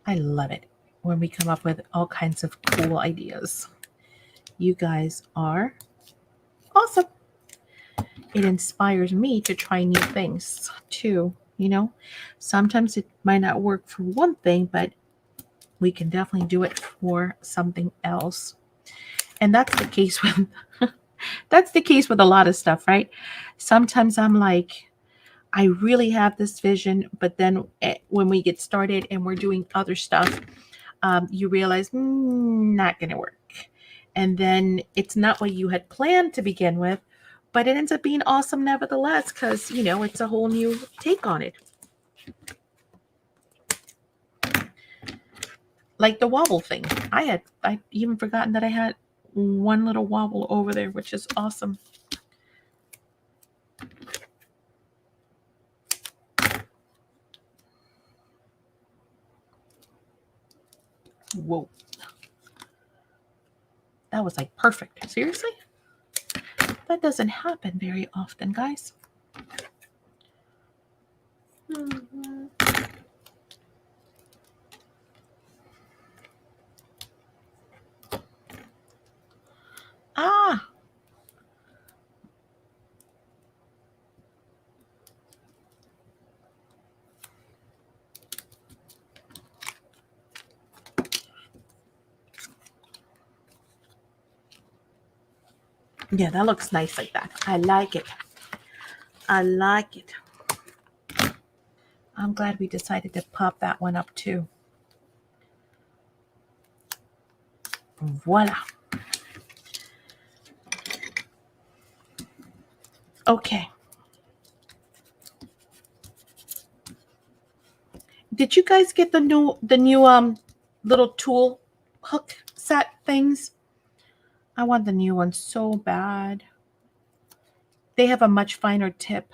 I love it when we come up with all kinds of cool ideas. You guys are awesome. It inspires me to try new things too. Sometimes it might not work for one thing, but we can definitely do it for something else. And that's the case with a lot of stuff, right? Sometimes I'm like, I really have this vision, but then when we get started and we're doing other stuff, you realize not going to work. And then it's not what you had planned to begin with, but it ends up being awesome nevertheless, because, it's a whole new take on it. Like the wobble thing. I even forgotten that I had one little wobble over there, which is awesome. Whoa. That was like perfect. Seriously? That doesn't happen very often, guys. Ah. Yeah, that looks nice like that. I like it. I like it. I'm glad we decided to pop that one up too. Voila. Okay. Did you guys get the new little tool hook set things? I want the new one so bad. They have a much finer tip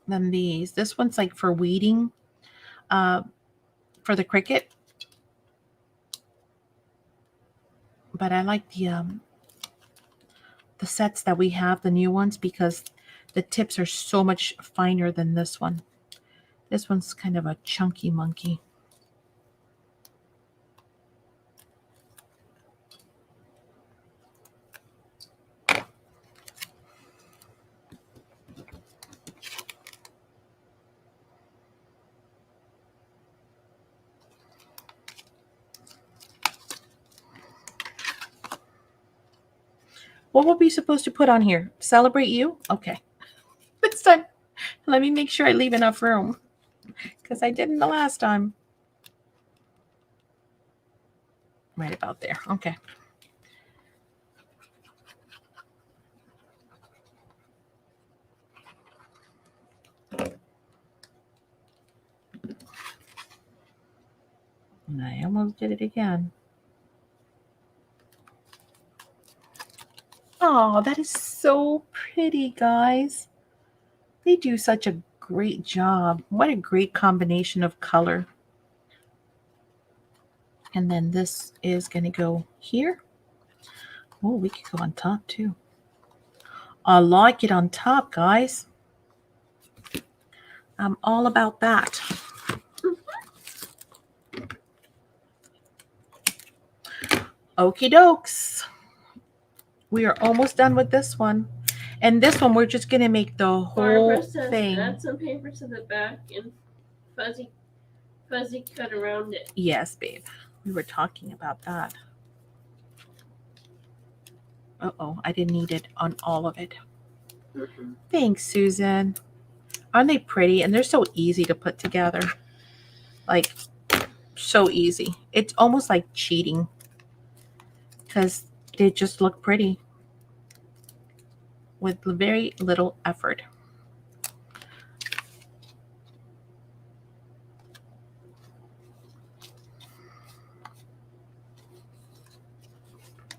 than these. This one's like for weeding, for the cricket. But I like the sets that we have, the new ones, because the tips are so much finer than this one. This one's kind of a chunky monkey. What will we supposed to put on here? Celebrate you? Okay. This time, let me make sure I leave enough room, because I didn't the last time. Right about there. Okay. And I almost did it again. Oh, that is so pretty, guys. They do such a great job. What a great combination of color. And then this is going to go here. Oh, we could go on top too. I like it on top, guys. I'm all about that. Okie dokes. We are almost done with this one. And this one, we're just going to make the whole Barbara says thing. add some paper to the back and fuzzy cut around it. Yes, babe. We were talking about that. Uh-oh, I didn't need it on all of it. Mm-mm. Thanks, Susan. Aren't they pretty? And they're so easy to put together. Like, so easy. It's almost like cheating because they just look pretty with very little effort.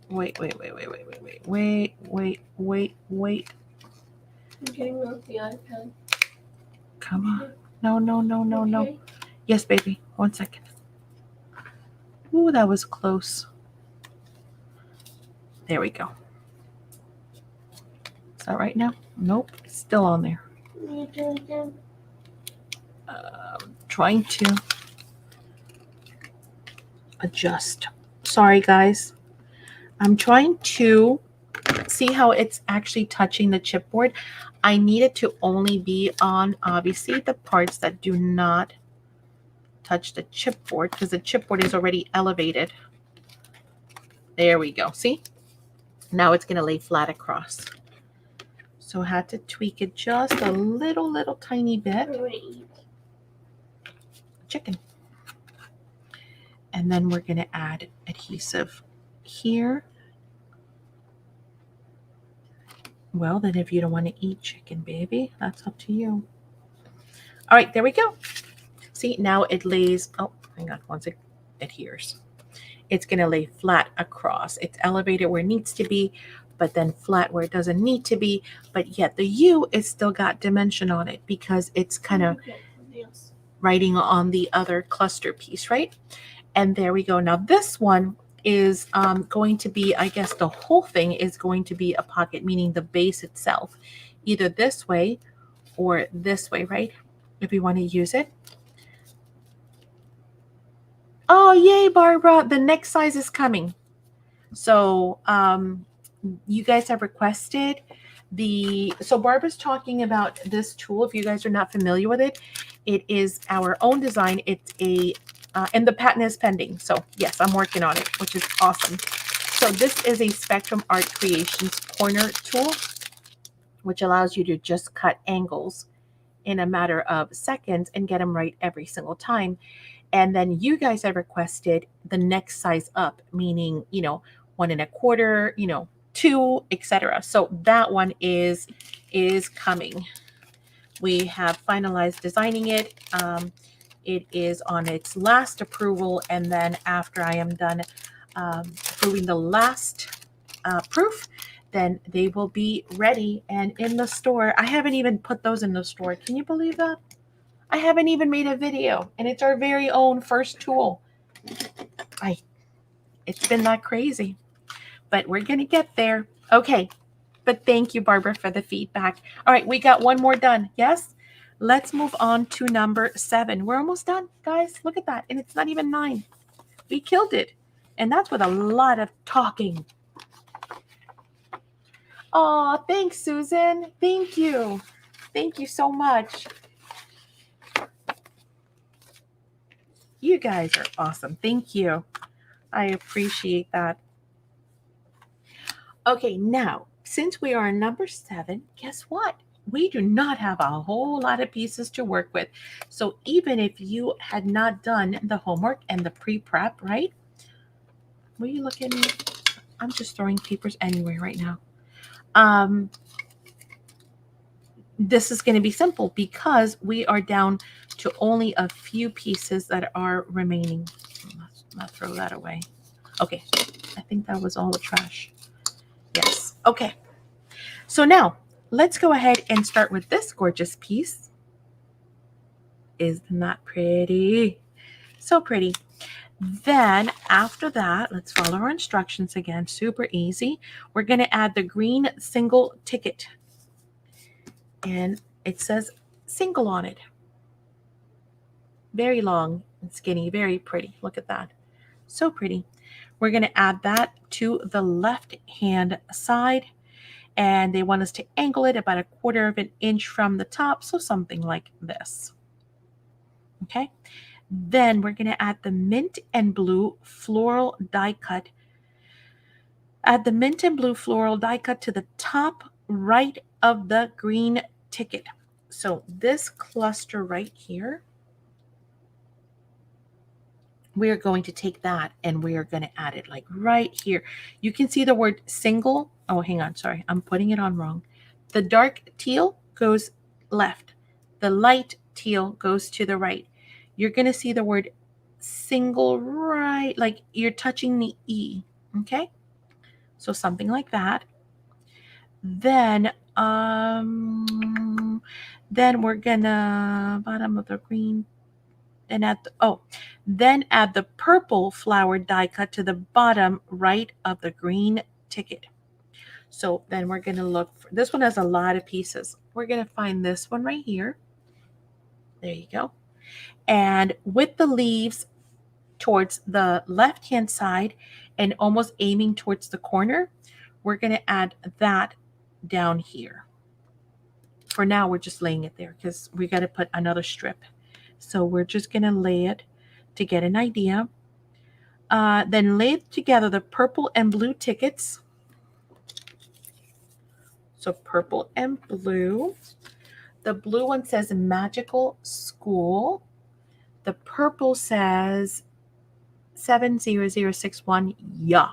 Wait. I'm getting off the iPad. Come on. No. Okay. Yes, baby. 1 second. Ooh, that was close. There we go. Is that right now? Nope. It's still on there. You do it again. Trying to adjust. Sorry, guys. I'm trying to see how it's actually touching the chipboard. I need it to only be on, obviously, the parts that do not touch the chipboard because the chipboard is already elevated. There we go. See? Now it's going to lay flat across. So I had to tweak it just a little tiny bit. Chicken. And then we're going to add adhesive here. Well, then if you don't want to eat chicken, baby, that's up to you. All right, there we go. See, now it lays, oh, hang on, once it adheres, it's going to lay flat across. It's elevated where it needs to be, but then flat where it doesn't need to be. But yet the U is still got dimension on it because it's kind of writing on the other cluster piece, right? And there we go. Now this one is going to be, I guess the whole thing is going to be a pocket, meaning the base itself, either this way or this way, right? If you want to use it. Oh, yay, Barbara. The next size is coming. So you guys have requested so Barbara's talking about this tool. If you guys are not familiar with it, it is our own design. It's and the patent is pending. So yes, I'm working on it, which is awesome. So this is a Spectrum Art Creations corner tool, which allows you to just cut angles in a matter of seconds and get them right every single time. And then you guys have requested the next size up, meaning, 1 1/4, 2, etc. So that one is coming. We have finalized designing it. It is on its last approval, and then after I am done approving the last proof, then they will be ready and in the store. I haven't even put those in the store. Can you believe that? I haven't even made a video, and it's our very own first tool. It's been that crazy, but we're going to get there. Okay, but thank you, Barbara, for the feedback. All right, we got one more done. Yes? Let's move on to number 7. We're almost done, guys. Look at that, and it's not even 9. We killed it, and that's with a lot of talking. Oh, thanks, Susan. Thank you. Thank you so much. You guys are awesome. Thank you. I appreciate that. Okay, now, since we are number 7, guess what? We do not have a whole lot of pieces to work with. So even if you had not done the homework and the pre-prep, right? Will you look at me? I'm just throwing papers anywhere right now. This is going to be simple because we are down to only a few pieces that are remaining. Let's not throw that away. Okay, I think that was all the trash. Yes, okay. So now let's go ahead and start with this gorgeous piece. Isn't that pretty? So pretty. Then after that, let's follow our instructions again. Super easy. We're going to add the green single ticket. And it says single on it. Very long and skinny, very pretty. Look at that. So pretty. We're going to add that to the left hand side. and they want us to angle it about 1/4 of an inch from the top, so something like this. Okay, then we're going to add the mint and blue floral die cut. Add the mint and blue floral die cut to the top right of the green ticket. So this cluster right here, we are going to take that and we are going to add it like right here. You can see the word single. Oh, hang on. Sorry, I'm putting it on wrong. The dark teal goes left. The light teal goes to the right. You're going to see the word single right, like you're touching the E. Okay. So something like that. Then we're gonna bottom of the green and then add the purple flower die cut to the bottom right of the green ticket. So then we're gonna look for this one has a lot of pieces. We're gonna find this one right here. There you go. And with the leaves towards the left hand side and almost aiming towards the corner, we're gonna add that down here. For now, we're just laying it there because we got to put another strip. So we're just going to lay it to get an idea. Then lay together the purple and blue tickets. So purple and blue. The blue one says Magical School. The purple says 70061. Yeah.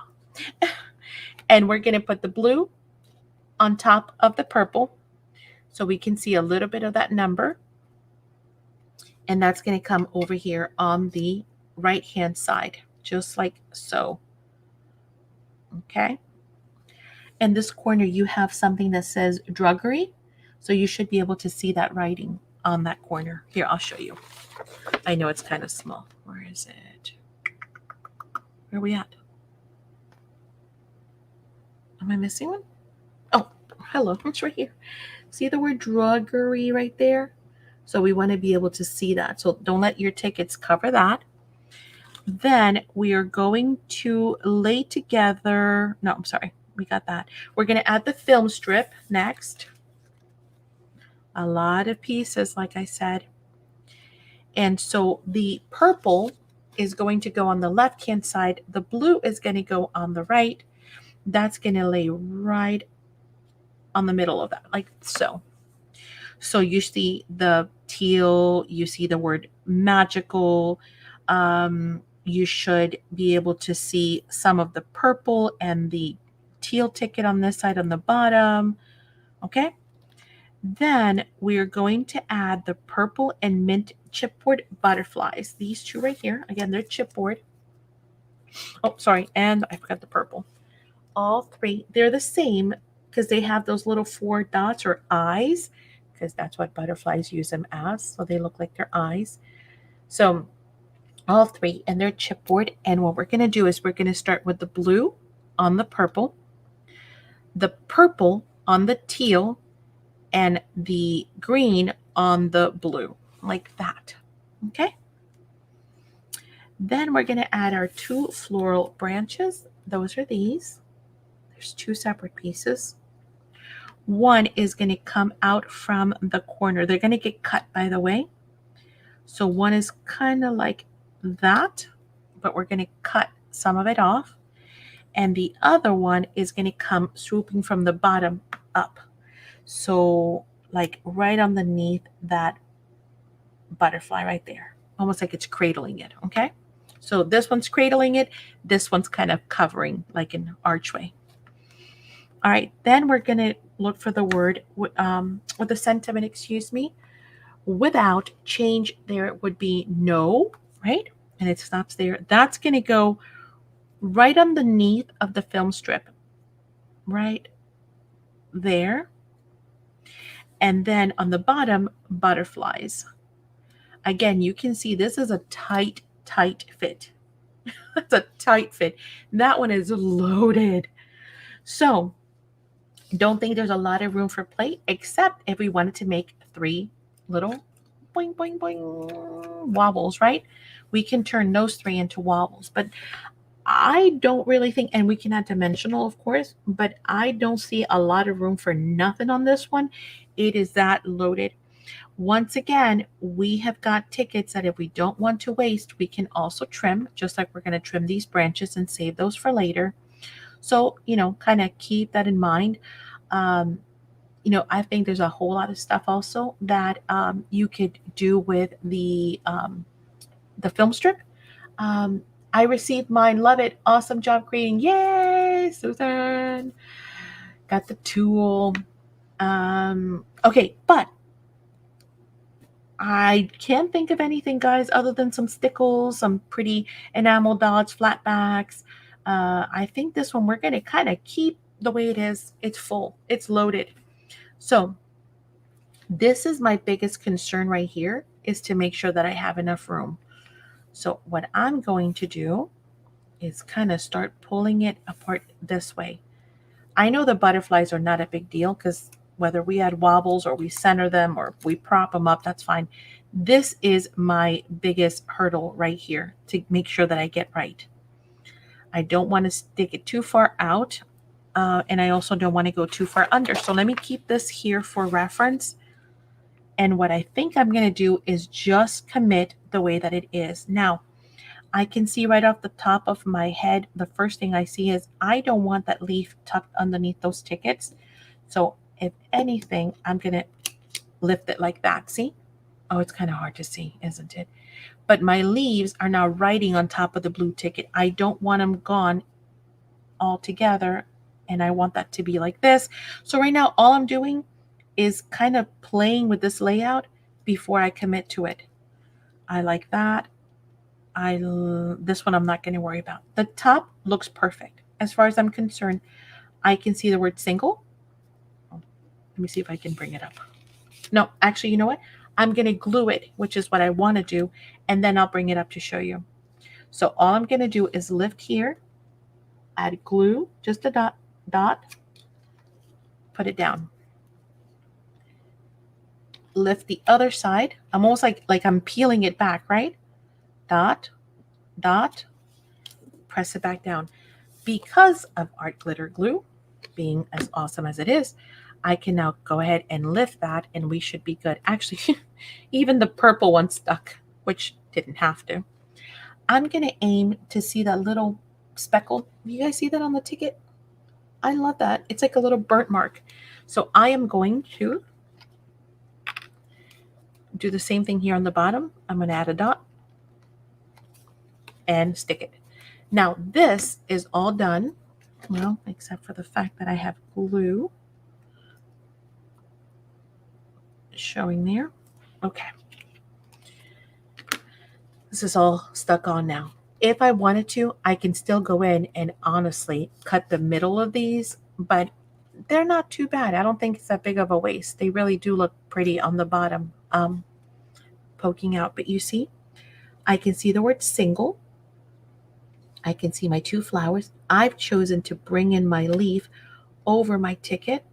And we're going to put the blue on top of the purple so we can see a little bit of that number. And that's going to come over here on the right hand side, just like so. Okay. In this corner, you have something that says druggery. So you should be able to see that writing on that corner. Here, I'll show you. I know it's kind of small. Where is it? Where are we at? Am I missing one? Oh, hello. It's right here. See the word druggery right there? So we want to be able to see that. So don't let your tickets cover that. Then we are going to lay together. No, I'm sorry. We got that. We're going to add the film strip next. A lot of pieces, like I said. And so the purple is going to go on the left-hand side. The blue is going to go on the right. That's going to lay right on the middle of that, like so. So you see the teal, you see the word magical. You should be able to see some of the purple and the teal ticket on this side on the bottom. Okay. Then we are going to add the purple and mint chipboard butterflies. These two right here. Again, they're chipboard. Oh, sorry. And I forgot the purple. All three, they're the same because they have those little 4 dots or eyes, because that's what butterflies use them as. So they look like their eyes. So all three, and they're chipboard. And what we're going to do is we're going to start with the blue on the purple on the teal, and the green on the blue, like that. Okay. Then we're going to add our 2 floral branches. Those are these. There's 2 separate pieces. One is going to come out from the corner. They're going to get cut, by the way. So one is kind of like that, but we're going to cut some of it off. And the other one is going to come swooping from the bottom up. So like right underneath that butterfly right there, almost like it's cradling it. Okay. So this one's cradling it. This one's kind of covering like an archway. All right. Then we're going to look for the word with the sentiment, without change. There would be no, right? And it stops there. That's going to go right underneath of the film strip, right there. And then on the bottom, butterflies. Again, you can see this is a tight fit. That's a tight fit. That one is loaded. So don't think there's a lot of room for play, except if we wanted to make 3 little boing, boing, boing wobbles, right? We can turn those 3 into wobbles. But I don't really think, and we can add dimensional, of course, but I don't see a lot of room for nothing on this one. It is that loaded. Once again, we have got tickets that if we don't want to waste, we can also trim, just like we're going to trim these branches and save those for later. So, kind of keep that in mind. Um, I think there's a whole lot of stuff also that you could do with the film strip. Um, I received mine. Love it. Awesome job creating. Yay, Susan. Got the tool. Okay, but I can't think of anything, guys, other than some stickles, some pretty enamel dots, flat backs. I think this one we're going to kind of keep the way it is. It's full. It's loaded. So this is my biggest concern right here, is to make sure that I have enough room. So what I'm going to do is kind of start pulling it apart this way. I know the butterflies are not a big deal because whether we add wobbles or we center them or we prop them up, that's fine. This is my biggest hurdle right here to make sure that I get right. I don't want to stick it too far out, and I also don't want to go too far under. So let me keep this here for reference. And what I think I'm going to do is just commit the way that it is. Now, I can see right off the top of my head, the first thing I see is I don't want that leaf tucked underneath those tickets. So if anything, I'm going to lift it like that. See? Oh, it's kind of hard to see, isn't it? But my leaves are now riding on top of the blue ticket. I don't want them gone all together, and I want that to be like this. So right now, all I'm doing is kind of playing with this layout before I commit to it. I like that. This one I'm not going to worry about. The top looks perfect. As far as I'm concerned, I can see the word single. Let me see if I can bring it up. No, actually, you know what? I'm going to glue it, which is what I want to do, and then I'll bring it up to show you. So all I'm going to do is lift here, add glue, just a dot, put it down. Lift the other side. I'm almost like I'm peeling it back, right? Dot, dot, press it back down. Because of art glitter glue being as awesome as it is, I can now go ahead and lift that and we should be good. Actually, even the purple one stuck, which didn't have to. I'm going to aim to see that little speckle. You guys see that on the ticket? I love that. It's like a little burnt mark. So I am going to do the same thing here on the bottom. I'm going to add a dot and stick it. Now this is all done. Well, except for the fact that I have glue showing there. Okay. This is all stuck on now. If I wanted to, I can still go in and honestly cut the middle of these, but they're not too bad. I don't think it's that big of a waste. They really do look pretty on the bottom, poking out. But you see, I can see the word single. I can see my two flowers. I've chosen to bring in my leaf over my ticket.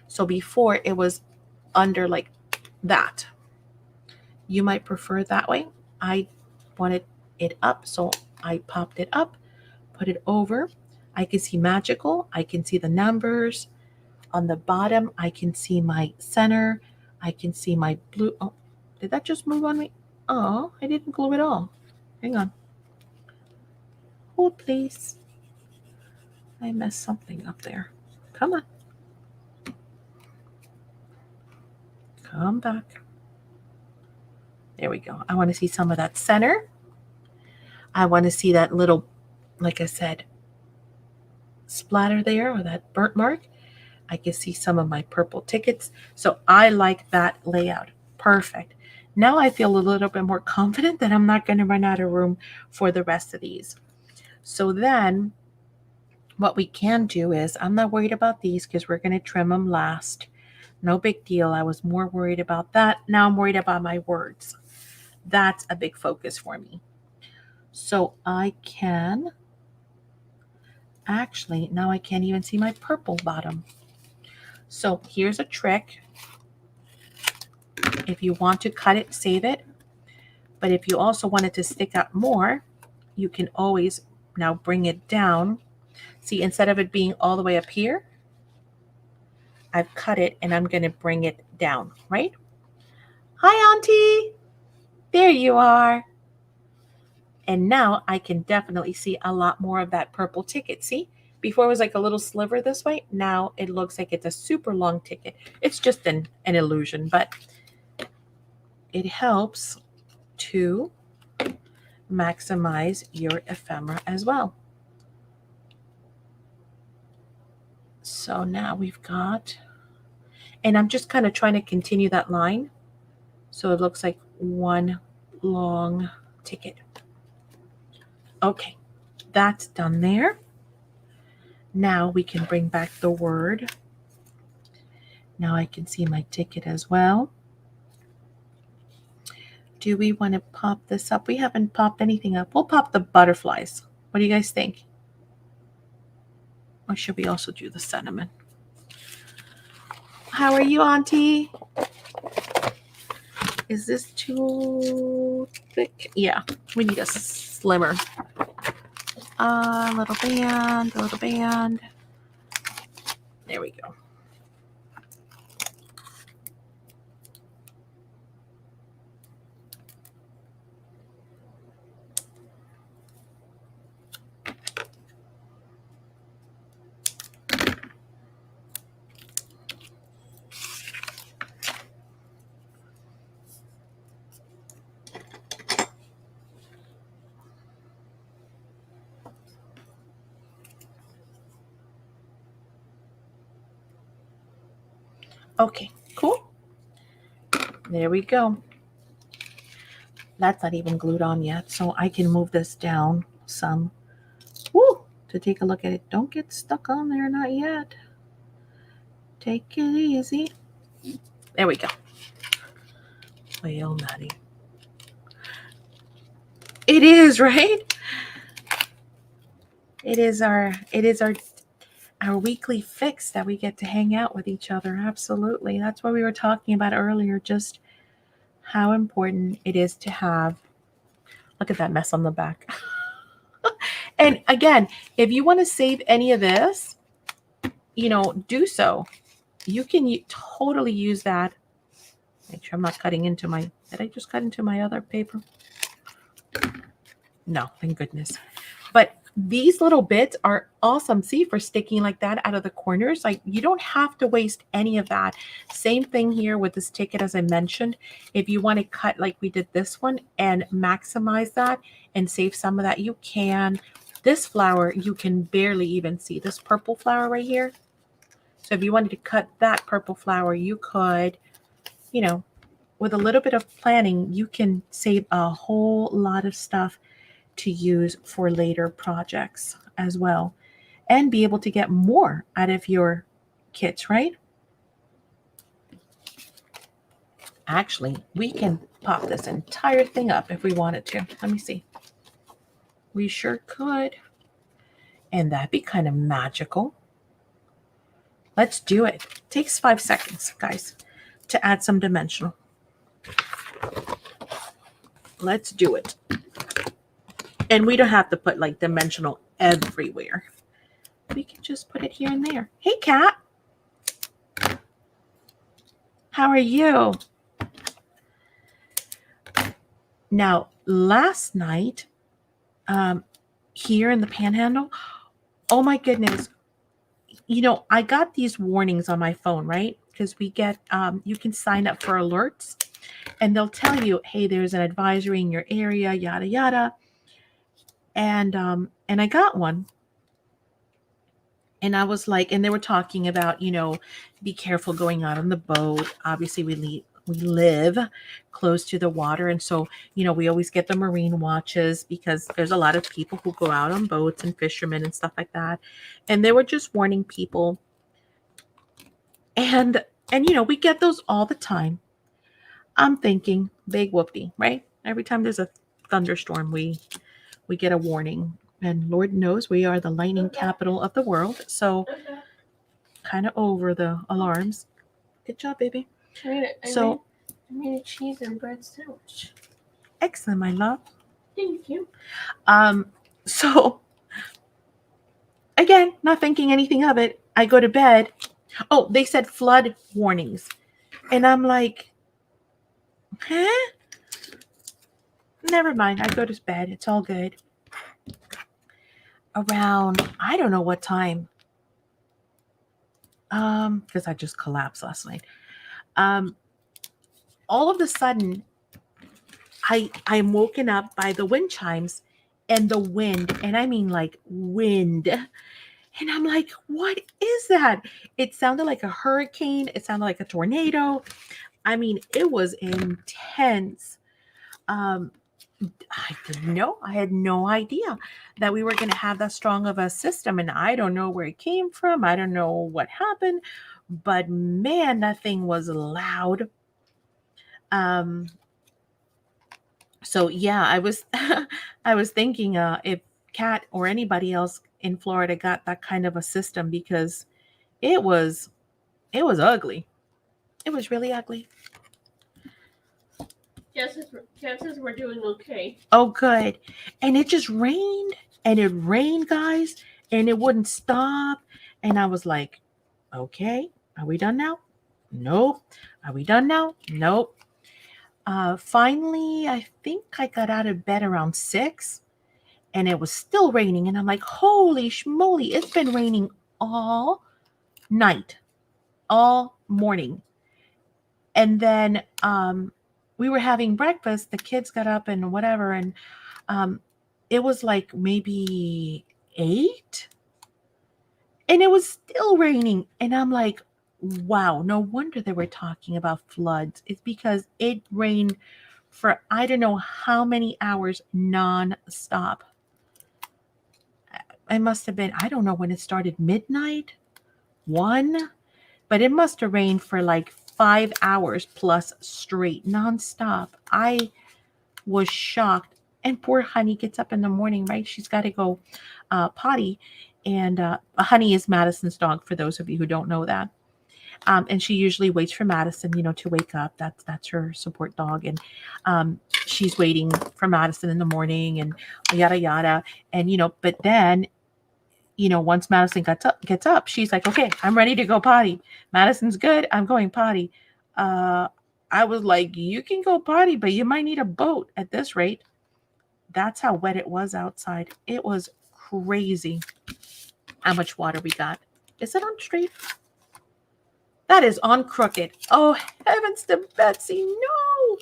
So before it was under like that. You might prefer it that way. I wanted it up, so I popped it up, put it over. I can see magical. I can see the numbers. On the bottom, I can see my center. I can see my blue. Oh, did that just move on me? Oh, I didn't glue it all. Hang on. Hold, please. I messed something up there. Come on. Come back. There we go. I want to see some of that center. I want to see that little, like I said, splatter there, or that burnt mark. I can see some of my purple tickets. So I like that layout. Perfect. Now I feel a little bit more confident that I'm not going to run out of room for the rest of these. So then what we can do is, I'm not worried about these because we're going to trim them last. No big deal. I was more worried about that. Now I'm worried about my words. That's a big focus for me. So I can actually, now I can't even see my purple bottom. So here's a trick. If you want to cut it, save it. But if you also want it to stick out more, you can always Now bring it down. See, instead of it being all the way up here, I've cut it and I'm going to bring it down, right? Hi, Auntie. There you are. And now I can definitely see a lot more of that purple ticket. See, before it was like a little sliver this way. Now it looks like it's a super long ticket. It's just an illusion, but it helps to maximize your ephemera as well. So now we've got, and I'm just kind of trying to continue that line so it looks like one long ticket. Okay, that's done there. Now we can bring back the word. Now I can see my ticket as well. Do we want to pop this up? We haven't popped anything up. We'll pop the butterflies. What do you guys think? Or should we also do the cinnamon? How are you, Auntie? Is this too thick? Yeah, we need a slimmer. A little band, a little band. There we go. Okay, cool. There we go. That's not even glued on yet, so I can move this down some. Woo! To take a look at it. Don't get stuck on there, not yet. Take it easy. There we go. Well, Maddie. It is, right? It is our weekly fix that we get to hang out with each other. Absolutely. That's what we were talking about earlier, just how important it is to have. Look at that mess on the back. And again, if you want to save any of this, do so. You can totally use that. Make sure I'm not cutting into my, did I just cut into my other paper? No, thank goodness. But these little bits are awesome. See, for sticking like that out of the corners, like you don't have to waste any of that. Same thing here with this ticket, as I mentioned. If you want to cut like we did this one and maximize that and save some of that, you can. This flower, you can barely even see this purple flower right here. So if you wanted to cut that purple flower, you could, with a little bit of planning, you can save a whole lot of stuff to use for later projects as well, and be able to get more out of your kits, right? Actually, we can pop this entire thing up if we wanted to. Let me see. We sure could. And that'd be kind of magical. Let's do it. It takes 5 seconds, guys, to add some dimensional. Let's do it. And we don't have to put like dimensional everywhere. We can just put it here and there. Hey, Kat. How are you? Now, last night, here in the Panhandle, oh my goodness, I got these warnings on my phone, right? Because we get, you can sign up for alerts, and they'll tell you, hey, there's an advisory in your area, yada yada. And I got one. And I was like, and they were talking about, be careful going out on the boat. Obviously, we live close to the water. And so, we always get the marine watches because there's a lot of people who go out on boats and fishermen and stuff like that. And they were just warning people. And we get those all the time. I'm thinking big whoopty, right? Every time there's a thunderstorm, we get a warning. And Lord knows we are the lightning capital of the world. So kind of over the alarms. Good job, baby. I made a cheese and bread sandwich. Excellent, my love. Thank you. So Again, not thinking anything of it. I go to bed. Oh, they said flood warnings. And I'm like, huh? Never mind. I go to bed. It's all good. Around, I don't know what time. Because I just collapsed last night. All of a sudden, I'm woken up by the wind chimes and the wind, and I mean like wind. And I'm like, what is that? It sounded like a hurricane. It sounded like a tornado. I mean, it was intense. Um, I didn't know. I had no idea that we were going to have that strong of a system. And I don't know where it came from. I don't know what happened. But man, that thing was loud. Um, so yeah, I was I was thinking if Kat or anybody else in Florida got that kind of a system because it was ugly. It was really ugly. Kat says we're doing okay. Oh, good. And it just rained and it rained, guys, and it wouldn't stop. And I was like, okay, are we done now? Nope. Are we done now? Nope. Finally, I think I got out of bed around 6 and it was still raining. And I'm like, holy schmoly, it's been raining all night, all morning. And then we were having breakfast. The kids got up and whatever. And it was like maybe 8 and it was still raining. And I'm like, wow, no wonder they were talking about floods. It's because it rained for I don't know how many hours non-stop. It must have been, I don't know when it started, midnight, 1, but it must have rained for like 5 hours plus straight, non-stop. I was shocked. And poor Honey gets up in the morning, right? She's got to go potty. And Honey is Madison's dog, for those of you who don't know that. And she usually waits for Madison, to wake up. That's her support dog. And she's waiting for Madison in the morning and yada, yada. And, but then, once Madison gets up, she's like, okay, I'm ready to go potty. Madison's good. I'm going potty. I was like, you can go potty, but you might need a boat at this rate. That's how wet it was outside. It was crazy how much water we got. Is it on straight? That is on crooked. Oh, heavens to Betsy. No.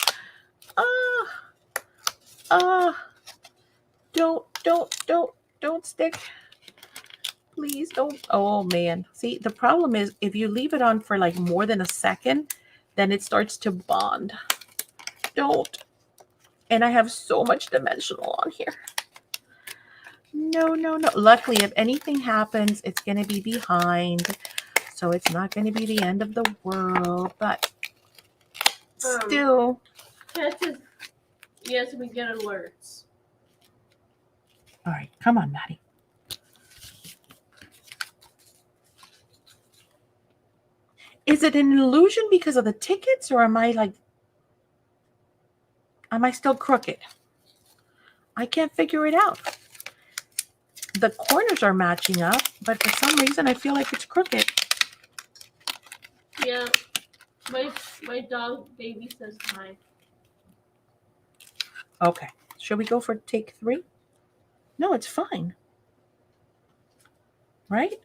Don't stick. Please don't. Oh, man. See, the problem is if you leave it on for like more than a second, then it starts to bond. Don't. And I have so much dimensional on here. No. Luckily, if anything happens, it's going to be behind. So it's not going to be the end of the world. But still. Yes, we get alerts. All right. Come on, Maddie. Is it an illusion because of the tickets, or am I still crooked? I can't figure it out. The corners are matching up, but for some reason I feel like it's crooked. Yeah, my dog baby says hi. Okay, should we go for take 3? No, it's fine. Right?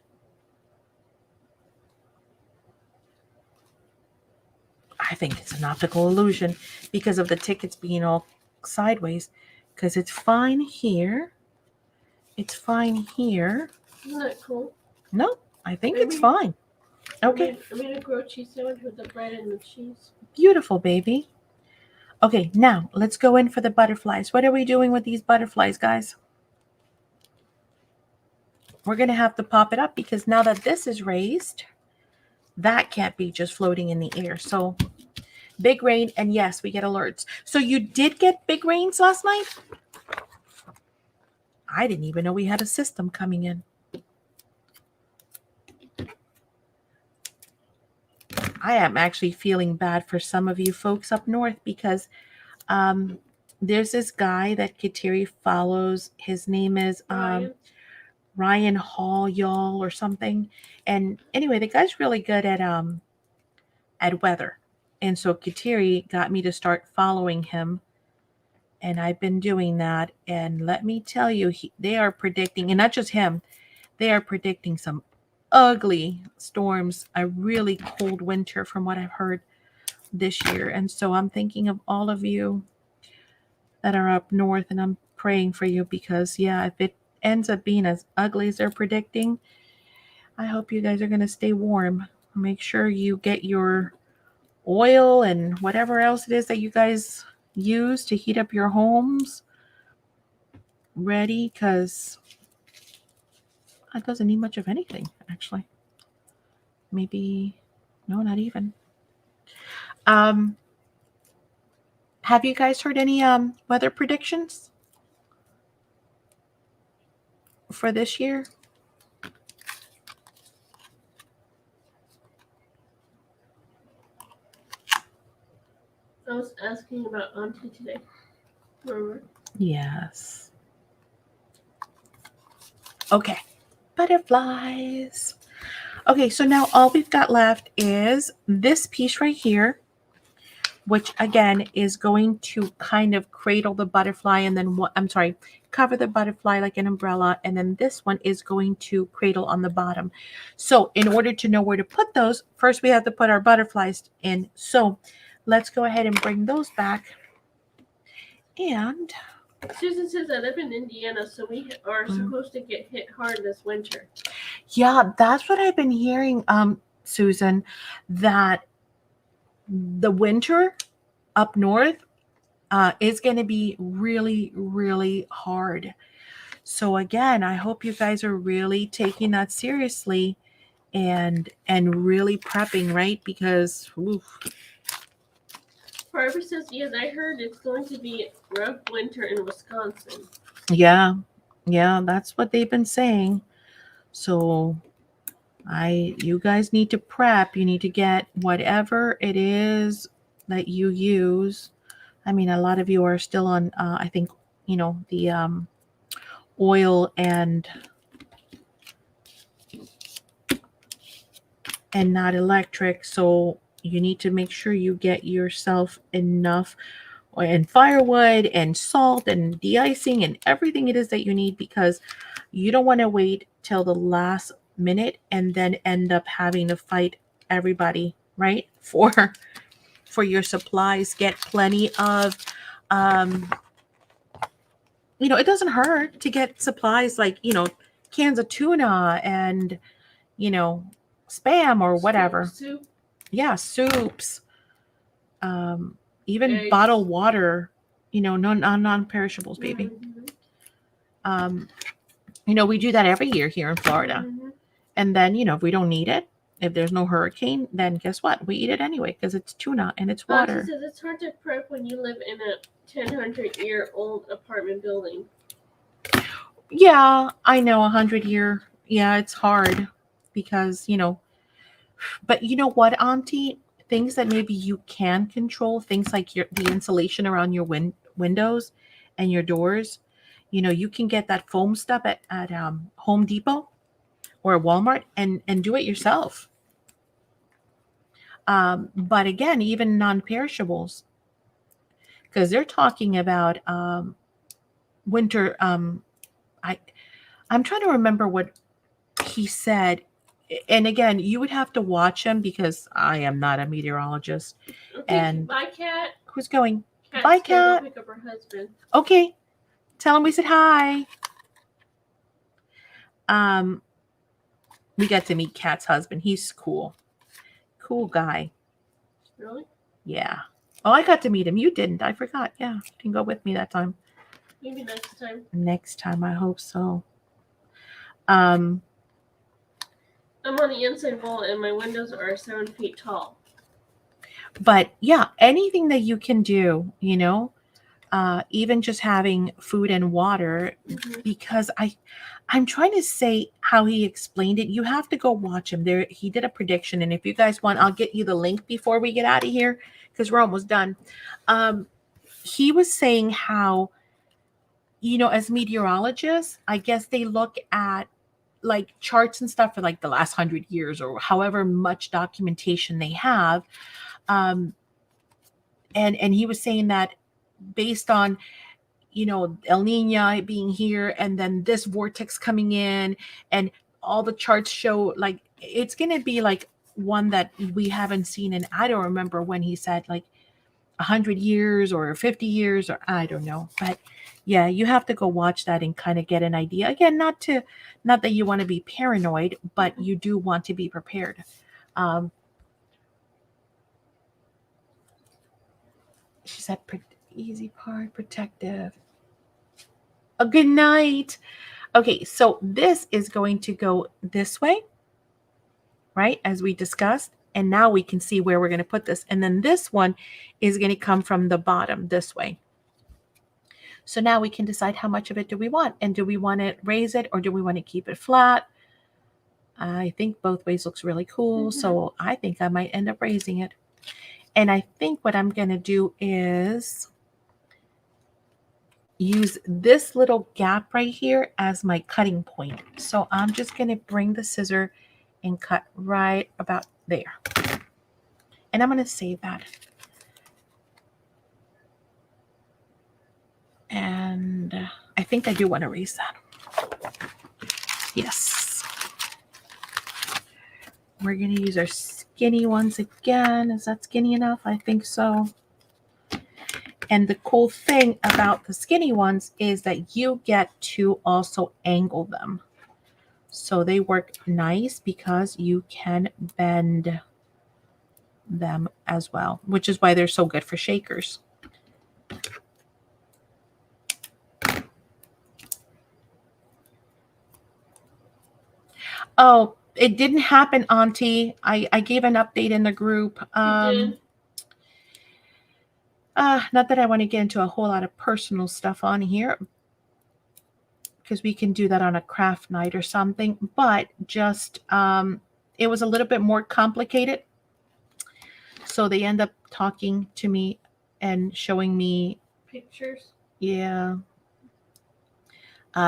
I think it's an optical illusion because of the tickets being all sideways. Because it's fine here. It's fine here. Isn't that cool? No, I think it's fine. Okay. I made a grilled cheese sandwich with the bread and the cheese. Beautiful, baby. Okay, now let's go in for the butterflies. What are we doing with these butterflies, guys? We're going to have to pop it up because now that this is raised, that can't be just floating in the air. So big rain, and yes, we get alerts. So you did get big rains last night? I didn't even know we had a system coming in. I am actually feeling bad for some of you folks up north because there's this guy that Kateri follows. His name is Ryan Hall, y'all, or something. And anyway, the guy's really good at weather. And so Kateri got me to start following him, and I've been doing that. And let me tell you, they are predicting, and not just him, they are predicting some ugly storms, a really cold winter from what I've heard this year. And so I'm thinking of all of you that are up north, and I'm praying for you because, yeah, if it ends up being as ugly as they're predicting, I hope you guys are going to stay warm. Make sure you get your oil and whatever else it is that you guys use to heat up your homes ready, because it doesn't need much of anything, actually. Maybe, no, not even. Um, have you guys heard any weather predictions for this year? I was asking about Auntie today. Remember? Yes. Okay. Butterflies. Okay, so now all we've got left is this piece right here, which again is going to kind of cradle the butterfly, and then cover the butterfly like an umbrella, and then this one is going to cradle on the bottom. So in order to know where to put those, first we have to put our butterflies in. So let's go ahead and bring those back. And Susan says I live in Indiana, so we are supposed to get hit hard this winter. Yeah, that's what I've been hearing, Susan, that the winter up north is going to be really, really hard. So again, I hope you guys are really taking that seriously and really prepping, right? Because oof. Barbara says, yes, I heard it's going to be a rough winter in Wisconsin. Yeah, that's what they've been saying. So you guys need to prep. You need to get whatever it is that you use. I mean, a lot of you are still on, I think, the oil and not electric. So you need to make sure you get yourself enough and firewood and salt and de-icing and everything it is that you need, because you don't want to wait till the last minute and then end up having to fight everybody, right? For your supplies. Get plenty of it doesn't hurt to get supplies like, cans of tuna and, spam or whatever. Soup. Yeah, soups. Even eggs. Bottled water, non-perishables, baby. Mm-hmm. We do that every year here in Florida. Mm-hmm. And then, if we don't need it, if there's no hurricane, then guess what? We eat it anyway because it's tuna and it's water. She says it's hard to prep when you live in a 1,000-year-old apartment building. Yeah, I know, 100-year. Yeah, it's hard because, but you know what, Auntie? Things that maybe you can control, things like the insulation around your windows and your doors. You can get that foam stuff at Home Depot or Walmart and do it yourself. But again, even non-perishables, because they're talking about winter. I'm trying to remember what he said. And again, you would have to watch him because I am not a meteorologist. Okay, and bye, Cat. Who's going? Cat's Bye, Cat. Pick up her husband. Okay, tell him we said hi. We got to meet Cat's husband. He's cool guy. Really? Yeah. Oh, I got to meet him. You didn't. I forgot. Yeah, you can go with me that time. Maybe next time. Next time, I hope so. I'm on the inside wall and my windows are 7 feet tall. But yeah, anything that you can do, even just having food and water, mm-hmm. because I'm trying to say how he explained it. You have to go watch him. He did a prediction, and if you guys want, I'll get you the link before we get out of here because we're almost done. He was saying how, as meteorologists, I guess they look at like charts and stuff for like the last 100 years or however much documentation they have. And he was saying that based on, El Nino being here and then this vortex coming in, and all the charts show like it's going to be like one that we haven't seen. And I don't remember when he said like 100 years or 50 years, or I don't know. But yeah, you have to go watch that and kind of get an idea. Again, not that you want to be paranoid, but you do want to be prepared. She said, easy part, protective. A good night. Okay, so this is going to go this way, right? As we discussed. And now we can see where we're going to put this. And then this one is going to come from the bottom this way. So now we can decide how much of it do we want. And do we want to raise it or do we want to keep it flat? I think both ways looks really cool. So I think I might end up raising it. And I think what I'm going to do is use this little gap right here as my cutting point. So I'm just going to bring the scissor and cut right about there. And I'm going to save that. And I think I do want to raise that. Yes. We're going to use our skinny ones again. Is that skinny enough? I think so. And the cool thing about the skinny ones is that you get to also angle them. So they work nice because you can bend them as well, which is why they're so good for shakers. Oh, it didn't happen, Auntie. I gave an update in the group. You did? Not that I want to get into a whole lot of personal stuff on here, because we can do that on a craft night or something, but just it was a little bit more complicated. So they end up talking to me and showing me pictures. Yeah.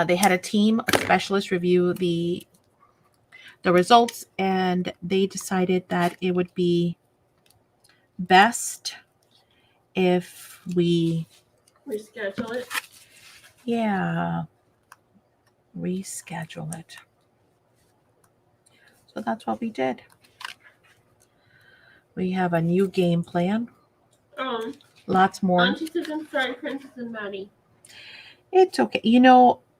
They had a team of specialists review the results, and they decided that it would be best if we reschedule it. Yeah. Reschedule it. So that's what we did. We have a new game plan. Lots more. Auntie says I'm sorry, Princess and Maddie. It's okay.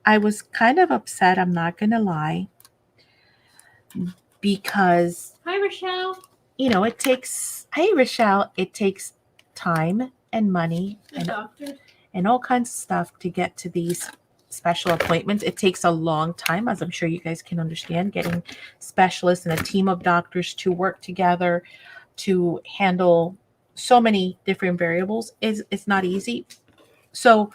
I was kind of upset, I'm not going to lie, because Hi, Rochelle. It takes time and money and all kinds of stuff to get to these special appointments. It takes a long time, as I'm sure you guys can understand, getting specialists and a team of doctors to work together to handle so many different variables. It's not easy. So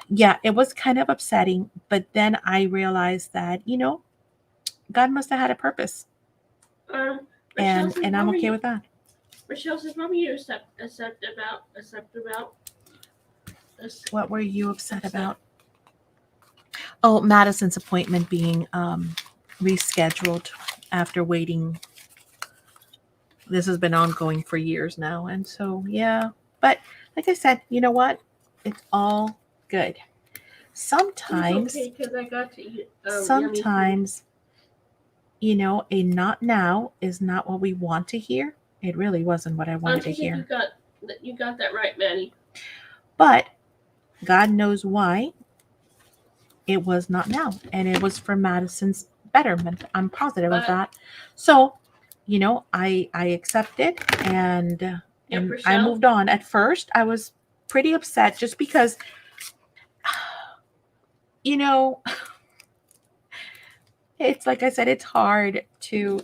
yeah, it was kind of upsetting, but then I realized that, God must have had a purpose. And I'm okay with that. Rochelle says, what were you upset about? What were you upset about? Oh, Madison's appointment being rescheduled after waiting. This has been ongoing for years now. And so, yeah. But like I said, you know what? It's all good. Sometimes, it's okay, 'cause I got to eat, sometimes, a not now is not what we want to hear. It really wasn't what I wanted to hear. You got that right, Maddie. But God knows why it was not now. And it was for Madison's betterment. I'm positive of that. So, I accepted and I moved on. At first, I was pretty upset just because, it's like I said, it's hard to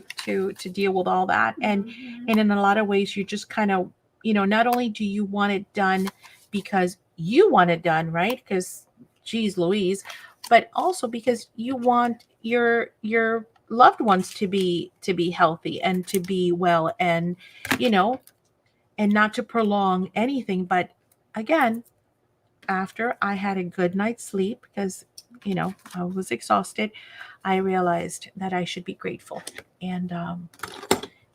deal with all that. And in a lot of ways, you just kind of, not only do you want it done because you want it done, right? Because, geez Louise, but also because you want your loved ones to be healthy and to be well, and and not to prolong anything. But again, after I had a good night's sleep, because I was exhausted, I realized that I should be grateful and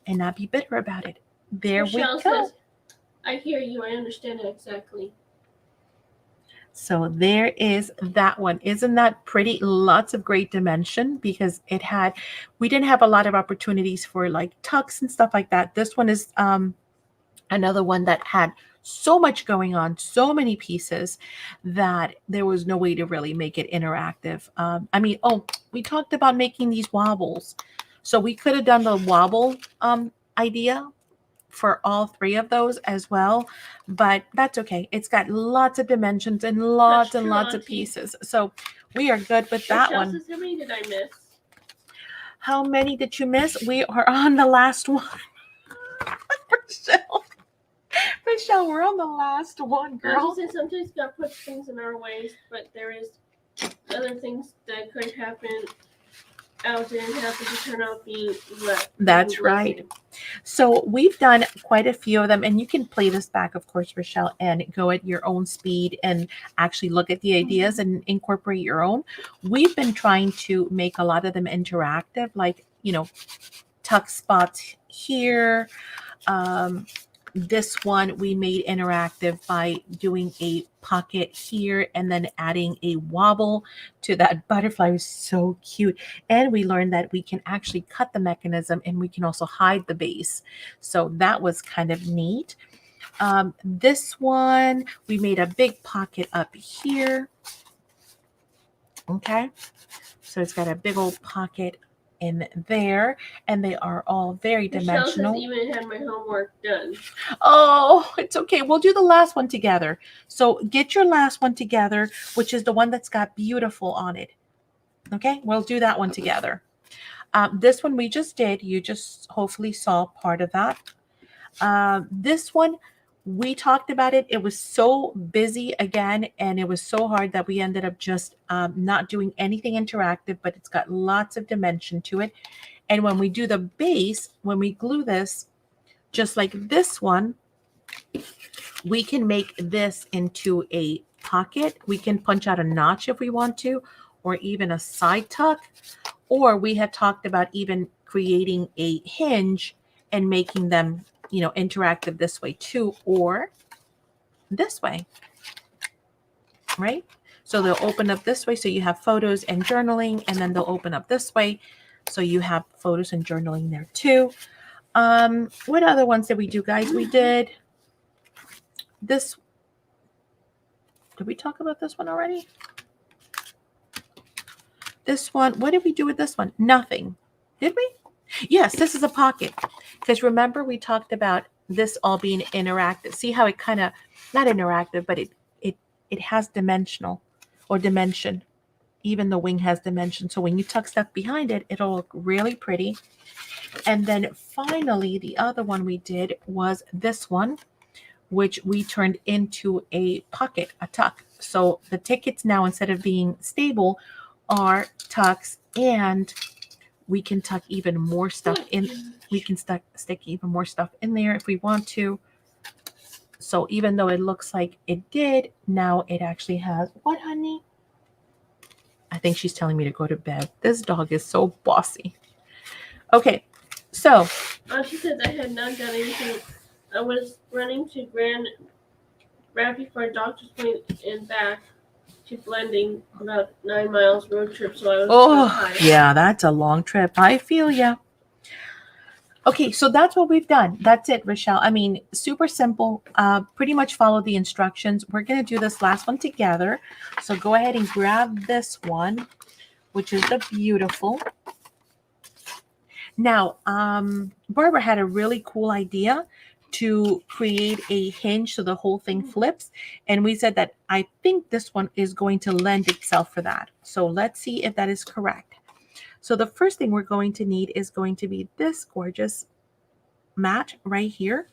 not be bitter about it. There we Michelle go. says, I hear you. I understand it exactly. So there is that one. Isn't that pretty? Lots of great dimension because we didn't have a lot of opportunities for like tucks and stuff like that. This one is another one that had so much going on, so many pieces that there was no way to really make it interactive. We talked about making these wobbles. So we could have done the wobble idea for all three of those as well, but that's okay. It's got lots of dimensions and lots That's and true, lots of Auntie. pieces. So we are good with that Michelle one. says, how many did I miss? How many did you miss? We are on the last one. Michelle, we're on the last one, girl. Auntie says sometimes God puts things in our ways, but there is other things that could happen out there and happen to turn out being what. That's right. So we've done quite a few of them, and you can play this back, of course, Rochelle, and go at your own speed and actually look at the ideas and incorporate your own. We've been trying to make a lot of them interactive, like, tuck spots here. This one we made interactive by doing a pocket here and then adding a wobble to that butterfly. It was so cute. And we learned that we can actually cut the mechanism and we can also hide the base. So that was kind of neat. This one, we made a big pocket up here. Okay. So it's got a big old pocket in there, and they are all very dimensional. Michelle says even had my homework done. Oh, it's okay. We'll do the last one together. So get your last one together, which is the one that's got beautiful on it. Okay, we'll do that one together. This one we just did. You just hopefully saw part of that. This one, we talked about it. It was so busy again, and it was so hard that we ended up just not doing anything interactive, but it's got lots of dimension to it. And when we do the base, when we glue this, just like this one, we can make this into a pocket. We can punch out a notch if we want to, or even a side tuck. Or we had talked about even creating a hinge and making them, interactive this way too, or this way, right? So they'll open up this way. So you have photos and journaling, and then they'll open up this way. So you have photos and journaling there too. What other ones did we do, guys? We did this. Did we talk about this one already? This one, what did we do with this one? Nothing. Did we? Yes, this is a pocket. Because remember, we talked about this all being interactive. See how it kind of, not interactive, but it has dimensional or dimension. Even the wing has dimension. So when you tuck stuff behind it, it'll look really pretty. And then finally, the other one we did was this one, which we turned into a pocket, a tuck. So the tickets now, instead of being stable, are tucks, and we can tuck even more stuff in. We can stick even more stuff in there if we want to. So even though it looks like it did, now it actually has, what, honey? I think she's telling me to go to bed. This dog is so bossy. Okay, so. She said I had not done anything. I was running to Grand Rapids for a doctor's appointment and back to Blending, about 9 miles road trip. So I was tired. Yeah, that's a long trip. I feel ya. Okay, so that's what we've done. That's it, Rochelle. I mean, super simple. Pretty much follow the instructions. We're going to do this last one together. So go ahead and grab this one, which is the beautiful. Now, Barbara had a really cool idea to create a hinge so the whole thing flips. And we said that I think this one is going to lend itself for that. So let's see if that is correct. So the first thing we're going to need is going to be this gorgeous mat right here.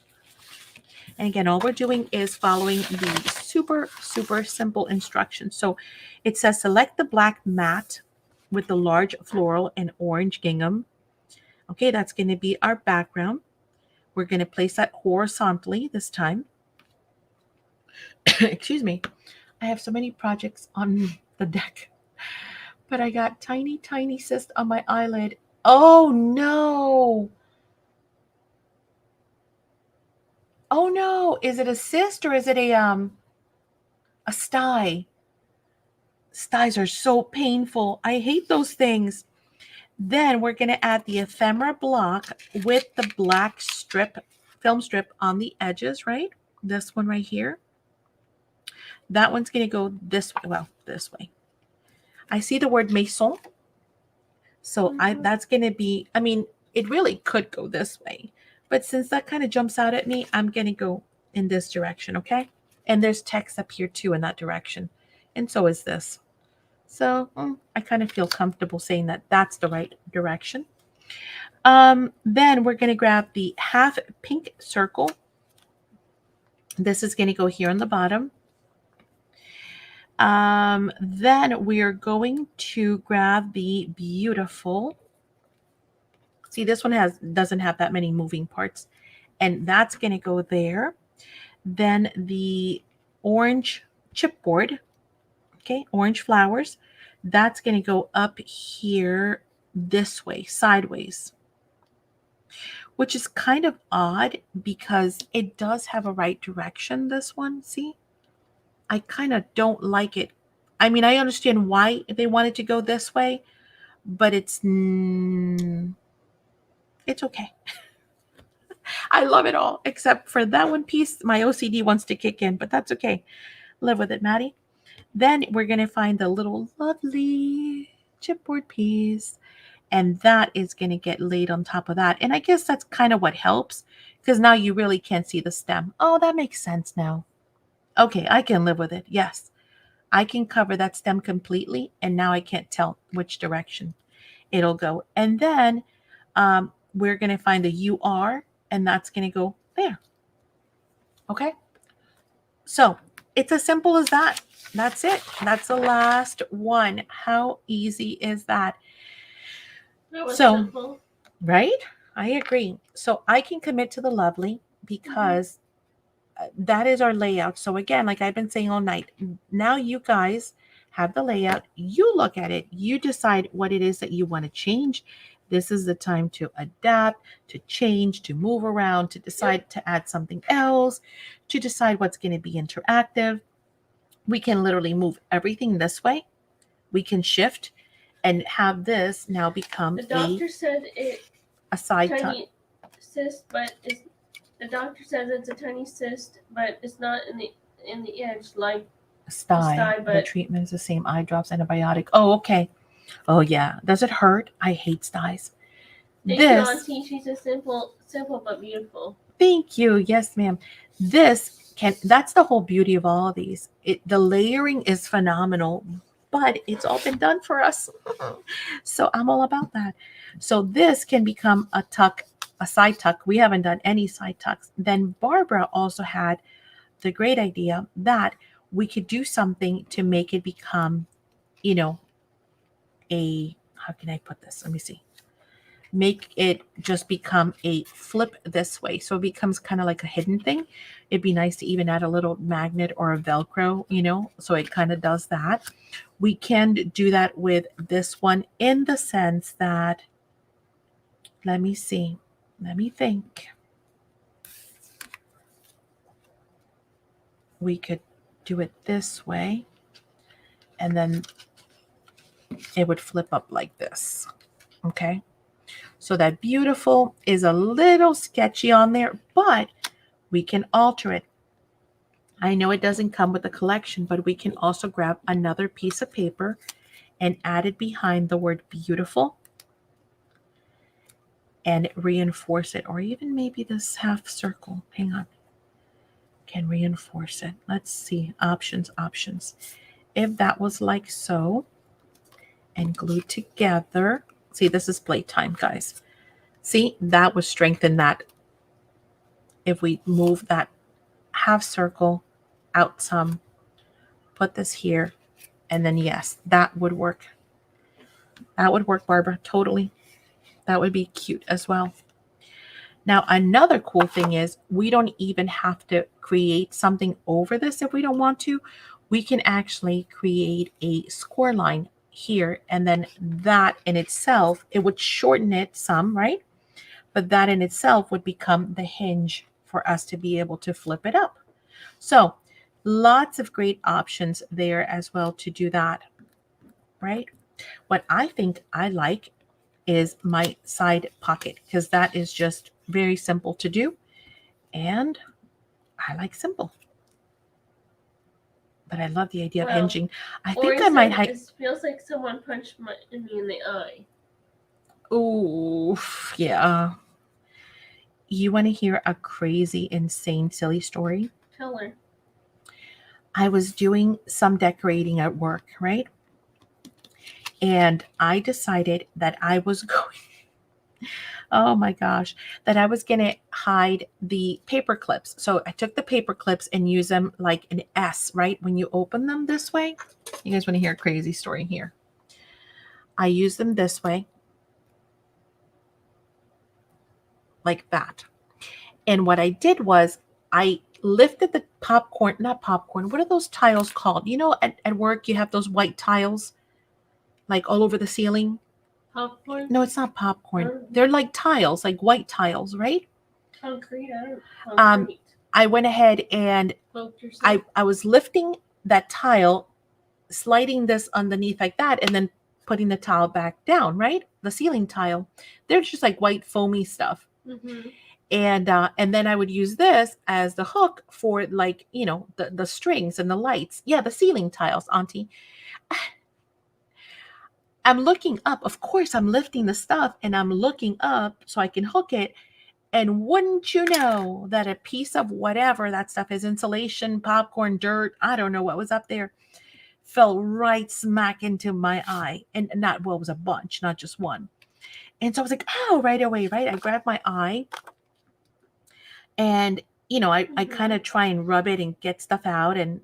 And again, all we're doing is following the super, super simple instructions. So it says select the black mat with the large floral and orange gingham. Okay, that's going to be our background. We're going to place that horizontally this time. Excuse me. I have so many projects on the deck. But I got tiny, tiny cyst on my eyelid. Oh no. Oh no. Is it a cyst or is it a sty? Styes are so painful. I hate those things. Then we're going to add the ephemera block with the black strip, film strip on the edges, right? This one right here. That one's going to go this way. Well, this way. I see the word maison. So that's going to be, I mean, it really could go this way. But since that kind of jumps out at me, I'm going to go in this direction, okay? And there's text up here too in that direction. And so is this. So I kind of feel comfortable saying that that's the right direction. Then we're going to grab the half pink circle. This is going to go here on the bottom. Then we are going to grab the beautiful. See, this one doesn't have that many moving parts, and that's going to go there. Then the orange chipboard, okay, orange flowers, that's going to go up here this way, sideways, which is kind of odd because it does have a right direction, this one, see? I kind of don't like it. I mean, I understand why they wanted to go this way, but it's okay. I love it all, except for that one piece. My OCD wants to kick in, but that's okay. Live with it, Maddie. Then we're going to find the little lovely chipboard piece, and that is going to get laid on top of that. And I guess that's kind of what helps, because now you really can't see the stem. Oh, that makes sense now. Okay, I can live with it. Yes, I can cover that stem completely, and now I can't tell which direction it'll go. And then we're going to find the UR, and that's going to go there. Okay? So it's as simple as that. That's it. That's the last one. How easy is that? That was So, simple. Right? I agree. So I can commit to the lovely because that is our layout. So again, like I've been saying all night, now you guys have the layout. You look at it. You decide what it is that you want to change. This is the time to adapt, to change, to move around, to decide to add something else, to decide what's going to be interactive. We can literally move everything this way. We can shift and have this now become the doctor said a side tuck. Tiny cyst, but the doctor says it's a tiny cyst, but it's not in the edge like sty. But the treatment is the same. Eye drops, antibiotic. Oh, okay. Oh yeah. Does it hurt? I hate styes. Thank you, Auntie. She's a simple but beautiful. Thank you. Yes, ma'am. That's the whole beauty of all of these. The layering is phenomenal, but it's all been done for us. So I'm all about that. So this can become a tuck, a side tuck. We haven't done any side tucks. Then Barbara also had the great idea that we could do something to make it become, how can I put this? Let me see. Make it just become a flip this way. So it becomes kind of like a hidden thing. It'd be nice to even add a little magnet or a Velcro, so it kind of does that. We can do that with this one in the sense that, let me see. Let me think. We could do it this way, and then it would flip up like this. Okay. So that beautiful is a little sketchy on there, but we can alter it. I know it doesn't come with the collection, but we can also grab another piece of paper and add it behind the word beautiful and reinforce it, or even maybe this half circle. Hang on. Can reinforce it. Let's see. Options. If that was like so and glued together. See, this is playtime, guys. See, that would strengthen that. If we move that half circle out some, put this here, and then yes, that would work. That would work, Barbara, totally. That would be cute as well. Now, another cool thing is we don't even have to create something over this if we don't want to. We can actually create a score line here, and then that in itself, it would shorten it some, right? But that in itself would become the hinge for us to be able to flip it up. So lots of great options there as well to do that, right? What I think I like is my side pocket, because that is just very simple to do. And I like simple. But I love the idea of hinging. I think I might It feels like someone punched me in the eye. Oh, yeah. You want to hear a crazy, insane, silly story? Tell her. I was doing some decorating at work, right? And I decided that I was going, oh my gosh, that I was going to hide the paper clips. So I took the paper clips and use them like an S, right? When you open them this way. You guys want to hear a crazy story here? I use them this way, like that. And what I did was I lifted the popcorn, not popcorn, what are those tiles called? You know, at work you have those white tiles like all over the ceiling. Popcorn? No, it's not popcorn. They're like tiles, like white tiles, right? Concrete? Concrete. I went ahead and I was lifting that tile, sliding this underneath like that, and then putting the tile back down, right? The ceiling tile. They're just like white foamy stuff. Mm-hmm. And then I would use this as the hook for, like, you know, the strings and the lights. Yeah, the ceiling tiles, Auntie. I'm looking up. Of course, I'm lifting the stuff and I'm looking up so I can hook it. And wouldn't you know that a piece of whatever that stuff is, insulation, popcorn, dirt, I don't know what was up there, fell right smack into my eye. And not, well, it was a bunch, not just one. And so I was like, oh, right away, right? I grabbed my eye and, you know, I kind of try and rub it and get stuff out, and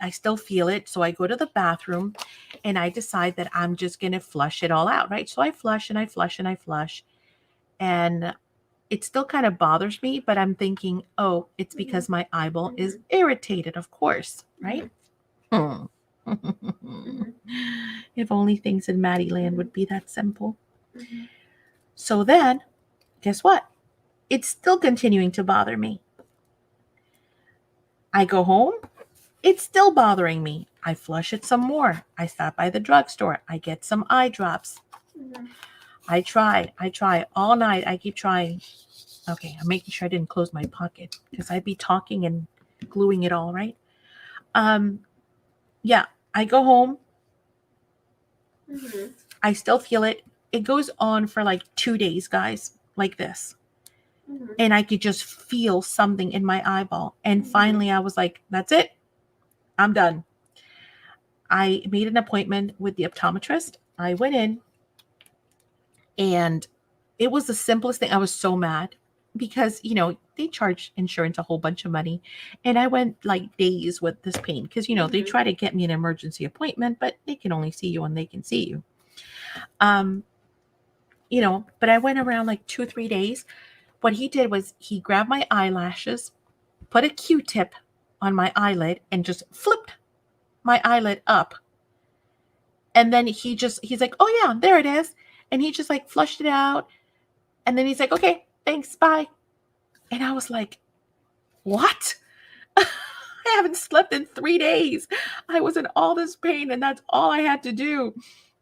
I still feel it. So I go to the bathroom and I decide that I'm just going to flush it all out, right? So I flush and I flush and I flush. And it still kind of bothers me, but I'm thinking, oh, it's because my eyeball is irritated, of course, right? If only things in Maddie Land would be that simple. So then, guess what? It's still continuing to bother me. I go home. It's still bothering me. I flush it some more. I stop by the drugstore. I get some eye drops. I try all night. I keep trying. Okay, I'm making sure I didn't close my pocket because I'd be talking and gluing it all, right? Yeah, I go home. I still feel it. It goes on for like 2 days, guys, like this. And I could just feel something in my eyeball. And finally I was like, that's it. I'm done. I made an appointment with the optometrist. I went in and it was the simplest thing. I was so mad because, you know, they charge insurance a whole bunch of money. And I went like days with this pain because, you know, they try to get me an emergency appointment, but they can only see you when they can see you. You know, but I went around like 2-3 days. What he did was he grabbed my eyelashes, put a Q-tip on my eyelid and just flipped my eyelid up. And then he's like, oh yeah, there it is. And he just like flushed it out. And then he's like, okay, thanks, bye. And I was like, what? I haven't slept in 3 days. I was in all this pain and that's all I had to do.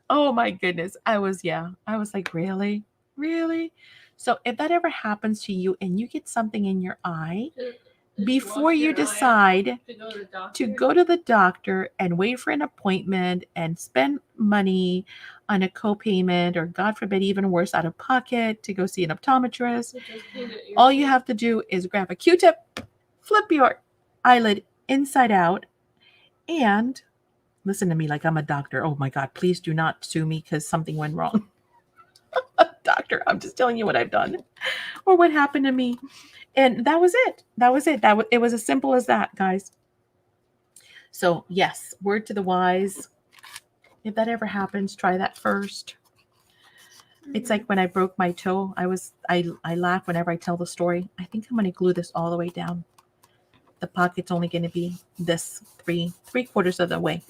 Oh my goodness. I was like, really? Really? So if that ever happens to you and you get something in your eye, before you decide to go to the doctor and wait for an appointment and spend money on a copayment, or God forbid, even worse, out of pocket to go see an optometrist, all you have to do is grab a Q-tip, flip your eyelid inside out, and listen to me like I'm a doctor. Oh my God, please do not sue me because something went wrong. Doctor, I'm just telling you what I've done or what happened to me. And that was it. It was as simple as that, guys. So yes, word to the wise. If that ever happens, try that first. It's like when I broke my toe. I laugh whenever I tell the story. I think I'm going to glue this all the way down. The pocket's only going to be this three quarters of the way.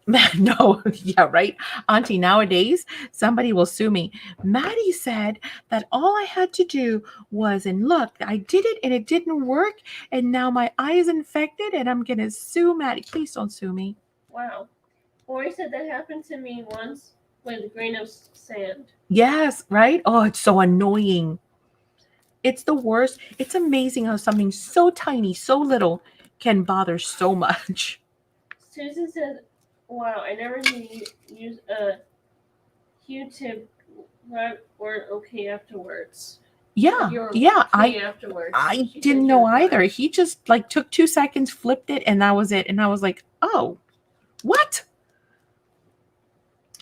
No, yeah, right. Auntie, nowadays somebody will sue me. Maddie said that all I had to do was, and look, I did it and it didn't work. And now my eye is infected and I'm going to sue Maddie. Please don't sue me. Wow. Boy said that happened to me once with a grain of sand. Yes, right. Oh, it's so annoying. It's the worst. It's amazing how something so tiny, so little can bother so much. Susan said, wow, I never knew you use a Q-tip weren't okay afterwards. Yeah, You're yeah. okay afterwards. I She didn't said know you're either. fine. He just like took 2 seconds, flipped it, and that was it. And I was like, oh, what?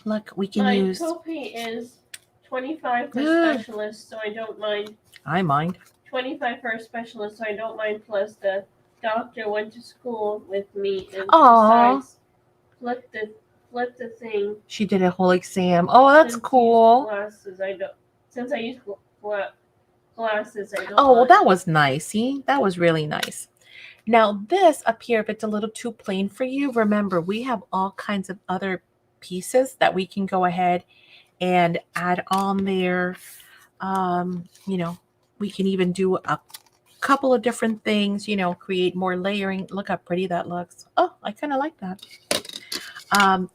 Look, we can My use. copay is 25 for specialists, so I don't mind. I mind. 25 for a specialist, so I don't mind. Plus, the doctor went to school with me, and Aw. besides, flip the thing. She did a whole exam. Oh, that's cool. Since I use glasses, I don't. Oh, well, mind. that was nice. See, that was really nice. Now, this up here, if it's a little too plain for you, remember we have all kinds of other pieces that we can go ahead and add on there. You know, we can even do a couple of different things, you know, create more layering. Look how pretty that looks. Oh, I kind of like that.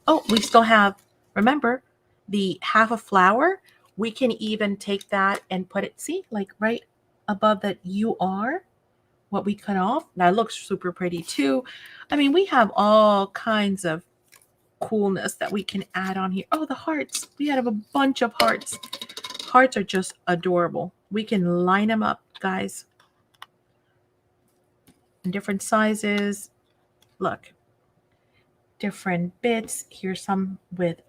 Oh, we still have, remember, the half a flower. We can even take that and put it, see, like right above that you are, what we cut off. That looks super pretty too. I mean, we have all kinds of coolness that we can add on here. Oh, the hearts. We have a bunch of hearts. Hearts are just adorable. We can line them up, guys, in different sizes. Look, different bits. Here's some with,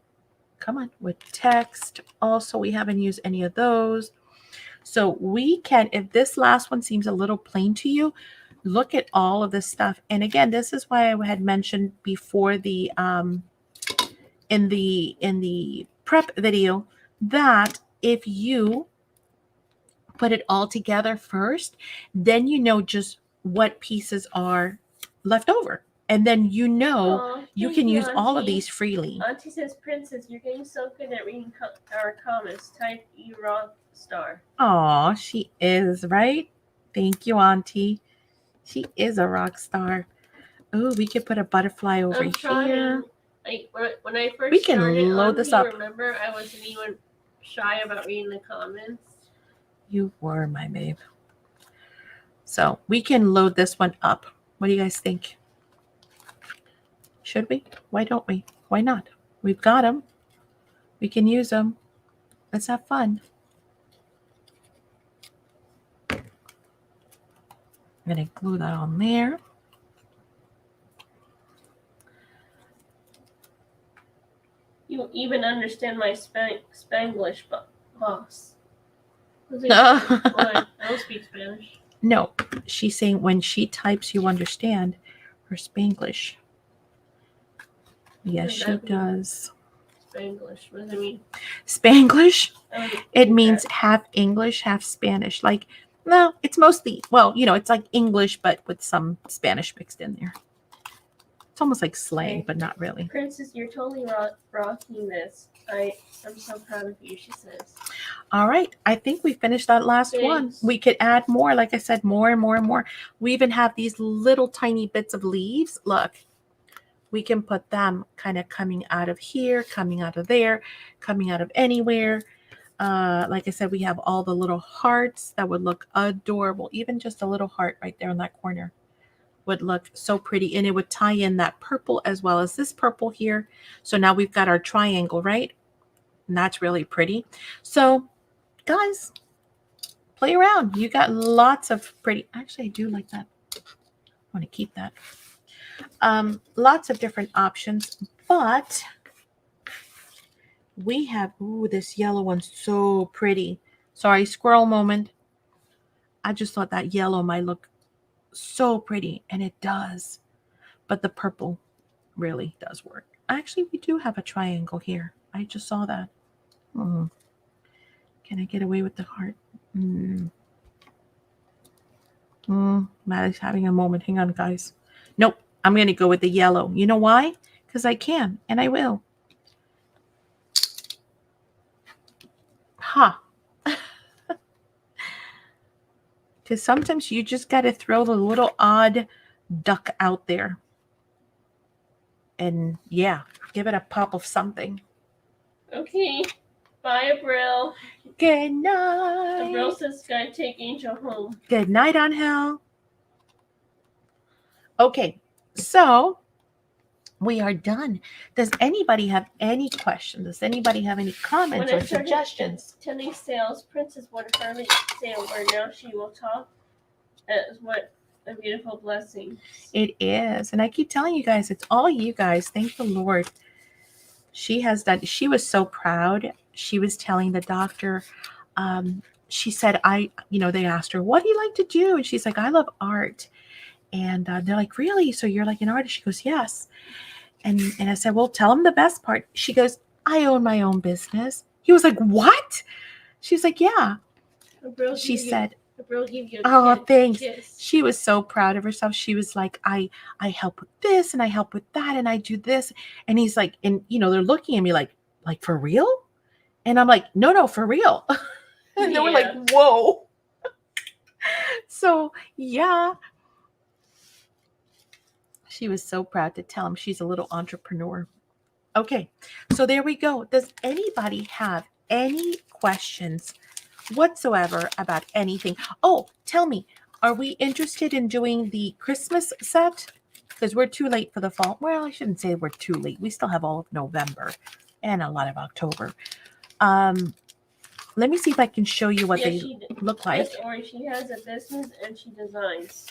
come on, with text. Also, we haven't used any of those. So we can, if this last one seems a little plain to you, look at all of this stuff. And again, this is why I had mentioned before the in the prep video that if you put it all together first, then you know just what pieces are left over. And then you know you can use all of these freely. Auntie says, Princess, you're getting so good at reading our comments. Type you rock star. Aw, she is, right? Thank you, Auntie. She is a rock star. Oh, we could put a butterfly over here. When I first We can started, load this up. Remember, I wasn't even shy about reading the comments. You were, my babe. So we can load this one up. What do you guys think? Should we? Why don't we? Why not? We've got them. We can use them. Let's have fun. I'm going to glue that on there. You even understand my Spanglish, boss. I don't speak Spanish. No, she's saying when she types, you understand her Spanglish. Yes, she does. Spanglish. What does it mean? Spanglish? It means half English, half Spanish. Like, no, it's mostly, well, you know, it's like English, but with some Spanish mixed in there. It's almost like slang, but not really. Princess, you're totally rocking this. I'm so proud of you, she says. All right. I think we finished that last one. We could add more, like I said, more and more and more. We even have these little tiny bits of leaves. Look, we can put them kind of coming out of here, coming out of there, coming out of anywhere. Like I said, we have all the little hearts that would look adorable. Even just a little heart right there in that corner would look so pretty. And it would tie in that purple as well as this purple here. So now we've got our triangle, right? And that's really pretty. So guys, play around. You got lots of pretty, actually I do like that. I want to keep that. Lots of different options, but we have, ooh, this yellow one's so pretty. Sorry, squirrel moment. I just thought that yellow might look so pretty, and it does. But the purple really does work. Actually, we do have a triangle here. I just saw that. Can I get away with the heart? Maddie's having a moment. Hang on, guys. Nope. I'm going to go with the yellow. You know why? because I can and I will. Huh. Because sometimes you just got to throw the little odd duck out there. And yeah, give it a pop of something. Okay. Bye, Abril. Good night. Abril says, "Sky, take Angel home." Good night, Angel. Okay, so we are done. Does anybody have any questions? Does anybody have any comments or suggestions? Attending sales, Princess would hardly say a word. Now she will talk. What a beautiful blessing. It is. And I keep telling you guys, it's all you guys. Thank the Lord. She has done, she was so proud. She was telling the doctor, she said, they asked her, what do you like to do? And she's like, I love art. And they're like, really? So you're like an artist? She goes, yes. And I said, well, tell him the best part. She goes, I own my own business. He was like, what? She's like, yeah. She said, oh, thanks. She was so proud of herself. She was like, I help with this and I help with that and I do this. And he's like, and they're looking at me like for real? And I'm like, no, for real. And they were like, whoa. So yeah. She was so proud to tell him she's a little entrepreneur. Okay, so there we go. Does anybody have any questions whatsoever about anything? Oh, tell me, are we interested in doing the Christmas set? Because we're too late for the fall. Well, I shouldn't say we're too late. We still have all of November and a lot of October. Let me see if I can show you what they look like. Yes, or she has a business and she designs.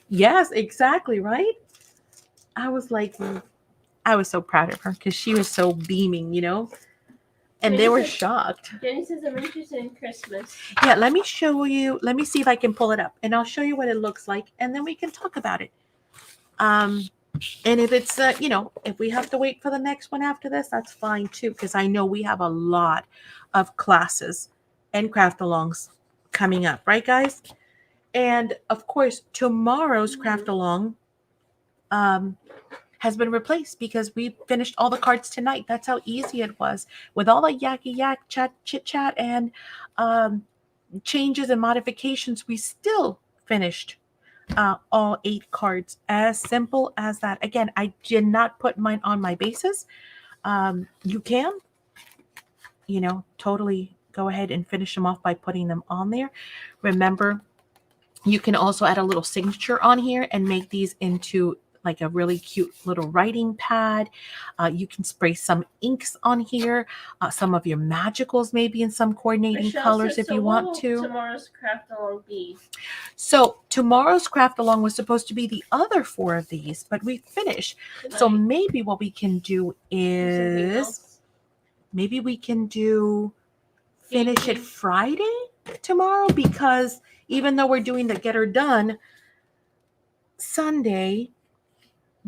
Yes, exactly, right? I was so proud of her because she was so beaming, and they were shocked. Jenny says, I'm interested in Christmas. Yeah, let me show you. Let me see if I can pull it up, and I'll show you what it looks like, and then we can talk about it. And if it's, if we have to wait for the next one after this, that's fine too, because I know we have a lot of classes and craft-alongs coming up, right, guys? And of course, tomorrow's craft-along has been replaced because we finished all the cards tonight. That's how easy it was. With all the yak, chit chat, and changes and modifications, we still finished all 8 cards. As simple as that. Again, I did not put mine on my bases. You can, totally go ahead and finish them off by putting them on there. Remember, you can also add a little signature on here and make these into like a really cute little writing pad. You can spray some inks on here. Some of your magicals maybe in some coordinating colors if you want to. Tomorrow's craft along be? So tomorrow's craft along was supposed to be the other 4 of these, but we finished. So maybe what we can do is maybe we can finish it Friday tomorrow, because even though we're doing the Get Her Done Sunday,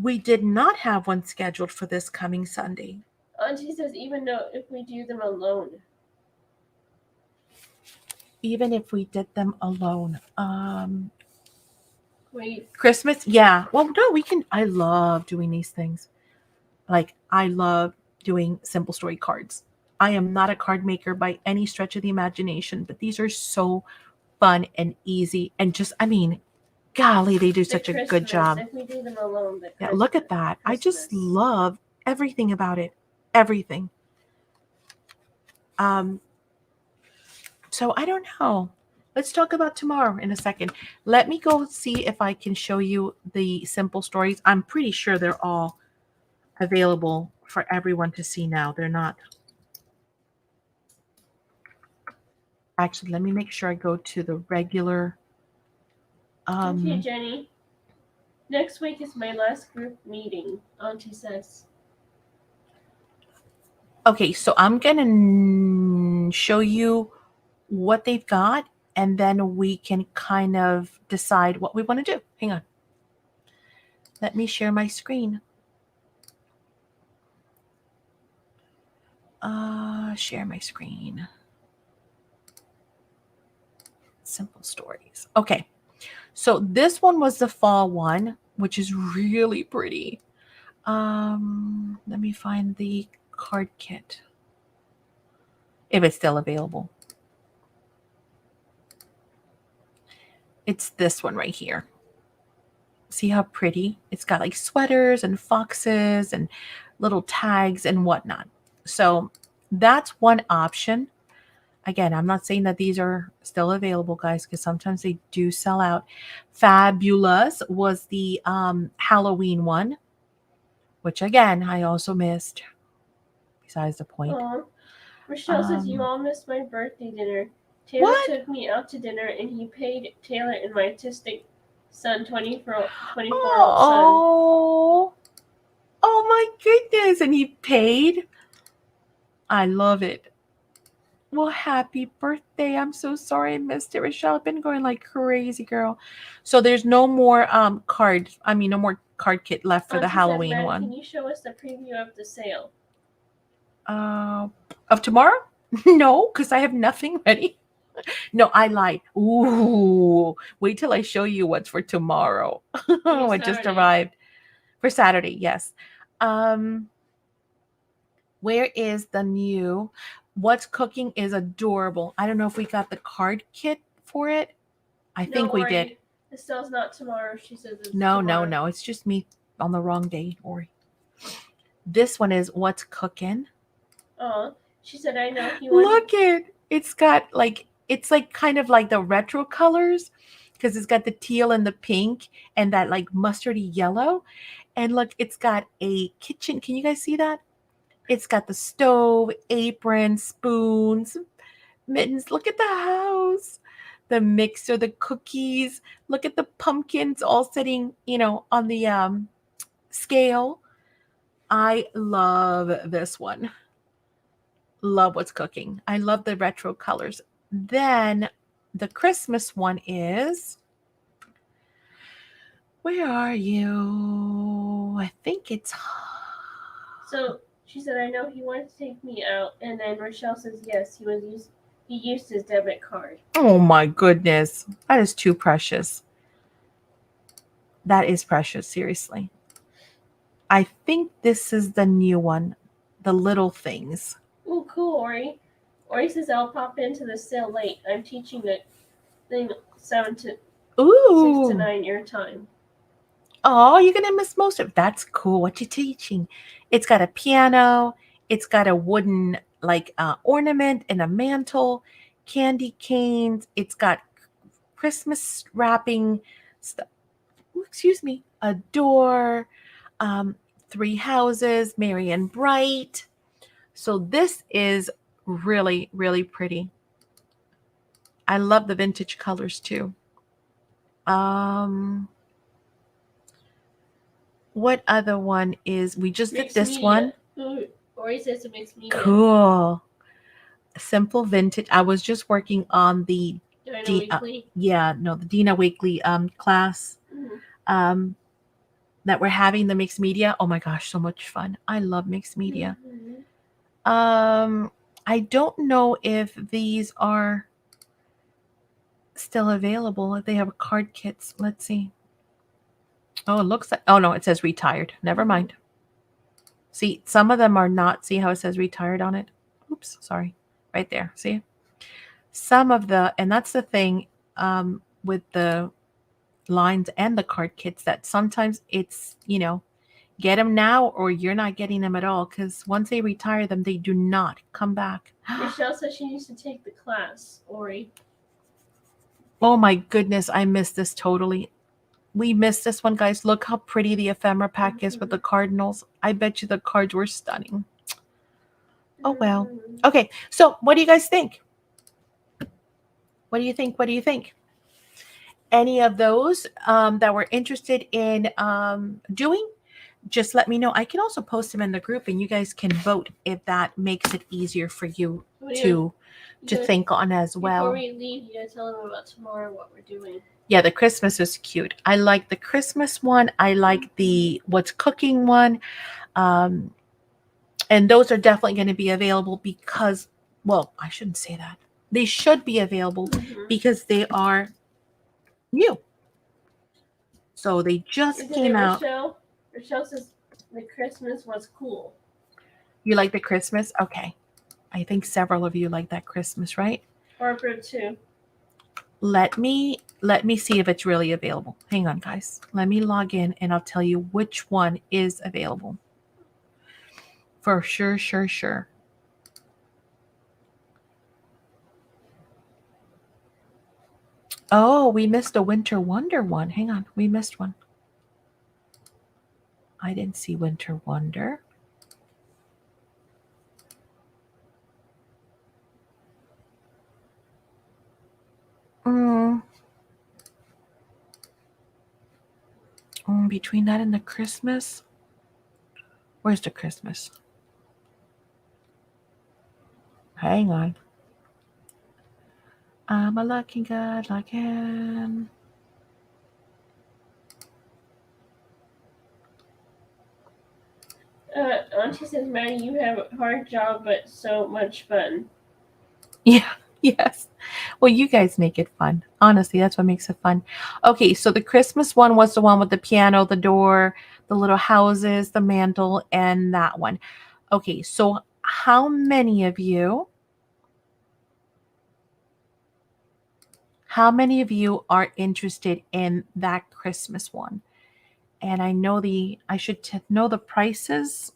we did not have one scheduled for this coming Sunday. Auntie says, even though if we do them alone. Even if we did them alone. Wait. Christmas? Yeah. Well, no, we can. I love doing these things. Like, I love doing simple story cards. I am not a card maker by any stretch of the imagination, but these are so fun and easy. And just, golly, they do such a good job. If we do them alone, yeah, look at that. Christmas. I just love everything about it. Everything. So I don't know. Let's talk about tomorrow in a second. Let me go see if I can show you the simple stories. I'm pretty sure they're all available for everyone to see now. They're not. Actually, let me make sure I go to the regular. Okay, Jenny. Next week is my last group meeting, Auntie says. Okay, so I'm going to show you what they've got, and then we can kind of decide what we want to do. Hang on. Let me share my screen. Share my screen. Simple stories. Okay. So this one was the fall one, which is really pretty. Let me find the card kit if it's still available. It's this one right here. See how pretty? It's got like sweaters and foxes and little tags and whatnot. So that's one option. Again, I'm not saying that these are still available, guys, because sometimes they do sell out. Fabulous was the Halloween one, which again, I also missed. Besides the point. Rochelle says, you all missed my birthday dinner. Taylor What? took me out to dinner, and he paid Taylor and my autistic son, 24-year-old son. Oh my goodness. And he paid? I love it. Well, happy birthday. I'm so sorry I missed it, Rochelle. I've been going like crazy, girl. So there's no more no more card kit left for the Halloween said, one. Can you show us the preview of the sale? Of tomorrow? No, because I have nothing ready. No, I lied. Ooh, wait till I show you what's for tomorrow. Oh, it just arrived. For Saturday, yes. Where is the new What's Cooking is adorable. I don't know if we got the card kit for it. I think we did. The sale's not tomorrow. She says it's No. It's just me on the wrong day, Ori. This one is What's Cooking. Oh, she said, I know. Look it. It's got like, it's like kind of like the retro colors because it's got the teal and the pink and that like mustardy yellow. And look, it's got a kitchen. Can you guys see that? It's got the stove, apron, spoons, mittens. Look at the house, the mixer, the cookies. Look at the pumpkins all sitting, on the scale. I love this one. Love What's Cooking. I love the retro colors. Then the Christmas one is, where are you? I think it's, so she said, I know he wanted to take me out. And then Rochelle says, yes, he used his debit card. Oh my goodness. That is too precious. That is precious, seriously. I think this is the new one. The little things. Ooh, cool, Ori. Ori says, I'll pop into the sale late. I'm teaching the thing 6 to 9 your time. Oh, you're going to miss most of it. That's cool. What you teaching? It's got a piano. It's got a wooden ornament and a mantle, candy canes. It's got Christmas wrapping stuff. Excuse me. A door, 3 houses, merry and bright. So this is really, really pretty. I love the vintage colors too. What other one is, we just did this one. Ori says a mixed media. Cool. Simple vintage. I was just working on the the Dina Wakely class. Mm-hmm. That we're having, the mixed media. Oh my gosh, so much fun. I love mixed media. Mm-hmm. I don't know if these are still available, if they have card kits. Let's see. Oh, it looks like, oh no, it says retired. Never mind. See, some of them are not. See how it says retired on it? Oops, sorry. Right there. See? Some of and that's the thing with the lines and the card kits, that sometimes it's, get them now or you're not getting them at all, because once they retire them, they do not come back. Michelle says she needs to take the class, Ori. Oh my goodness, I missed this totally. We missed this one, guys. Look how pretty the ephemera pack is with the cardinals. I bet you the cards were stunning. Oh well. Okay, so what do you guys think? What do you think? What do you think? Any of those that we're interested in doing, just let me know. I can also post them in the group and you guys can vote if that makes it easier for you to think on as well. Before we leave, you gotta tell them about tomorrow, what we're doing. Yeah, the Christmas is cute. I like the Christmas one. I like the What's Cooking one. And those are definitely going to be available because, well, I shouldn't say that. They should be available because they are new. So they just came out. Rochelle says the Christmas was cool. You like the Christmas? Okay. I think several of you like that Christmas, right? Barbara too. Let me see if it's really available. Hang on, guys. Let me log in and I'll tell you which one is available. For sure. Oh, we missed a Winter Wonder one. Hang on, we missed one. I didn't see Winter Wonder. Between that and the Christmas. Where's the Christmas? Hang on. I'm a lucky god like him. Auntie says, Maddie, you have a hard job, but so much fun. Yeah, yes. Well, you guys make it fun. Honestly, that's what makes it fun. Okay, so the Christmas one was the one with the piano, the door, the little houses, the mantle, and that one. Okay, so how many of you are interested in that Christmas one? And I know I should know the prices.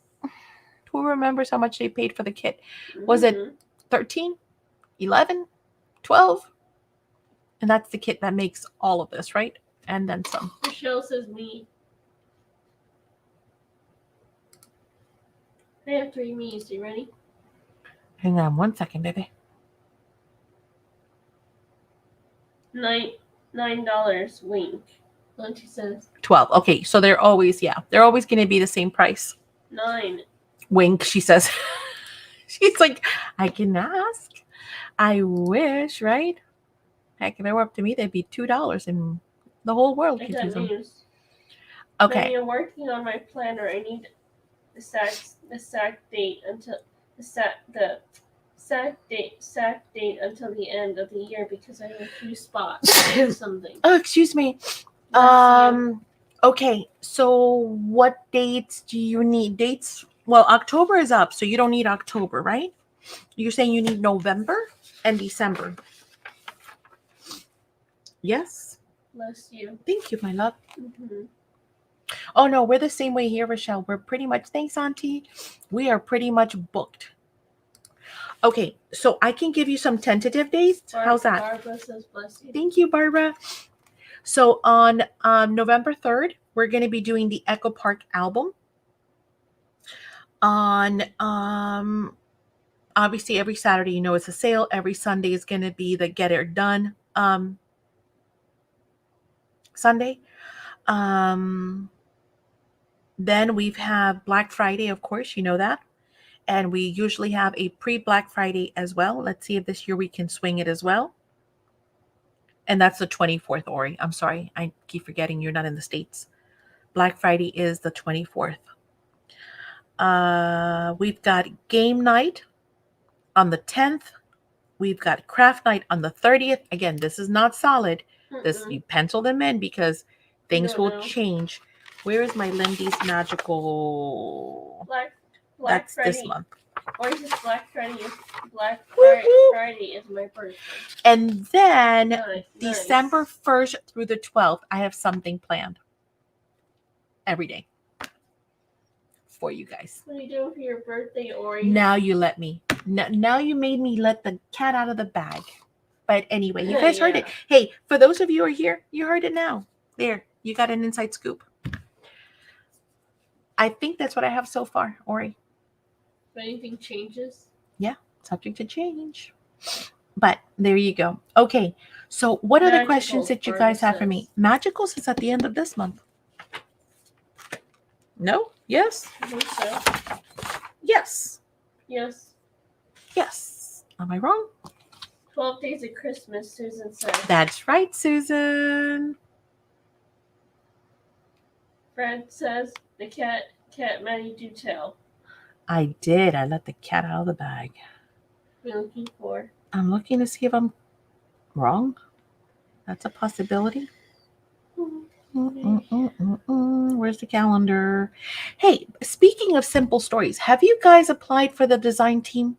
Who remembers how much they paid for the kit? Was it 13, 11, 12? And that's the kit that makes all of this, right? And then some. Michelle says me. I have 3 me's. You ready? Hang on 1 second, baby. $9. Wink. Auntie says 12. Okay, so they're always going to be the same price. 9. Wink, she says. She's like, I can ask. I wish, right? Heck, if it were up to me, they'd be $2 and the whole world could use them. Okay. I'm working on my planner. I need the SAC date until the SAC date until the end of the year because I have a few spots or something. Oh, excuse me. Okay, so what dates do you need? Dates? Well, October is up, so you don't need October, right? You're saying you need November and December. Yes? Bless you. Thank you, my love. Mm-hmm. Oh, no, we're the same way here, Rochelle. We're pretty much, thanks, Auntie. We are pretty much booked. Okay, so I can give you some tentative dates. How's that? Barbara says bless you. Thank you, Barbara. So on November 3rd, we're going to be doing the Echo Park album. On obviously every Saturday, it's a sale. Every Sunday is going to be the Get It Done Sunday. Then we have Black Friday, of course, you know that. And we usually have a pre-Black Friday as well. Let's see if this year we can swing it as well. And that's the 24th, Ori. I'm sorry. I keep forgetting you're not in the States. Black Friday is the 24th. We've got game night on the 10th. We've got craft night on the 30th. Again, this is not solid. This, you pencil them in because things will change. Where is my Lindy's Magical? That's Friday. This month. Or is it Black Friday? Black Friday is my birthday. And then December 1st through the 12th, I have something planned. Every day. For you guys. What are you doing for your birthday, Ori? Now you let me. Now you made me let the cat out of the bag. But anyway, you guys heard it. Hey, for those of you who are here, you heard it now. There, you got an inside scoop. I think that's what I have so far, Ori. If anything changes? Yeah, subject to change. But there you go. Okay, so what are the questions that you guys have for me? Magicals is at the end of this month. No? Yes? I think so. Yes. Yes. Yes. Am I wrong? 12 days of Christmas, Susan said. That's right, Susan. Fred says, the cat, Maddie, do tell. I did. I let the cat out of the bag. What are you looking for? I'm looking to see if I'm wrong. That's a possibility. Where Where's the calendar? Hey, speaking of simple stories, have you guys applied for the design team?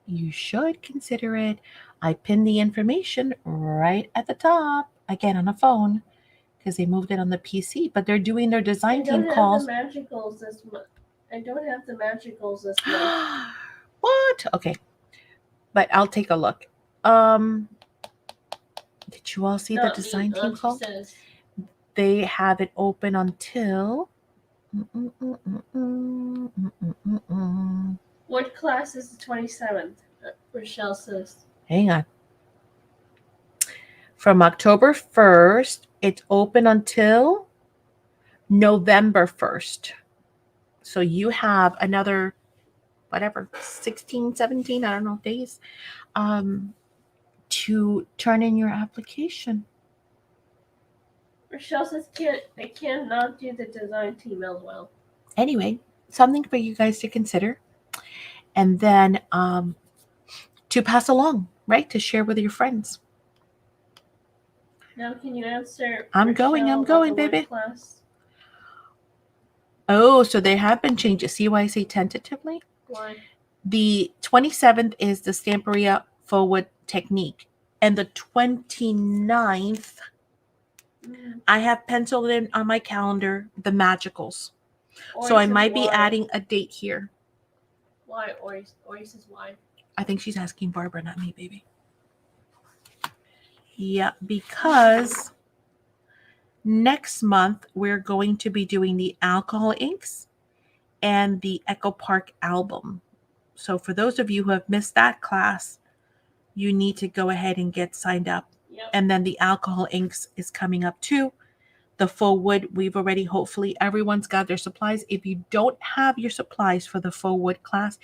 You should consider it. I pinned the information right at the top, again on a phone, because they moved it on the PC, but they're doing their design team calls. I don't have the magicals this month. What? Okay, but I'll take a look. Did you all see the design team call? Says. They have it open until. What class is the 27th? Rochelle says. Hang on. From October 1st, it's open until November 1st. So you have another, whatever, 16, 17, I don't know, days to turn in your application. Rochelle says I cannot do the design team as well. Anyway, something for you guys to consider. And then to pass along, right? To share with your friends. Now can you answer? I'm going, baby. Class? Oh, so there have been changes. See why I say tentatively? Why? The 27th is the Stamperia forward technique. And the 29th, I have penciled in on my calendar the magicals. So I might be adding a date here. Why? Ori says why? I think she's asking Barbara, not me, baby. Yeah, because next month we're going to be doing the alcohol inks and the Echo Park album. So for those of you who have missed that class, you need to go ahead and get signed up. Yep. And then the alcohol inks is coming up too. The faux wood, we've already, hopefully everyone's got their supplies. If you don't have your supplies for the faux wood class,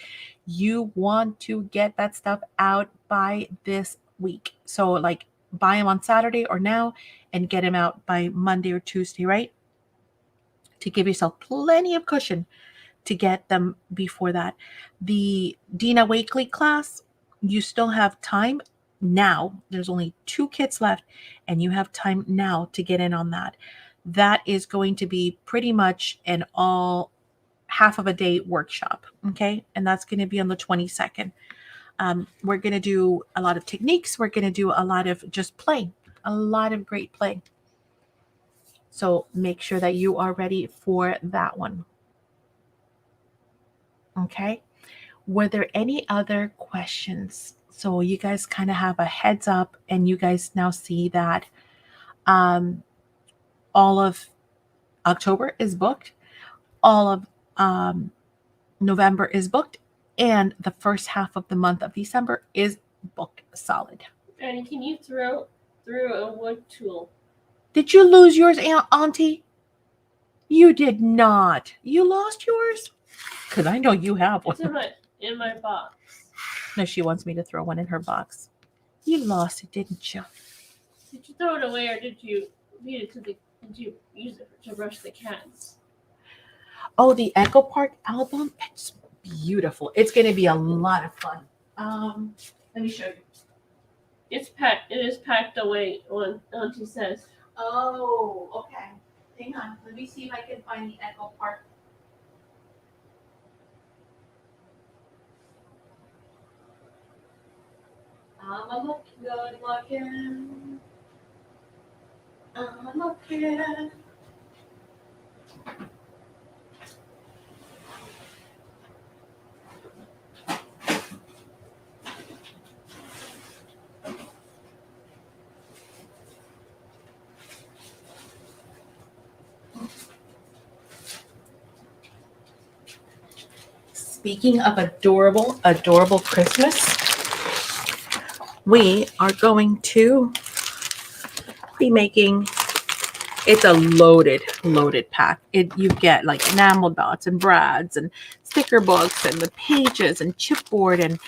you want to get that stuff out by this week. So like buy them on Saturday or now and get them out by Monday or Tuesday, right? To give yourself plenty of cushion to get them before that. The Dina Wakely class, you still have time now. There's only 2 kits left and you have time now to get in on that. That is going to be pretty much an all half of a day workshop. Okay. And that's going to be on the 22nd. We're going to do a lot of techniques. We're going to do a lot of just play, a lot of great play. So make sure that you are ready for that one. Okay. Were there any other questions? So you guys kind of have a heads up and you guys now see that all of October is booked. All of November is booked. And the first half of the month of December is booked solid. And can you throw a wood tool? Did you lose yours, Auntie? You did not. You lost yours? Because I know you have one. It's in my box. No, she wants me to throw one in her box. You lost it, didn't you? Did you throw it away or did you feed it did you use it to brush the cats? Oh, the Echo Park album? It's beautiful. It's going to be a lot of fun. Let me show you. It is packed away, Auntie says. Oh, okay. Hang on. Let me see if I can find the Echo Park. I'm good looking. I'm looking. Speaking of adorable Christmas, we are going to be making, it's a loaded pack. You get like enamel dots and brads and sticker books and the pages and chipboard and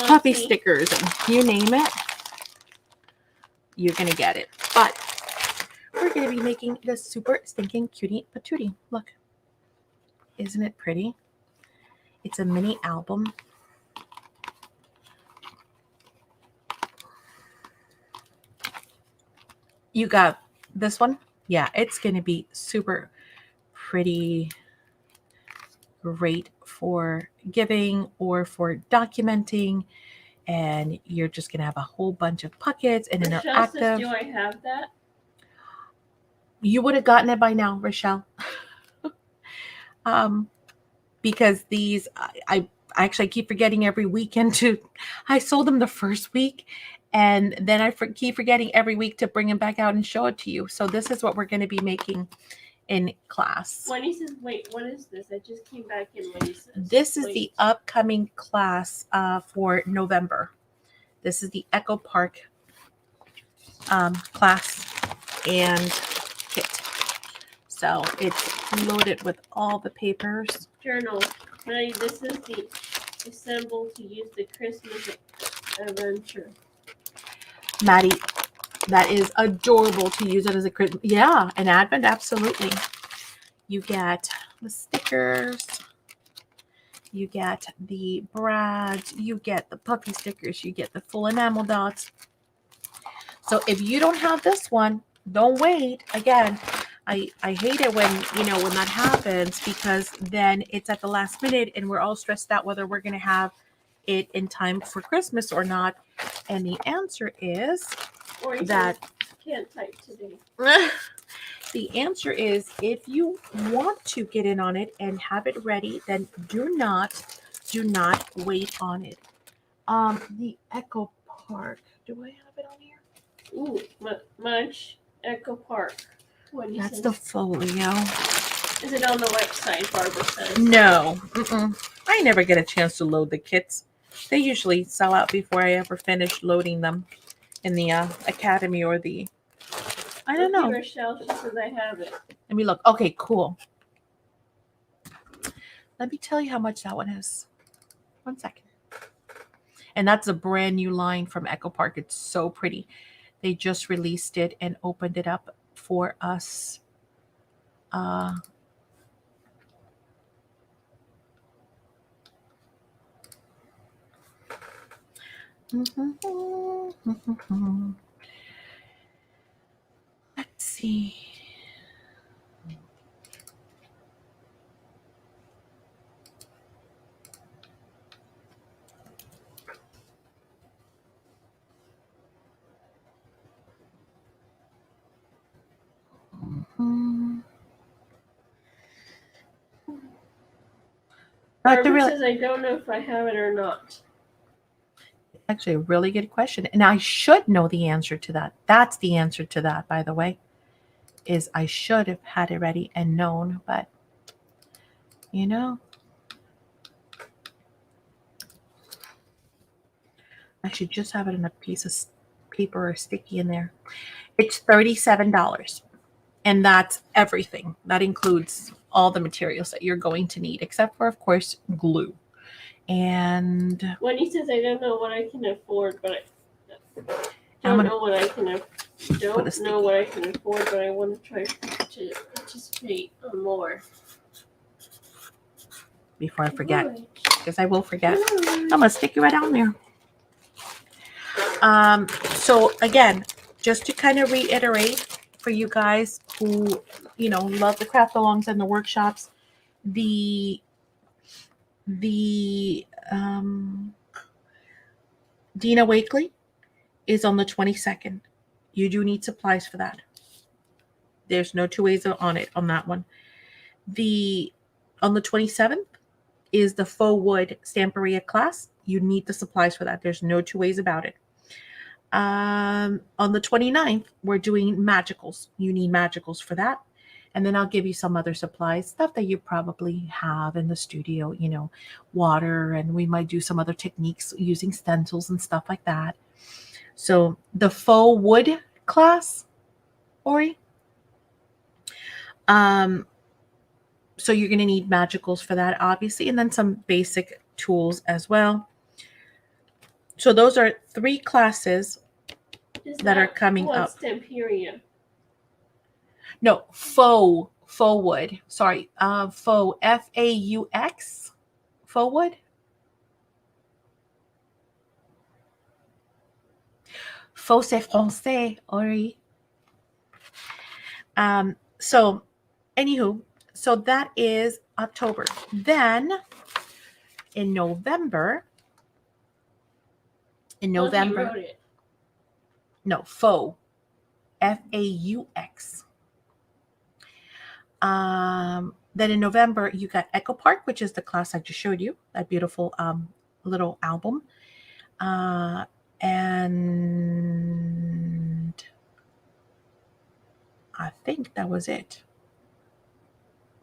puppy stickers and you name it, you're going to get it. But we're going to be making this super stinking cutie patootie. Look, isn't it pretty? It's a mini album. You got This one, yeah, it's going to be super pretty great for giving or for documenting. And you're just going to have a whole bunch of pockets and Rochelle says, interactive. do I have that? You would have gotten it by now, Rochelle. Because these, I actually keep forgetting every weekend to, I sold them the first week. And then I keep forgetting every week to bring them back out and show it to you. So this is what we're going to be making in class. When he says, wait, what is this? I just came back in when he says. This is the upcoming class for November. This is the Echo Park class and kit. So it's loaded with all the papers. Journal. Maddie, this is the assemble to use the Christmas adventure. Maddie, that is adorable to use it as a Christmas. Yeah, an Advent, absolutely. You get the stickers. You get the brads. You get the puffy stickers. You get the full enamel dots. So if you don't have this one, don't wait. Again, I hate it when that happens, because then it's at the last minute and we're all stressed out whether we're going to have it in time for Christmas or not. And the answer is that can't type today. The answer is, if you want to get in on it and have it ready, then do not wait on it. The Echo Park. Do I have it on here? Ooh, Munch Echo Park. That's the folio. Is it on the website, Barbara says? No. I never get a chance to load the kits. They usually sell out before I ever finish loading them in the academy or the... I don't know. Rochelle, she says I have it. Let me look. Okay, cool. Let me tell you how much that one is. 1 second. And that's a brand new line from Echo Park. It's so pretty. They just released it and opened it up for us. Let's see. Barbara says I don't know if I have it or not. Actually, a really good question. And I should know the answer to that. That's the answer to that, by the way, is I should have had it ready and known, but I should just have it in a piece of paper or sticky in there. It's $37. And that's everything. That includes all the materials that you're going to need, except for, of course, glue. And when he says I don't know what I can afford, but I don't know what I can afford, but I want to try to participate more. Before I forget, because I will forget, I'm gonna stick it right down there. So again, just to kind of reiterate for you guys who love the craft alongs and the workshops, the Dina Wakely is on the 22nd. You do need supplies for that. There's no two ways on it on that one. On the 27th is the faux wood Stamperia class. You need the supplies for that. There's no two ways about it. On the 29th, we're doing magicals. You need magicals for that. And then I'll give you some other supplies, stuff that you probably have in the studio, water, and we might do some other techniques using stencils and stuff like that. So the faux wood class, Ori, so you're going to need magicals for that, obviously, and then some basic tools as well. So those are 3 classes that are coming up. Stamperia? No, faux wood. Sorry, faux, F-A-U-X, faux wood. Faux c'est français, Ori. So, anywho, so that is October. Then in November, Plus, you wrote it. no, faux, FAUX. Then in November, you got Echo Park, which is the class I just showed you, that beautiful little album. And I think that was it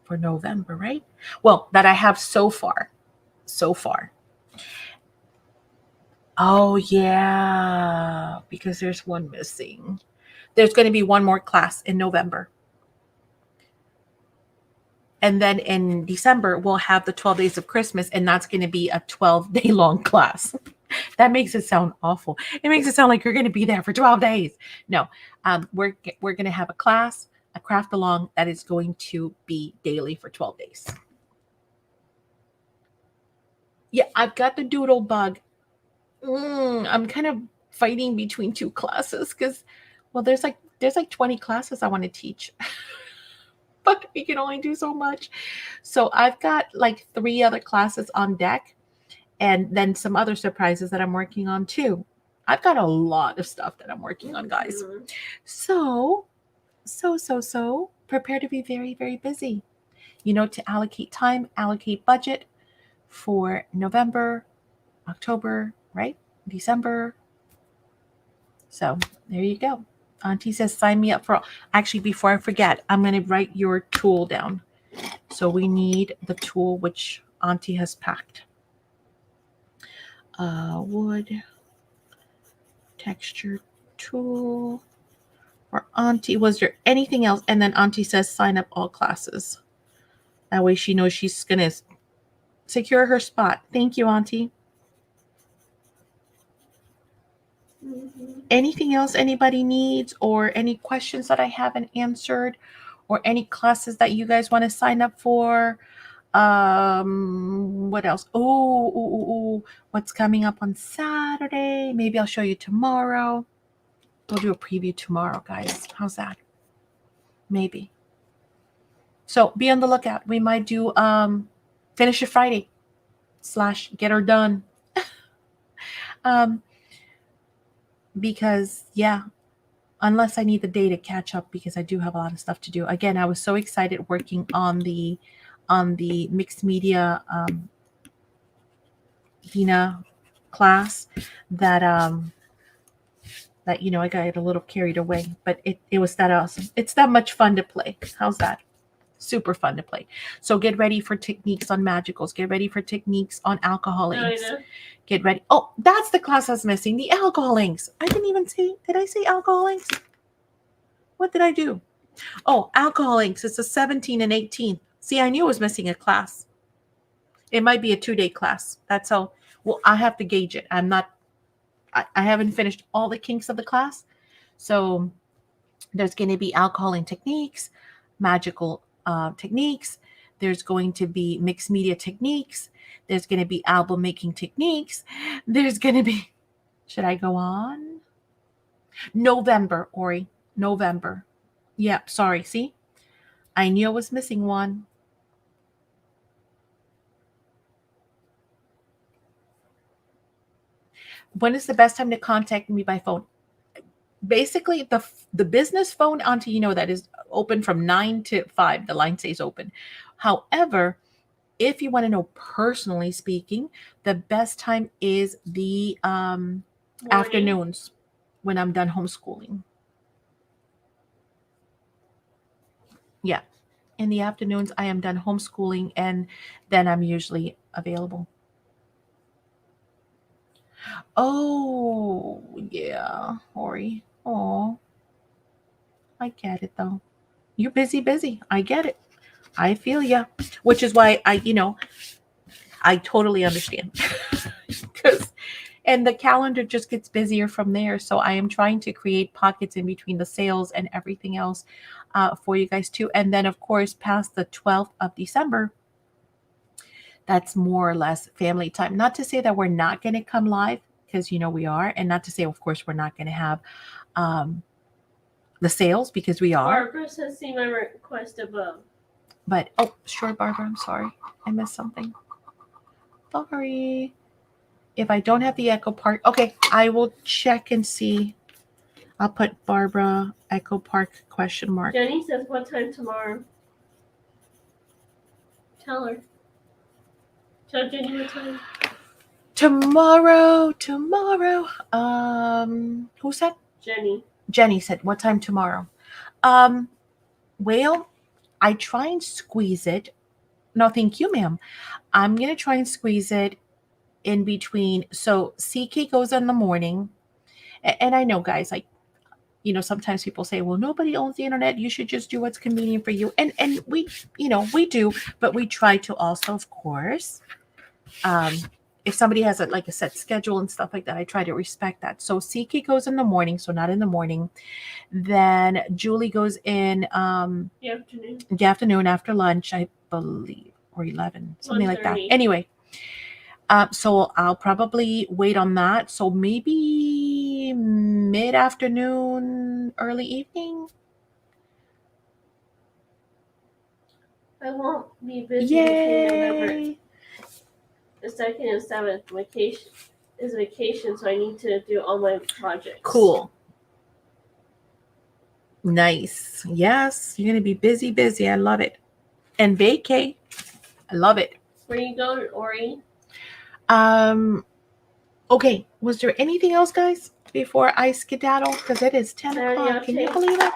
for November, right? Well, that I have so far. So far. Oh, yeah, because there's one missing. There's going to be one more class in November. And then in December, we'll have the 12 Days of Christmas, and that's going to be a 12-day long class. That makes it sound awful. It makes it sound like you're going to be there for 12 days. No, we're going to have a class, a craft along that is going to be daily for 12 days. Yeah, I've got the doodle bug. I'm kind of fighting between two classes because, well, there's like 20 classes I want to teach. But we can only do so much. So I've got like 3 other classes on deck, and then some other surprises that I'm working on too. I've got a lot of stuff that I'm working on, guys. So prepare to be very, very busy. To allocate time, allocate budget for November, October, right? December. So there you go. Auntie says, sign me up for all. Actually, before I forget, I'm going to write your tool down. So we need the tool which Auntie has packed. Wood texture tool for Auntie. Was there anything else? And then Auntie says, sign up all classes. That way she knows she's going to secure her spot. Thank you, Auntie. Anything else anybody needs, or any questions that I haven't answered, or any classes that you guys want to sign up for? What else? What's coming up on Saturday? Maybe I'll show you tomorrow. We'll do a preview tomorrow, guys. How's that? Maybe. So be on the lookout. We might do Finish It Friday / Get Her Done. Because unless I need the day to catch up, because I do have a lot of stuff to do. Again, I was so excited working on the mixed media Dina class that I got a little carried away, but it was that awesome. It's that much fun to play. How's that? Super fun to play. So get ready for techniques on magicals. Get ready for techniques on alcohol inks. Get ready. Oh, that's the class I was missing. The alcohol inks. I didn't even say. Did I say alcohol inks? What did I do? Oh, alcohol inks. It's the 17th and 18th. See, I knew I was missing a class. It might be a 2-day class. That's how. Well, I have to gauge it. I haven't finished all the kinks of the class. So there's going to be alcohol ink techniques, magical techniques. There's going to be mixed media techniques. There's going to be album making techniques. There's going to be, should I go on? November, Ori. November. Yep, sorry. See? I knew I was missing one. When is the best time to contact me by phone? Basically, the business phone, Auntie, that is open from 9 to 5. The line stays open. However, if you want to know personally speaking, the best time is the afternoons when I'm done homeschooling. Yeah. In the afternoons, I am done homeschooling, and then I'm usually available. Oh, yeah, Ori. Oh, I get it, though. You're busy. I get it. I feel ya. Which is why I totally understand. And the calendar just gets busier from there. So I am trying to create pockets in between the sales and everything else for you guys too. And then, of course, past the 12th of December, that's more or less family time. Not to say that we're not going to come live, because we are. And not to say, of course, we're not going to have the sales because we are. Barbara says, see my request above. But, oh, sure, Barbara, I'm sorry. I missed something. Sorry. If I don't have the Echo Park, okay, I will check and see. I'll put Barbara Echo Park question mark. Jenny says, what time tomorrow? Tell her. Tell Jenny what time. Tomorrow. Who said? Jenny. Jenny said, what time tomorrow? Well, I try and squeeze it. No, thank you, ma'am. I'm going to try and squeeze it in between. So CK goes in the morning. And I know, guys, like, you know, sometimes people say, well, nobody owns the internet. You should just do what's convenient for you. And we, you know, we do, but we try to also, of course, if somebody has a set schedule and stuff like that, I try to respect that. So CK goes in the morning, so not in the morning. Then Julie goes in the afternoon after lunch, I believe, or 11, something like that. Anyway, so I'll probably wait on that. So maybe mid-afternoon, early evening. I won't be busy between November the 2nd and 7th. Vacation, so I need to do all my projects. Cool. Nice. Yes, you're gonna be busy. I love it. And vacay. I love it. Where you going, Ori? Okay. Was there anything else, guys, before I skedaddle? Because it is 10 o'clock. Can you believe it?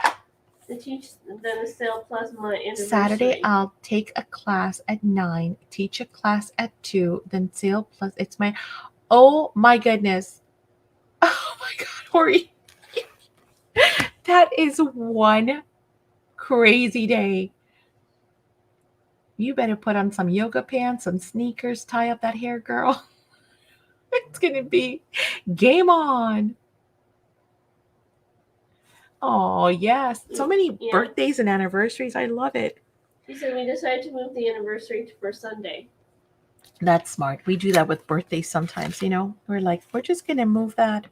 To teach then a sale plus my anniversary. Saturday, I'll take a class at 9, teach a class at 2, then sale plus. It's my. Oh my goodness. Oh my God, Ori. That is one crazy day. You better put on some yoga pants, some sneakers, tie up that hair, girl. It's going to be game on. Oh, yes. So many birthdays and anniversaries. I love it. She said we decided to move the anniversary for Sunday. That's smart. We do that with birthdays sometimes, you know. We're like, we're just going to move that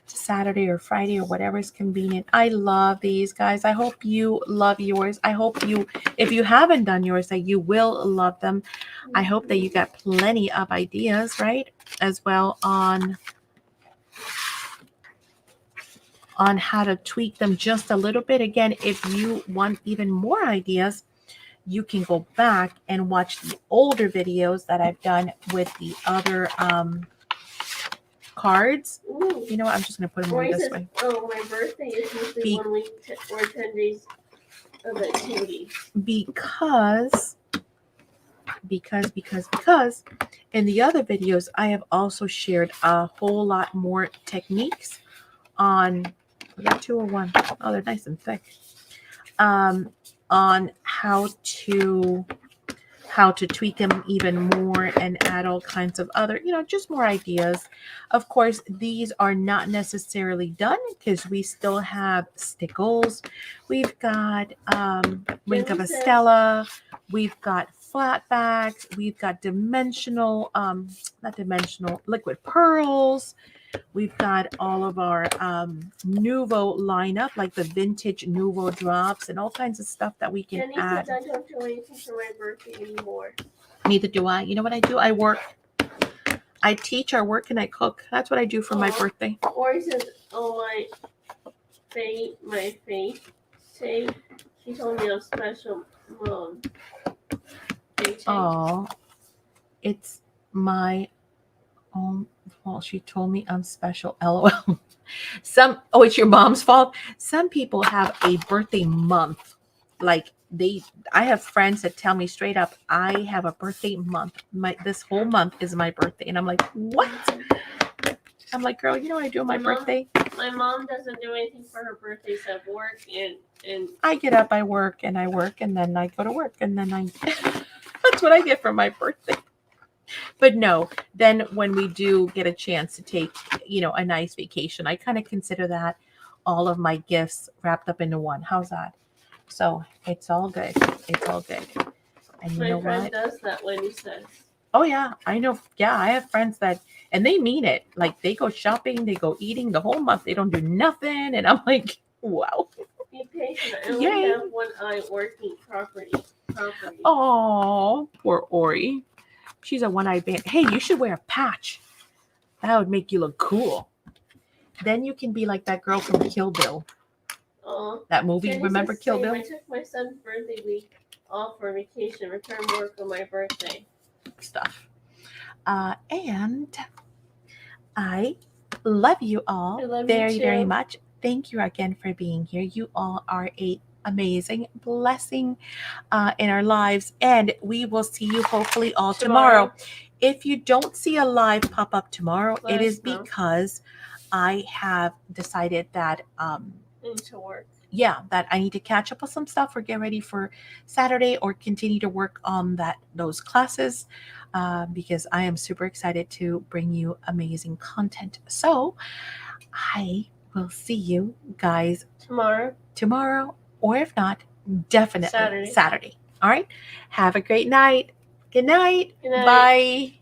to Saturday or Friday or whatever is convenient. I love these, guys. I hope you love yours. I hope you, if you haven't done yours, that you will love them. I hope that you got plenty of ideas, right? As well on how to tweak them just a little bit. Again, if you want even more ideas, you can go back and watch the older videos that I've done with the other cards. Ooh. You know what? I'm just going to put them away this way. Oh, my birthday is usually 1 week or 10 days of activity. Because in the other videos, I have also shared a whole lot more techniques on, was that 2 or 1? Oh, they're nice and thick. On how to tweak them even more and add all kinds of other, you know, just more ideas. Of course, these are not necessarily done because we still have stickles. We've got Wink of a Stella. We've got flat backs. We've got liquid pearls. We've got all of our Nuvo lineup, like the vintage Nuvo drops and all kinds of stuff that we can add. Says I don't do anything for my birthday anymore. Neither do I. You know what I do? I work. I teach, I work, and I cook. That's what I do for my birthday. Ori says, oh, my face. Say, she told me I'm special. Oh, it's my own. Well, she told me I'm special. LOL. It's your mom's fault. Some people have a birthday month. Like I have friends that tell me straight up, I have a birthday month. This whole month is my birthday. And I'm like, what? I'm like, girl, you know what I do on my birthday? My mom doesn't do anything for her birthday except work and I get up, I work, and then I go to work, and then that's what I get for my birthday. But no, then when we do get a chance to take, you know, a nice vacation, I kind of consider that all of my gifts wrapped up into one. How's that? So it's all good. It's all good. And you know what? My friend does that when he says. Oh, yeah, I know. Yeah, I have friends that, and they mean it. Like they go shopping, they go eating the whole month. They don't do nothing. And I'm like, Wow. Be patient. I only Yay. have one eye working properly. Oh, poor Ori. She's a one-eyed band. Hey, you should wear a patch. That would make you look cool. Then you can be like that girl from Kill Bill. That movie, Jenny remember says Kill same. Bill? I took my son's birthday week off for vacation. Return work on my birthday. Stuff. And I love you all I love you very, very too. much. Thank you again for being here. You all are a amazing blessing in our lives, and we will see you hopefully all tomorrow. If you don't see a live pop up tomorrow, it is because I have decided that I need to work. Yeah, that I need to catch up with some stuff or get ready for Saturday or continue to work on those classes because I am super excited to bring you amazing content. So I will see you guys tomorrow, or if not, definitely Saturday. All right. Have a great night. Good night. Good night. Bye.